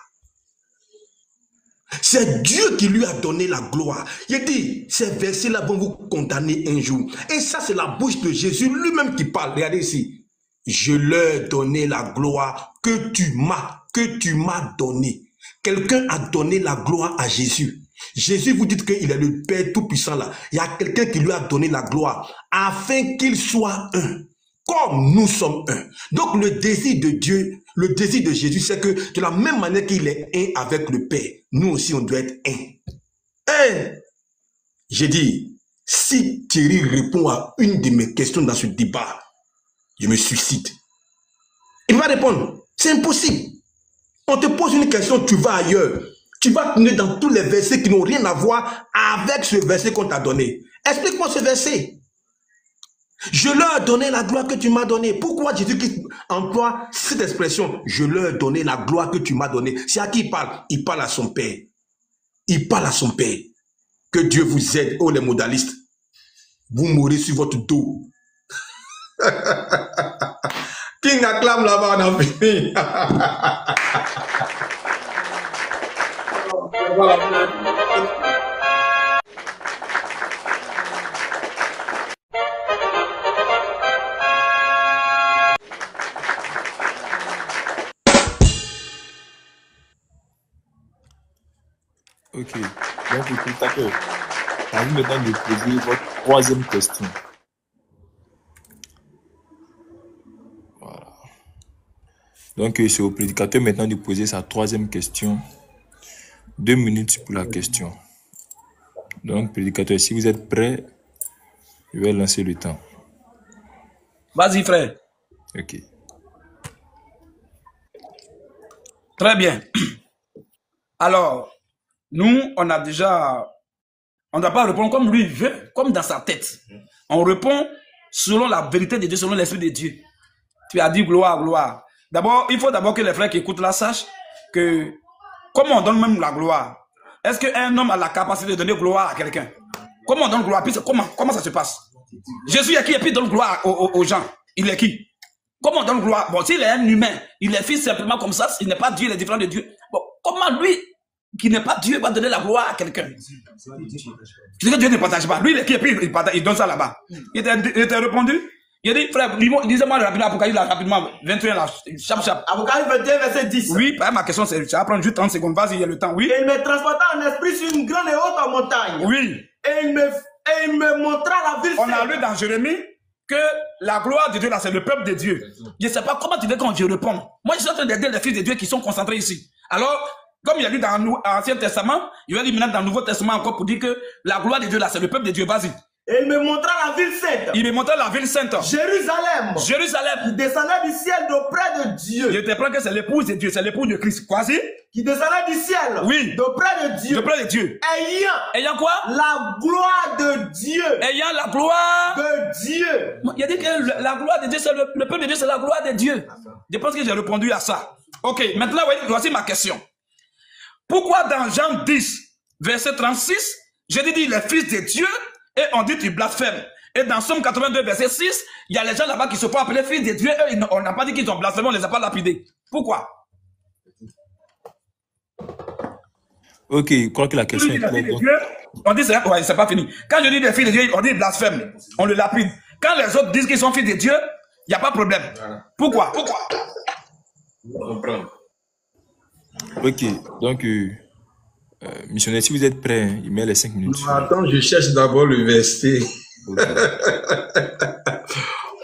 C'est Dieu qui lui a donné la gloire. Il dit, ces versets-là vont vous condamner un jour. Et ça, c'est la bouche de Jésus lui-même qui parle. Regardez ici. Je leur donnais la gloire que tu m'as donnée. Quelqu'un a donné la gloire à Jésus. Jésus, vous dites qu'il est le Père Tout-Puissant là. Il y a quelqu'un qui lui a donné la gloire afin qu'il soit un, comme nous sommes un. Donc le désir de Dieu, le désir de Jésus, c'est que de la même manière qu'il est un avec le Père, nous aussi on doit être un. J'ai dit, si Thierry répond à une de mes questions dans ce débat, je me suicide. Il va répondre, c'est impossible. On te pose une question, tu vas ailleurs. Tu vas tourner dans tous les versets qui n'ont rien à voir avec ce verset qu'on t'a donné. Explique-moi ce verset. Je leur ai donné la gloire que tu m'as donnée. Pourquoi Jésus-Christ emploie cette expression? Je leur ai donné la gloire que tu m'as donnée. C'est à qui il parle? Il parle à son Père. Il parle à son Père. Que Dieu vous aide, oh les modalistes. Vous mourrez sur votre dos. King acclame là-bas, on a fini. Ok, donc écoute, à vous maintenant de poser votre troisième question. Voilà. Donc c'est au prédicateur maintenant de poser sa troisième question. 2 minutes pour la question. Donc, prédicateur, si vous êtes prêt, je vais lancer le temps. Vas-y, frère. Ok. Très bien. Alors, nous, on a déjà... On ne doit pas répondre comme lui veut, comme dans sa tête. On répond selon la vérité de Dieu, selon l'Esprit de Dieu. Tu as dit gloire, gloire. D'abord, il faut d'abord que les frères qui écoutent là sachent que comment on donne même la gloire? Est-ce qu'un homme a la capacité de donner gloire à quelqu'un? Comment on donne gloire? Comment ça se passe? Jésus est qui et puis donne gloire aux gens? Il est qui? Comment on donne gloire? Bon, s'il est un humain, il est fils simplement comme ça, il n'est pas Dieu, il est différent de Dieu. Bon, comment lui, qui n'est pas Dieu, va donner la gloire à quelqu'un? C'est que Dieu ne partage pas. Lui, il est qui et puis il donne ça là-bas. Il était répondu? Il a dit, frère, lisez-moi rapidement, Apocalypse, rapidement, 21, là, chap. Apocalypse 21, verset 10. Oui, ma question, c'est, ça va prendre juste 30 secondes, vas-y, il y a le temps, oui. Et il me transporta en esprit sur une grande et haute montagne. Oui. Et il me montra la ville. On a lu dans Jérémie que la gloire de Dieu, là, c'est le peuple de Dieu. Je ne sais pas comment tu veux quand Dieu répond. Moi, je suis en train d'aider les fils de Dieu qui sont concentrés ici. Alors, comme il y a lu dans l'Ancien Testament, il va dire maintenant dans le Nouveau Testament encore pour dire que la gloire de Dieu, là, c'est le peuple de Dieu, vas-y. Et il me montra la ville sainte. Il me montra la ville sainte. Jérusalem. Jérusalem. Qui descendait du ciel d'auprès de Dieu. Je te prends que c'est l'épouse de Dieu, c'est l'épouse de Christ. Vas-y. Qui descendait du ciel. Oui. D'auprès de Dieu. D'auprès de Dieu. Ayant quoi? La gloire de Dieu. Ayant la gloire de Dieu. Il a dit que la gloire de Dieu, c'est le peuple de Dieu, c'est la gloire de Dieu. Je pense que j'ai répondu à ça. Ok, maintenant, voici ma question. Pourquoi dans Jean 10, verset 36, j'ai dit les fils de Dieu et on dit tu blasphèmes. Et dans Somme 82, verset 6, il y a les gens là-bas qui se font appeler fils de Dieu. Eux, on n'a pas dit qu'ils ont blasphémé, on ne les a pas lapidés. Pourquoi? Ok, je crois que la question est claire. On dit ouais, c'est pas fini. Quand je dis des fils de Dieu, on dit blasphème. On le lapide. Quand les autres disent qu'ils sont fils de Dieu, il n'y a pas de problème. Pourquoi? Ok, donc, missionnaire, si vous êtes prêt, il met les 5 minutes. Non, attends, je cherche d'abord le verset. Okay.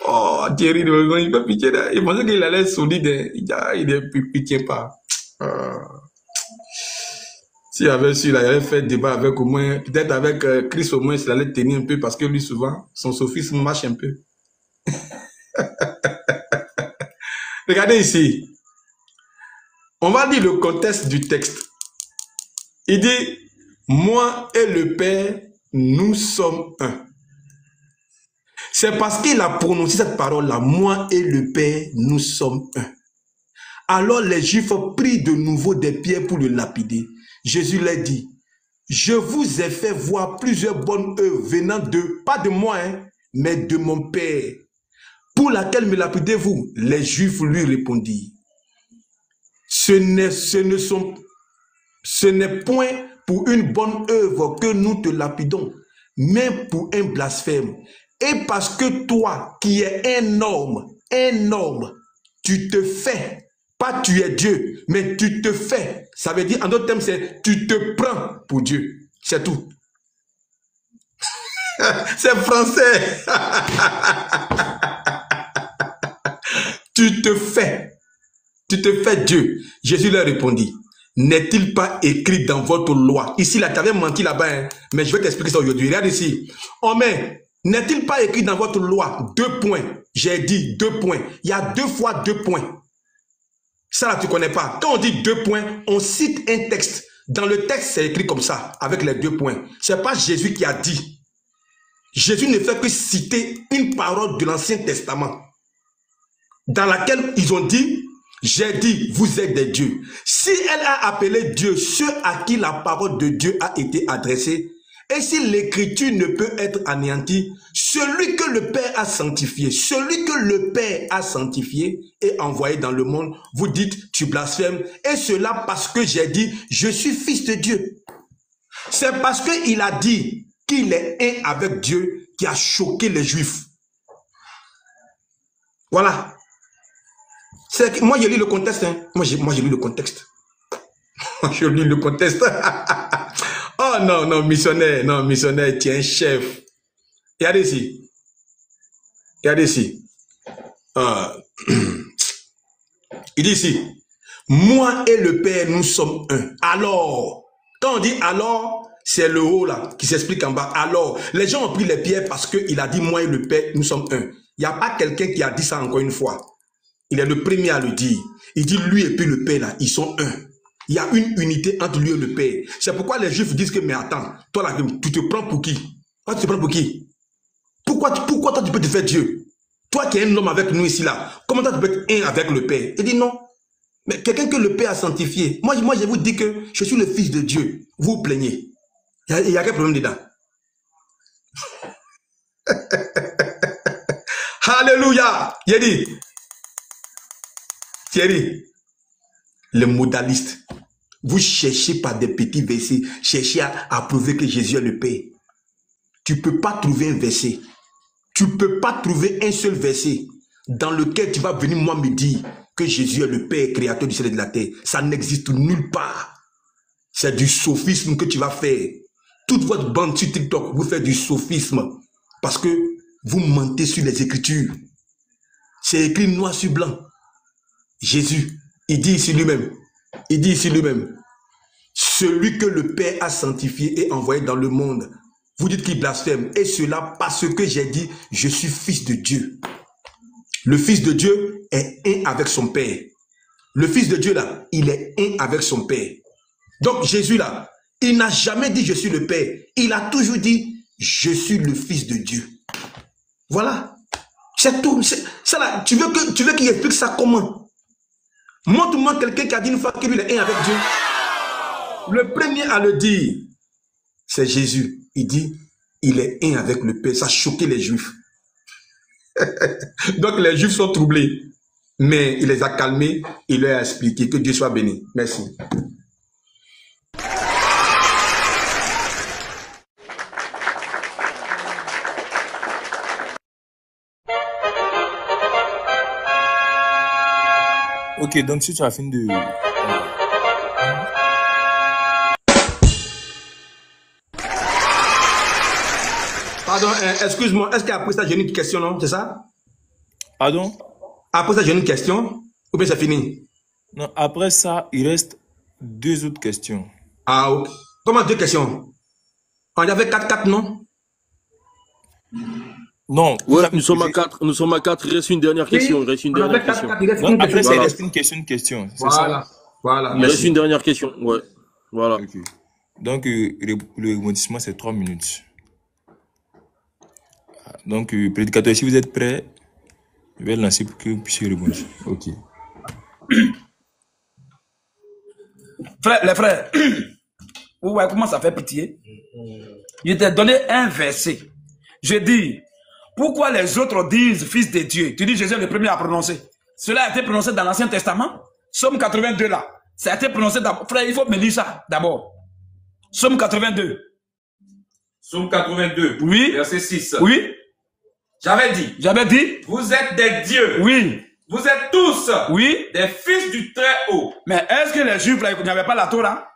Oh, Thierry, il fait pitié. Il pensait qu'il allait solide. Il ne pitié pas. S'il avait su, il avait fait débat avec au moins, peut-être avec Chris au moins, il allait tenir un peu parce que lui, souvent, son sophisme marche un peu. Regardez ici. On va lire le contexte du texte. Il dit, moi et le Père, nous sommes un. C'est parce qu'il a prononcé cette parole-là, moi et le Père, nous sommes un. Alors les Juifs prirent de nouveau des pierres pour le lapider. Jésus leur dit, je vous ai fait voir plusieurs bonnes œuvres venant de, pas de moi, hein, mais de mon Père. Pour laquelle me lapidez-vous? Les Juifs lui répondirent, ce n'est point pour une bonne œuvre que nous te lapidons, mais pour un blasphème. Et parce que toi, qui es un homme, tu te fais. Pas tu es Dieu, mais tu te fais. Ça veut dire, en d'autres termes, c'est tu te prends pour Dieu. C'est tout. C'est français. Tu te fais. Tu te fais Dieu. Jésus leur répondit, n'est-il pas écrit dans votre loi? Ici, là, tu avais menti là-bas, hein? Mais je vais t'expliquer ça aujourd'hui. Regarde ici. Oh, mais n'est-il pas écrit dans votre loi? 2 points. J'ai dit 2 points. Il y a 2 fois 2 points. Ça, là, tu ne connais pas. Quand on dit 2 points, on cite un texte. Dans le texte, c'est écrit comme ça, avec les 2 points. Ce n'est pas Jésus qui a dit. Jésus ne fait que citer une parole de l'Ancien Testament, dans laquelle ils ont dit, j'ai dit, vous êtes des dieux. Si elle a appelé Dieu ceux à qui la parole de Dieu a été adressée, et si l'écriture ne peut être anéantie, celui que le Père a sanctifié, et envoyé dans le monde, vous dites, tu blasphèmes, et cela parce que j'ai dit, je suis fils de Dieu. C'est parce qu'il a dit qu'il est un avec Dieu qui a choqué les Juifs. Voilà. Moi, j'ai lu le contexte. Hein. Moi, j'ai lu le contexte. Je lis le contexte. Oh non, missionnaire, tu es un chef. Regardez ici. Il dit ici, moi et le Père, nous sommes un. Alors, quand on dit alors, c'est le haut là, qui s'explique en bas. Alors, les gens ont pris les pierres parce qu'il a dit, moi et le Père, nous sommes un. Il n'y a pas quelqu'un qui a dit ça encore une fois. Il est le premier à le dire. Il dit, lui et puis le Père là, ils sont un. Il y a une unité entre lui et le Père. C'est pourquoi les Juifs disent que, mais attends, toi là, tu te prends pour qui? Toi, tu te prends pour qui? Pourquoi toi, tu peux te faire Dieu? Toi qui es un homme avec nous ici là, comment toi, tu peux être un avec le Père? Il dit non. Mais quelqu'un que le Père a sanctifié. Moi, je vous dis que je suis le fils de Dieu. Vous vous plaignez. Il y a quel problème dedans? Alléluia. Il dit, Thierry, les modalistes, vous cherchez par des petits versets, cherchez à prouver que Jésus est le Père. Tu ne peux pas trouver un verset. Tu ne peux pas trouver un seul verset dans lequel tu vas venir moi me dire que Jésus est le Père, créateur du ciel et de la terre. Ça n'existe nulle part. C'est du sophisme que tu vas faire. Toute votre bande sur TikTok, vous faites du sophisme. Parce que vous mentez sur les Écritures. C'est écrit noir sur blanc. Jésus, il dit ici lui-même, celui que le Père a sanctifié et envoyé dans le monde, vous dites qu'il blasphème, et cela parce que j'ai dit, je suis fils de Dieu. Le fils de Dieu est un avec son Père. Le fils de Dieu là, il est un avec son Père. Donc Jésus là, il n'a jamais dit je suis le Père, il a toujours dit je suis le fils de Dieu. Voilà, c'est tout. Ça là, tu veux qu'il explique ça comment? Montre-moi quelqu'un qui a dit une fois qu'il est un avec Dieu. Le premier à le dire, c'est Jésus. Il dit, il est un avec le Père. Ça a choqué les Juifs. Donc les Juifs sont troublés. Mais il les a calmés. Il leur a expliqué que Dieu soit béni. Merci. Ok, donc si tu as fini de... Pardon, excuse-moi, est-ce qu'après ça j'ai une question, non? C'est ça? Pardon? Après ça j'ai une question? Ou bien c'est fini? Non, après ça, il reste 2 autres questions. Ah, ok. Comment 2 questions? Il y avait 4, non? Non. Ouais, nous sommes à 4. Nous sommes à 4. Il reste une dernière question. Il reste une dernière question. Donc, après, c'est Voilà. reste une question. C'est ça? Voilà. Il reste une dernière question. Ouais. Voilà. Ok. Donc, le rebondissement, c'est 3 minutes. Donc, prédicateur, si vous êtes prêts, je vais lancer pour que vous puissiez rebondir. Ok. Les frères, vous voyez comment ça fait pitié? Je t'ai donné un verset. Je dis, pourquoi les autres disent fils de Dieu? Tu dis Jésus est le premier à prononcer. Cela a été prononcé dans l'Ancien Testament. Somme 82 là. Ça a été prononcé d'abord. Frère, il faut me lire ça d'abord. Somme 82. Somme 82. Oui. Verset 6. Oui. J'avais dit. Vous êtes des dieux. Oui. Vous êtes tous. Oui. Des fils du Très-Haut. Mais est-ce que les Juifs, là, ils n'avaient pas la Torah?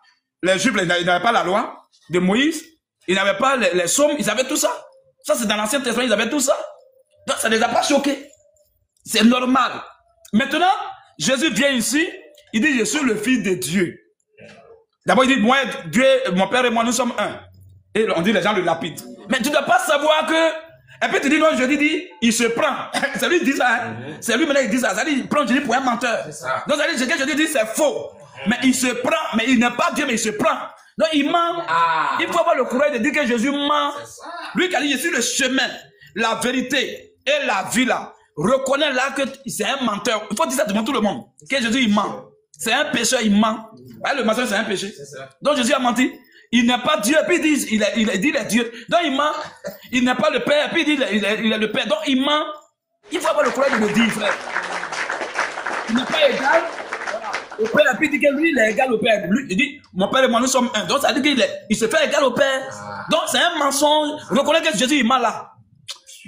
Les Juifs, là, ils n'avaient pas la loi de Moïse? Ils n'avaient pas les psaumes? Ils avaient tout ça? Ça, c'est dans l'Ancien Testament, ils avaient tout ça? Donc, ça ne les a pas choqués. C'est normal. Maintenant, Jésus vient ici, il dit, je suis le fils de Dieu. D'abord, il dit, moi, Dieu, mon père et moi, nous sommes un. Et on dit, les gens le lapident. Mais tu ne dois pas savoir que... Et puis tu dis, non, je dis, il se prend. C'est lui qui dit ça. Hein? C'est lui maintenant qui dit ça. Ça dit, il prend, je dis, pour un menteur. Donc ça dit, ce que je dis, c'est faux. Mais il se prend. Mais il n'est pas Dieu, mais il se prend. Donc il ment. Il faut avoir le courage de dire que Jésus ment. Lui qui a dit, je suis le chemin, la vérité et la vie là. Reconnais là que c'est un menteur. Il faut dire ça devant tout le monde. Que Jésus, il ment. C'est un pécheur, il ment. Le mensonge, c'est un péché. Donc Jésus a menti. Il n'est pas Dieu, puis il dit, il est Dieu. Donc il ment. Il n'est pas le Père, puis il dit, il est le Père. Donc il ment. Il faut avoir le courage de le dire, frère. Il n'est pas égal au Père, puis il dit que lui, il est égal au Père. Lui, il dit, mon Père et moi, nous sommes un. Donc ça veut dire qu'il se fait égal au Père. Donc c'est un mensonge. Reconnais que Jésus, il ment là.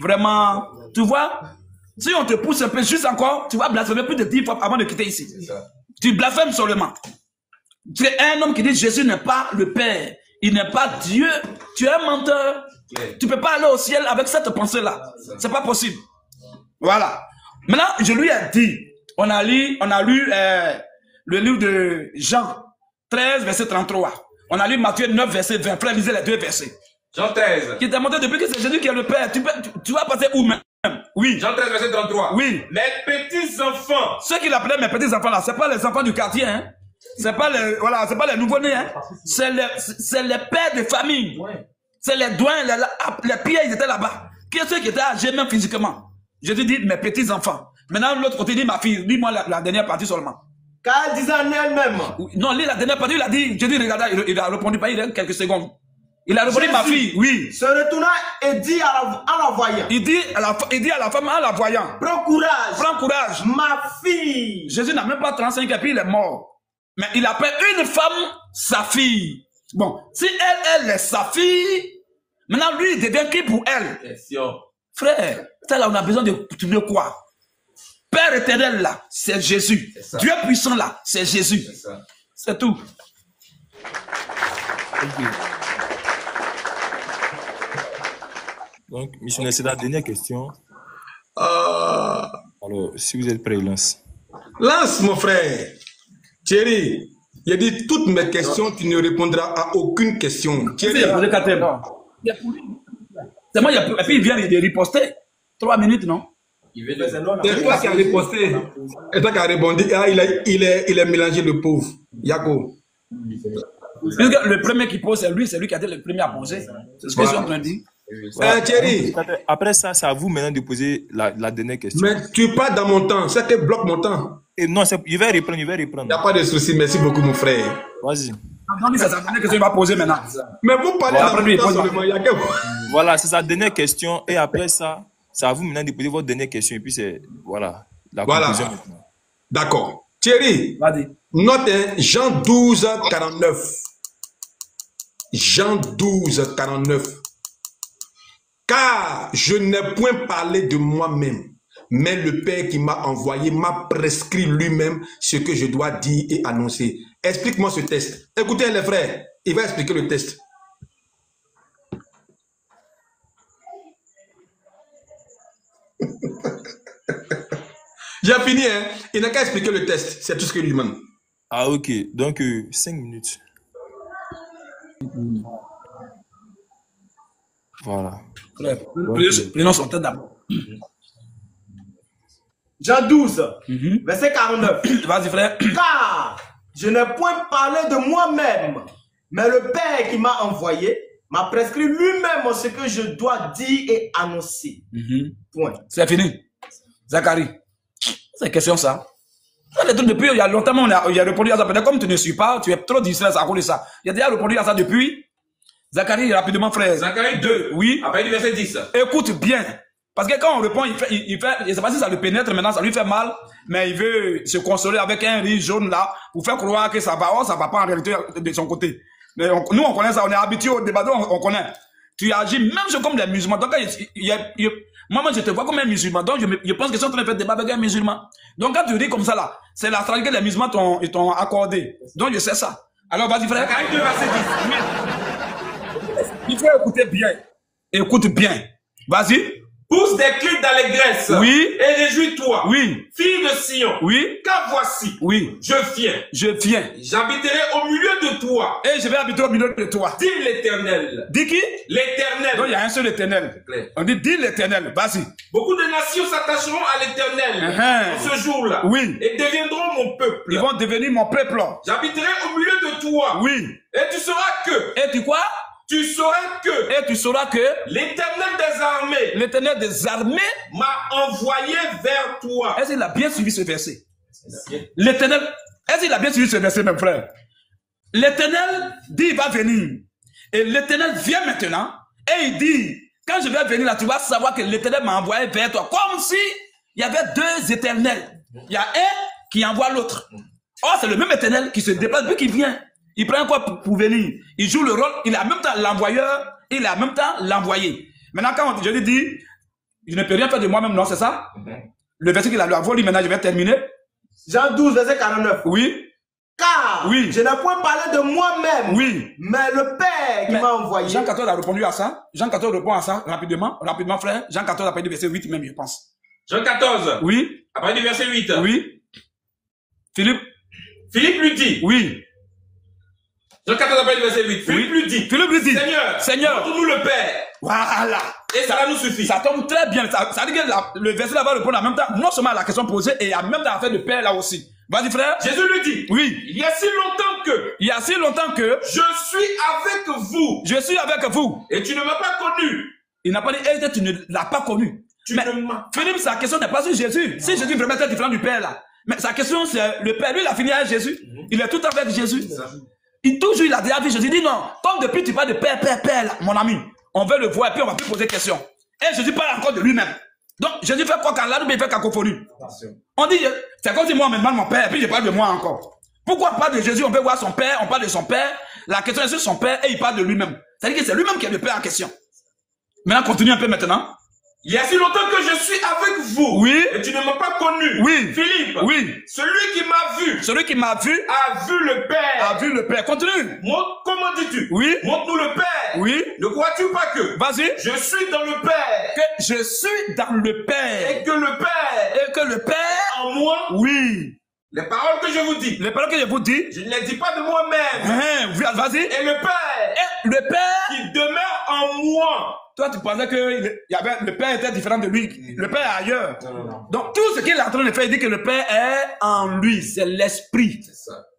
Vraiment, tu vois, si on te pousse un peu juste encore, tu vas blasphémer plus de 10 fois avant de quitter ici. Tu blasphèmes seulement. Tu es un homme qui dit Jésus n'est pas le Père, il n'est pas Dieu, tu es un menteur. Tu ne peux pas aller au ciel avec cette pensée-là. C'est pas possible. Voilà. Maintenant, je lui ai dit, on a lu le livre de Jean 13, verset 33. On a lu Matthieu 9, verset 20. Frère, lisez les 2 versets. Jean 13. Qui t'a montré depuis que c'est Jésus qui est le Père. Tu vas passer où même? Oui. Jean 13, verset 33. Oui. Les petits enfants. Ceux qu'il appelait mes petits enfants là, c'est pas les enfants du quartier, hein. C'est pas les, voilà, c'est pas les nouveau-nés, hein. C'est les pères de famille. C'est les doyens, les pires, ils étaient là-bas. Qui est ceux qui étaient âgés même physiquement? Je te dis mes petits enfants. Maintenant, l'autre côté dit ma fille. Dis-moi la dernière partie seulement. Car elle disait en elle-même. Non, lui, la dernière partie, il a dit, je dis, regarde, il a répondu pas, il a quelques secondes. Il a répondu ma fille, oui. Se retourna et dit en la voyant. Il dit à la femme en la voyant. Prends courage. Prends courage. Ma fille. Jésus n'a même pas 35 et puis il est mort. Mais il appelle une femme sa fille. Bon, si elle est sa fille, maintenant lui, il devient qui pour elle? Question. Frère, ça là, on a besoin de quoi? Père éternel là, c'est Jésus. Dieu puissant là, c'est Jésus. C'est tout. Okay. Donc, missionnaire, c'est la dernière question. Alors, si vous êtes prêt, lance. Lance, mon frère. Thierry, il a dit toutes mes questions, tu ne répondras à aucune question. Thierry. C'est moi, et puis il vient de riposter. 3 minutes, non? C'est toi qui as riposté. Et toi qui as répondu. Ah, il est mélangé, le pauvre. Yako. Le premier qui pose, c'est lui qui a été le premier à poser. C'est ce que je suis en train de dire. Thierry. Après ça, c'est à vous maintenant de poser la dernière question. Mais tu pars dans mon temps. Ça te bloque mon temps. Et non, je vais reprendre. Il n'y a pas de souci. Merci beaucoup, mon frère. Vas-y. C'est sa dernière question qu'il va poser maintenant. Mais vous parlez dans mon temps seulement. Voilà, c'est sa dernière question. Et après ça, c'est à vous maintenant de poser votre dernière question. Et puis c'est, voilà, la conclusion maintenant. D'accord. Thierry, note Jean 12, 49. Jean 12, 49. Car je n'ai point parlé de moi-même, mais le Père qui m'a envoyé m'a prescrit lui-même ce que je dois dire et annoncer. Explique-moi ce test. Écoutez les frères, il va expliquer le test. J'ai fini, hein. Il n'a qu'à expliquer le test. C'est tout ce que lui demande. Ah, ok. Donc, 5 minutes. Voilà. Prenons son temps d'abord. Jean 12, verset 49. Vas-y, frère. Car je n'ai point parlé de moi-même, mais le Père qui m'a envoyé m'a prescrit lui-même ce que je dois dire et annoncer. Point. C'est fini. Zacharie. C'est question ça. Depuis, il y a longtemps, il a répondu à ça. Peut-être comme tu ne suis pas, tu es trop distrait à cause de ça. Il a déjà répondu à ça depuis. Zacharie, rapidement, frère. Zacharie 2. Oui. Après du verset 10. Écoute bien. Parce que quand on répond, il fait, je ne sais pas si ça le pénètre maintenant, ça lui fait mal, mais il veut se consoler avec un riz jaune là, pour faire croire que ça va pas en réalité de son côté. Mais nous, on connaît ça, on est habitué au débat, on connaît. Tu agis même comme des musulmans. Donc, moi, je te vois comme un musulman. Donc, je pense que sont en train de faire débat avec un musulman. Donc, quand tu dis comme ça là, c'est la stratégie que les musulmans t'ont accordé. Donc, je sais ça. Alors, vas-y, frère. Zacharie 2, verset 10. Il faut écouter bien. Écoute bien. Vas-y. Pousse des cris d'allégresse. Oui. Et réjouis-toi. Oui. Fille de Sion. Oui. Car voici. Oui. Je viens. Je viens. J'habiterai au milieu de toi. Et je vais habiter au milieu de toi. Dis l'Éternel. Dis qui? L'Éternel. Donc il y a un seul Éternel. On dit dis l'Éternel. Vas-y. Beaucoup de nations s'attacheront à l'Éternel en ce jour-là. Oui. Et deviendront mon peuple. Ils vont devenir mon peuple. J'habiterai au milieu de toi. Oui. Et tu sauras que. Et tu quoi? Tu sauras que. Et tu sauras que. L'Éternel des armées. L'Éternel des armées. M'a envoyé vers toi. Est-ce qu'il a bien suivi ce verset? L'Éternel. Est-ce qu'il a bien suivi ce verset, mes frères? L'Éternel dit il va venir. Et l'Éternel vient maintenant. Et il dit, quand je vais venir là, tu vas savoir que l'Éternel m'a envoyé vers toi. Comme si il y avait deux éternels. Il y a un qui envoie l'autre. Oh, c'est le même Éternel qui se déplace depuis qu'il vient. Il prend quoi pour venir? Il joue le rôle, il est en même temps l'envoyeur, il est en même temps l'envoyé. Maintenant, quand je lui dis, je ne peux rien faire de moi-même, non, c'est ça? Le verset qu'il a lu, maintenant je vais terminer. Jean 12, verset 49. Oui. Car je n'ai point parlé de moi-même, mais le Père qui m'a envoyé. Jean 14 a répondu à ça. Jean 14 répond à ça rapidement, frère. Jean 14 après du verset 8 même, je pense. Jean 14. Oui. Après du verset 8. Oui. Philippe lui dit. Oui. Jean 14 après le verset 8. Philippe lui dit. Seigneur, montre-nous le Père. Voilà. Et ça nous suffit. Ça tombe très bien. Ça dit que le verset là va répondre en même temps, non seulement à la question posée, et en même temps à faire de Père là aussi. Vas-y, frère. Jésus lui dit. Oui. Il y a si longtemps que. Je suis avec vous. Je suis avec vous. Et tu ne m'as pas connu. Il n'a pas dit, tu ne l'as pas connu. Mais Philippe, sa question n'est pas sur Jésus. Si Jésus vraiment était différent du Père là. Mais sa question c'est le Père. Lui, il a fini avec Jésus. Il est tout avec Jésus. Toujours, il a déjà vu Jésus. Il dit non, comme depuis tu parles de Père, là, mon ami, on veut le voir et puis on va plus poser question. Et Jésus parle encore de lui-même. Donc, Jésus fait quoi quand là, il fait cacophonie. On dit, c'est comme si moi, on me demande mon Père et puis je parle de moi encore. Pourquoi on parle de Jésus, on peut voir son Père, on parle de son Père, la question est sur son Père et il parle de lui-même. C'est-à-dire que c'est lui-même qui est le Père en question. Maintenant, continue un peu maintenant. Il y a si longtemps que je suis avec vous. Oui. Et tu ne m'as pas connu. Oui. Philippe. Oui. Celui qui m'a vu. A vu le Père. A vu le Père. Continue. Comment dis-tu? Oui. Montre-nous le Père. Oui. Ne crois-tu pas que. Vas-y. Je suis dans le Père. Que je suis dans le Père. Et que le Père. En moi. Oui. Les paroles que je vous dis. Les paroles que je vous dis. Je ne les dis pas de moi-même. Vas-y. Et le Père. Le Père. Qui demeure en moi. Toi, tu pensais que le Père était différent de lui. Le Père est ailleurs. Donc, tout ce qu'il est en train de faire, il dit que le Père est en lui. C'est l'esprit.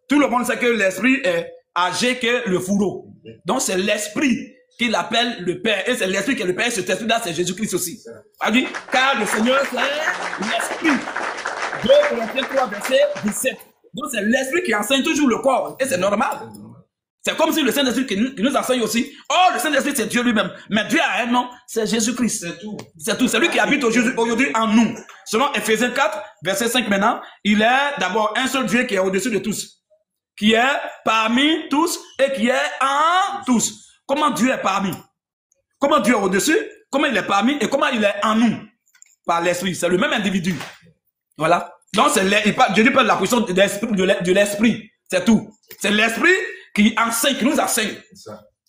Tout le monde sait que l'esprit est âgé que le fourreau. Donc, c'est l'esprit qu'il appelle le Père. Et c'est l'esprit qui est le Père. Cet esprit-là, c'est Jésus-Christ aussi. Il dit, car le Seigneur, c'est l'esprit. 2 Corinthiens 3, verset 17. Donc, c'est l'esprit qui enseigne toujours le corps. Et c'est normal. C'est comme si le Saint-Esprit qui nous enseigne aussi. Oh, le Saint-Esprit, c'est Dieu lui-même. Mais Dieu a un nom, c'est Jésus-Christ. C'est tout. C'est tout. C'est lui qui habite aujourd'hui en nous. Selon Ephésiens 4, verset 5 maintenant, il est d'abord un seul Dieu qui est au-dessus de tous. Qui est parmi tous et qui est en tous. Comment Dieu est parmi? Comment Dieu est au-dessus? Comment il est parmi et comment il est en nous? Par l'Esprit. C'est le même individu. Voilà. Donc, Dieu parle de la puissance de l'Esprit. C'est tout. C'est l'Esprit qui enseigne, qui nous enseigne.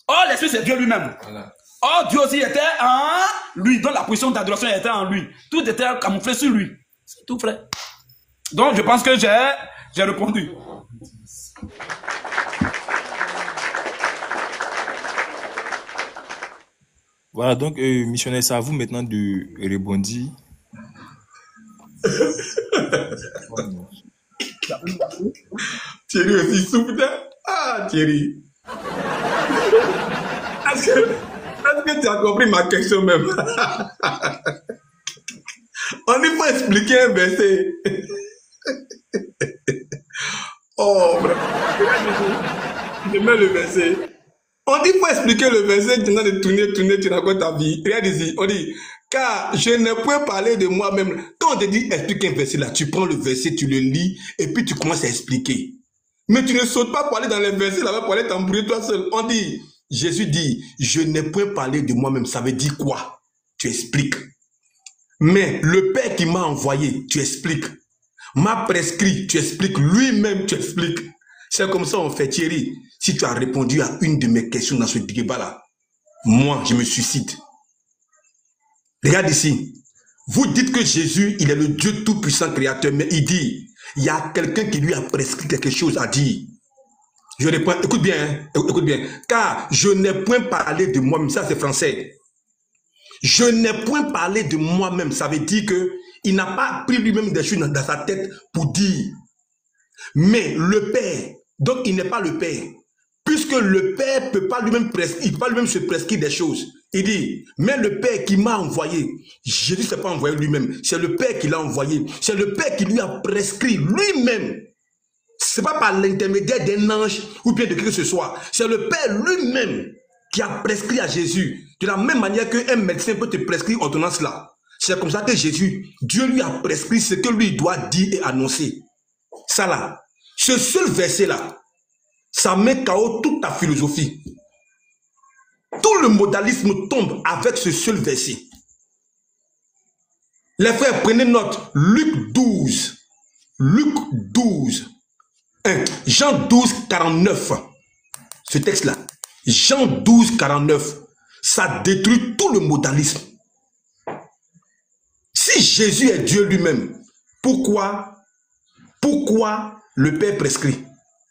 Oh, l'Esprit, c'est Dieu lui-même. Voilà. Oh, Dieu aussi était en lui. Donc, la position d'adoration était en lui. Tout était camouflé sur lui. C'est tout, frère. Donc, je pense que j'ai répondu. Voilà, donc, missionnaire, c'est à vous maintenant de rebondir. Thierry aussi souffle. Ah, Thierry. Est-ce que tu as compris ma question même? On dit pas expliquer un verset. Oh, je mets le verset. On dit pas expliquer le verset, tu as de tourner, tu racontes ta vie. Regarde ici, on dit, car je ne peux parler de moi-même. Quand on te dit explique un verset là, tu prends le verset, tu le lis, et puis tu commences à expliquer. Mais tu ne sautes pas pour aller dans les versets là-bas, pour aller t'embrouiller toi seul. On dit, Jésus dit, je ne peux parler de moi-même. Ça veut dire quoi? Tu expliques. Mais le Père qui m'a envoyé, tu expliques. M'a prescrit, tu expliques. Lui-même, tu expliques. C'est comme ça on fait, Thierry. Si tu as répondu à une de mes questions dans ce débat-là, moi, je me suicide. Regarde ici. Vous dites que Jésus, il est le Dieu tout-puissant créateur, mais il dit, il y a quelqu'un qui lui a prescrit quelque chose à dire. Je réponds, écoute bien, hein, écoute bien. Car je n'ai point parlé de moi-même, ça c'est français. Je n'ai point parlé de moi-même, ça veut dire que il n'a pas pris lui-même des choses dans sa tête pour dire. Mais le Père, donc il n'est pas le Père. Puisque le Père ne peut pas lui-même se prescrire des choses. Il dit, mais le Père qui m'a envoyé, Jésus ne s'est pas envoyé lui-même, c'est le Père qui l'a envoyé. C'est le Père qui lui a prescrit lui-même. Ce n'est pas par l'intermédiaire d'un ange ou bien de qui que ce soit. C'est le Père lui-même qui a prescrit à Jésus. De la même manière qu'un médecin peut te prescrire ordonnance là. C'est comme ça que Jésus, Dieu lui a prescrit ce que lui doit dire et annoncer. Ça là, ce seul verset là, ça met KO toute ta philosophie. Tout le modalisme tombe avec ce seul verset. Les frères, prenez note. Luc 12. Luc 12. Jean 12, 49. Ce texte-là. Jean 12, 49. Ça détruit tout le modalisme. Si Jésus est Dieu lui-même, pourquoi le Père prescrit?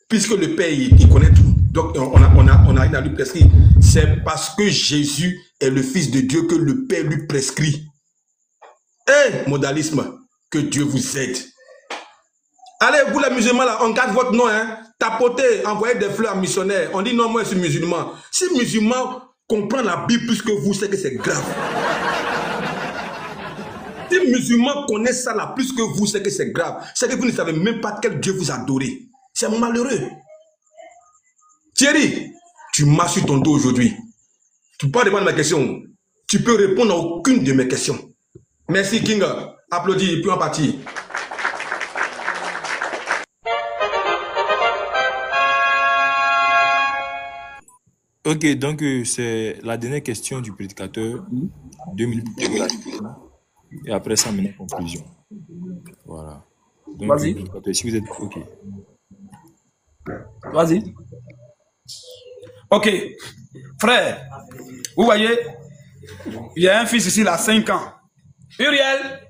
Puisque le Père, il connaît tout. Donc, on arrive à lui prescrire. C'est parce que Jésus est le Fils de Dieu que le Père lui prescrit. Modalisme, que Dieu vous aide. Allez, vous les musulmans là, on garde votre nom, hein. Tapotez, envoyez des fleurs à missionnaires. On dit non, moi je suis musulman. Si musulman comprend la Bible plus que vous, c'est que c'est grave. Si musulman connaît ça là plus que vous, c'est que c'est grave. C'est que vous ne savez même pas quel Dieu vous adorez. C'est malheureux. Thierry, tu m'as sur ton dos aujourd'hui. Tu peux pas répondre à ma question. Tu peux répondre à aucune de mes questions. Merci King. Applaudis et puis on partit. Ok, donc c'est la dernière question du prédicateur. 2 minutes pour la question. Et après ça, maintenant, conclusion. Voilà. Vas-y. Si vous êtes ok. Vas-y. Ok. Frère, vous voyez, il y a un fils ici, il a 5 ans. Uriel,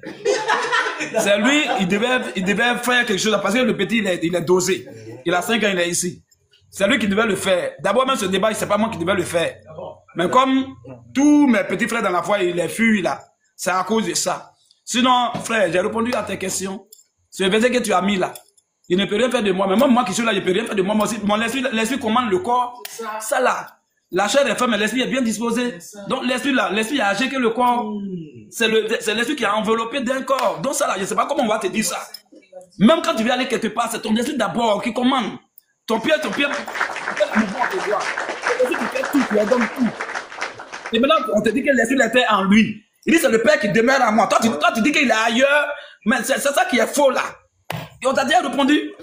c'est lui, il devait faire quelque chose. Parce que le petit, il est dosé. Il a 5 ans, il est ici. C'est lui qui devait le faire. D'abord, même ce débat, c'est pas moi qui devais le faire. Mais comme tous mes petits frères dans la foi, il est fui là. C'est à cause de ça. Sinon, frère, j'ai répondu à tes questions. Ce verset que tu as mis là, il ne peut rien faire de moi. Mais même moi qui suis là, je ne peux rien faire de moi. Moi aussi, mon l'esprit commande le corps. Ça là. La chair est faible, mais l'esprit est bien disposé. Donc l'esprit là, l'esprit a agi que le corps. C'est l'esprit qui a enveloppé d'un corps. Donc ça là, je ne sais pas comment on va te dire ça. Même quand tu veux aller quelque part, c'est ton esprit d'abord qui commande. Ton pied, quel mouvement on te doit. L'esprit qui fait tout, tu lui donnes tout. Et maintenant, on te dit que l'esprit était en lui. Il dit c'est le Père qui demeure en moi. Toi, tu dis qu'il est ailleurs, mais c'est ça qui est faux là. Et on t'a déjà répondu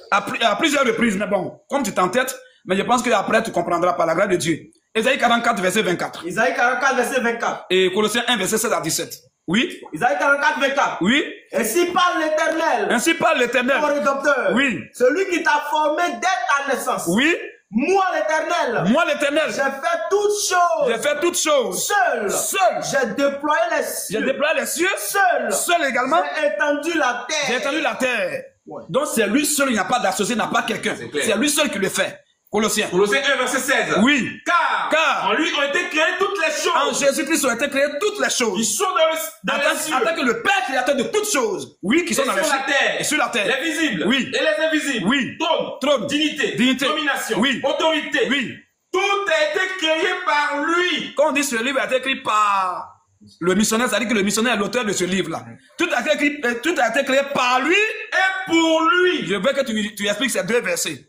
à plusieurs reprises, mais bon, comme tu t'entêtes, mais je pense qu'après tu comprendras par la grâce de Dieu. Isaïe 44, verset 24. Isaïe 44, verset 24. Et Colossiens 1, verset 16 à 17. Oui. Isaïe 44, 24. Oui. Ainsi parle l'Éternel. Ainsi parle l'Éternel. Mon rédempteur. Oui. Celui qui t'a formé dès ta naissance. Oui. Moi l'Éternel. Moi l'Éternel. J'ai fait toutes choses. J'ai fait toutes choses. Seul. Seul. J'ai déployé les cieux. J'ai déployé les cieux. Seul. Seul également. J'ai étendu la terre. J'ai étendu la terre. Ouais. Donc c'est lui seul, il n'y a pas d'associé, il n'y a pas quelqu'un. C'est lui seul qui le fait. Colossiens. Colossiens 1, verset 16. Oui. Car en lui ont été créées toutes les choses. En Jésus-Christ ont été créées toutes les choses. Qui sont dans les cieux. En tant que le Père créateur de toutes choses. Oui, qui sont dans les cieux. Et sur la terre. Les visibles. Oui. Et les invisibles. Oui. Trône. Dignité. Domination. Oui. Autorité. Oui. Tout a été créé par lui. Quand on dit ce livre a été écrit par le missionnaire, ça dit que le missionnaire est l'auteur de ce livre-là. Tout a été créé par lui et pour lui. Je veux que tu expliques ces deux versets.